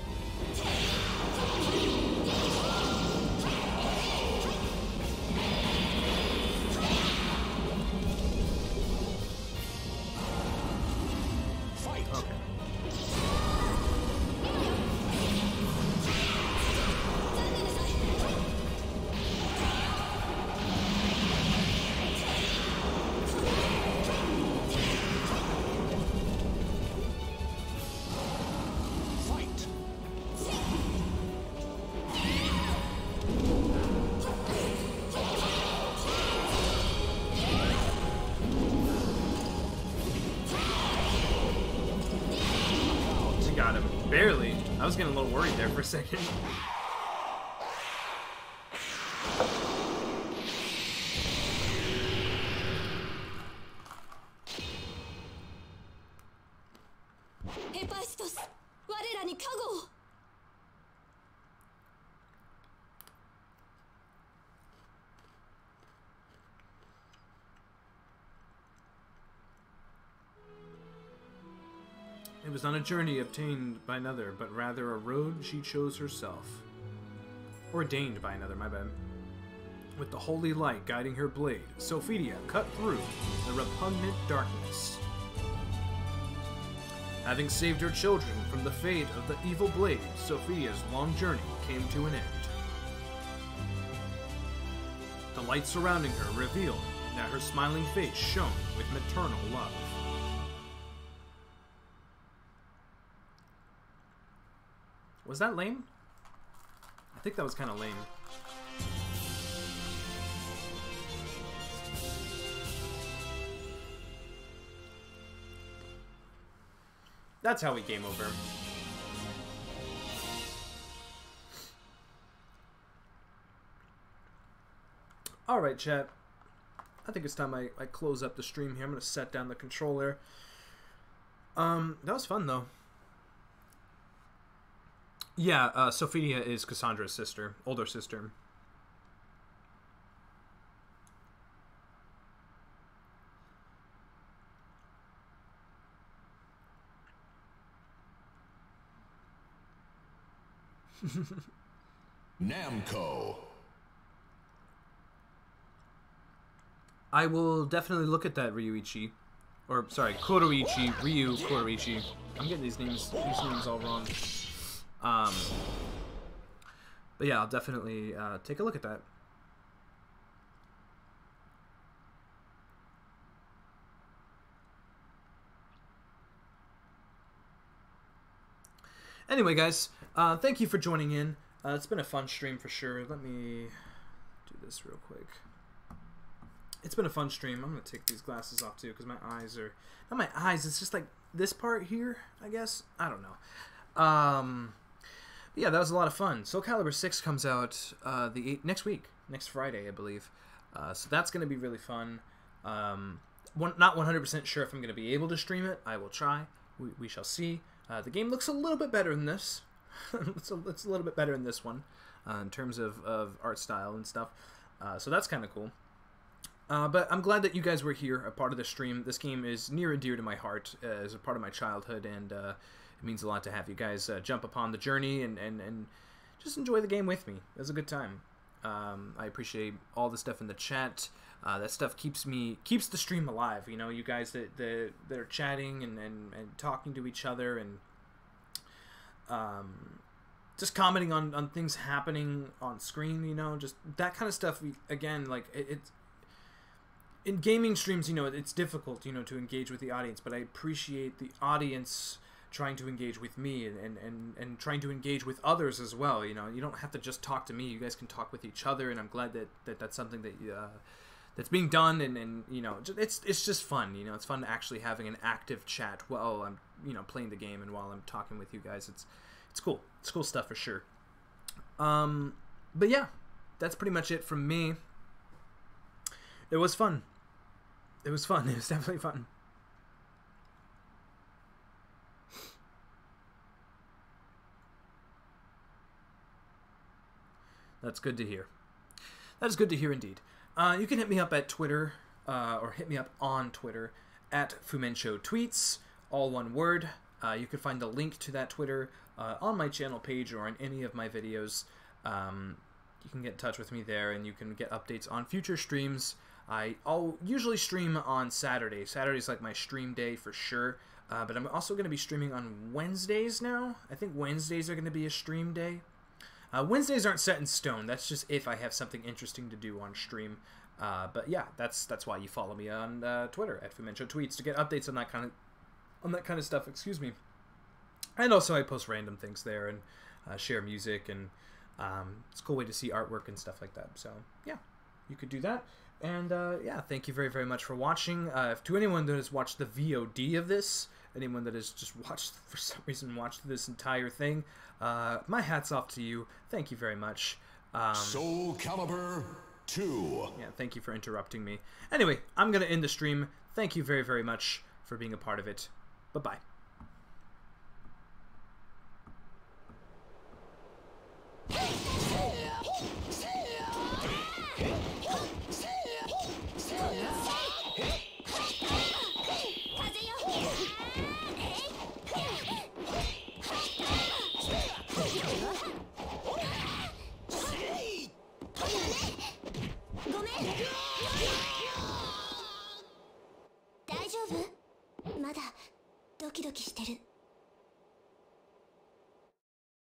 I was getting a little worried there for a second. Hephaestus, 我らに加護を。It was not a journey obtained by another, but rather a road she chose herself. Ordained by another, my bad. With the holy light guiding her blade, Sophia cut through the repugnant darkness. Having saved her children from the fate of the evil blade, Sophia's long journey came to an end. The light surrounding her revealed that her smiling face shone with maternal love. Was that lame? I think that was kind of lame. That's how we game over. Alright, chat. I think it's time I close up the stream here. I'm going to set down the controller. That was fun, though. Yeah, Sophia is Cassandra's sister, older sister. Namco. I will definitely look at that, Ryuichi. Or, sorry, Kuroichi. Ryu Kuroichi. I'm getting these names all wrong. But yeah, I'll definitely take a look at that. Anyway, guys, thank you for joining in. It's been a fun stream for sure. Let me do this real quick. It's been a fun stream. I'm going to take these glasses off too because my eyes are... Not my eyes, it's just like this part here, I guess. I don't know. Yeah, that was a lot of fun. SoulCalibur VI comes out next week, next Friday, I believe. So that's going to be really fun. Not 100% sure if I'm going to be able to stream it. I will try. We shall see. The game looks a little bit better than this. it's a little bit better than this one in terms of art style and stuff. So that's kind of cool. But I'm glad that you guys were here, a part of the stream. This game is near and dear to my heart as a part of my childhood, and it means a lot to have you guys jump upon the journey and just enjoy the game with me. It was a good time. I appreciate all the stuff in the chat. That stuff keeps the stream alive. You know, you guys that are chatting and talking to each other and just commenting on things happening on screen. You know, just that kind of stuff. It's in gaming streams. You know, it's difficult, you know, to engage with the audience, but I appreciate the audience trying to engage with me and trying to engage with others as well. You know, you don't have to just talk to me. You guys can talk with each other, and I'm glad that's something that that's being done. And you know, it's just fun. You know, it's fun actually having an active chat while I'm, you know, playing the game and while I'm talking with you guys. It's cool. It's cool stuff for sure. But yeah, that's pretty much it from me. It was fun. It was fun. It was definitely fun. That's good to hear. That is good to hear indeed. You can hit me up at Twitter, or hit me up on Twitter, at Fumencho Tweets, all one word. You can find the link to that Twitter on my channel page or on any of my videos. You can get in touch with me there, and you can get updates on future streams. I'll usually stream on Saturday. Saturday's like my stream day for sure. But I'm also going to be streaming on Wednesdays now. I think Wednesdays are going to be a stream day. Wednesdays aren't set in stone. That's just if I have something interesting to do on stream. But yeah, that's why you follow me on Twitter at Fumencho Tweets to get updates on that kind of stuff. Excuse me. And also I post random things there and share music, and it's a cool way to see artwork and stuff like that. So yeah, you could do that. And yeah, thank you very, very much for watching. To anyone that has watched the VOD of this, anyone that has just watched, for some reason, watched this entire thing, my hat's off to you. Thank you very much. SoulCalibur II. Yeah, thank you for interrupting me. Anyway, I'm going to end the stream. Thank you very, very much for being a part of it. Bye-bye. Daijoubu? まだドキドキしてる。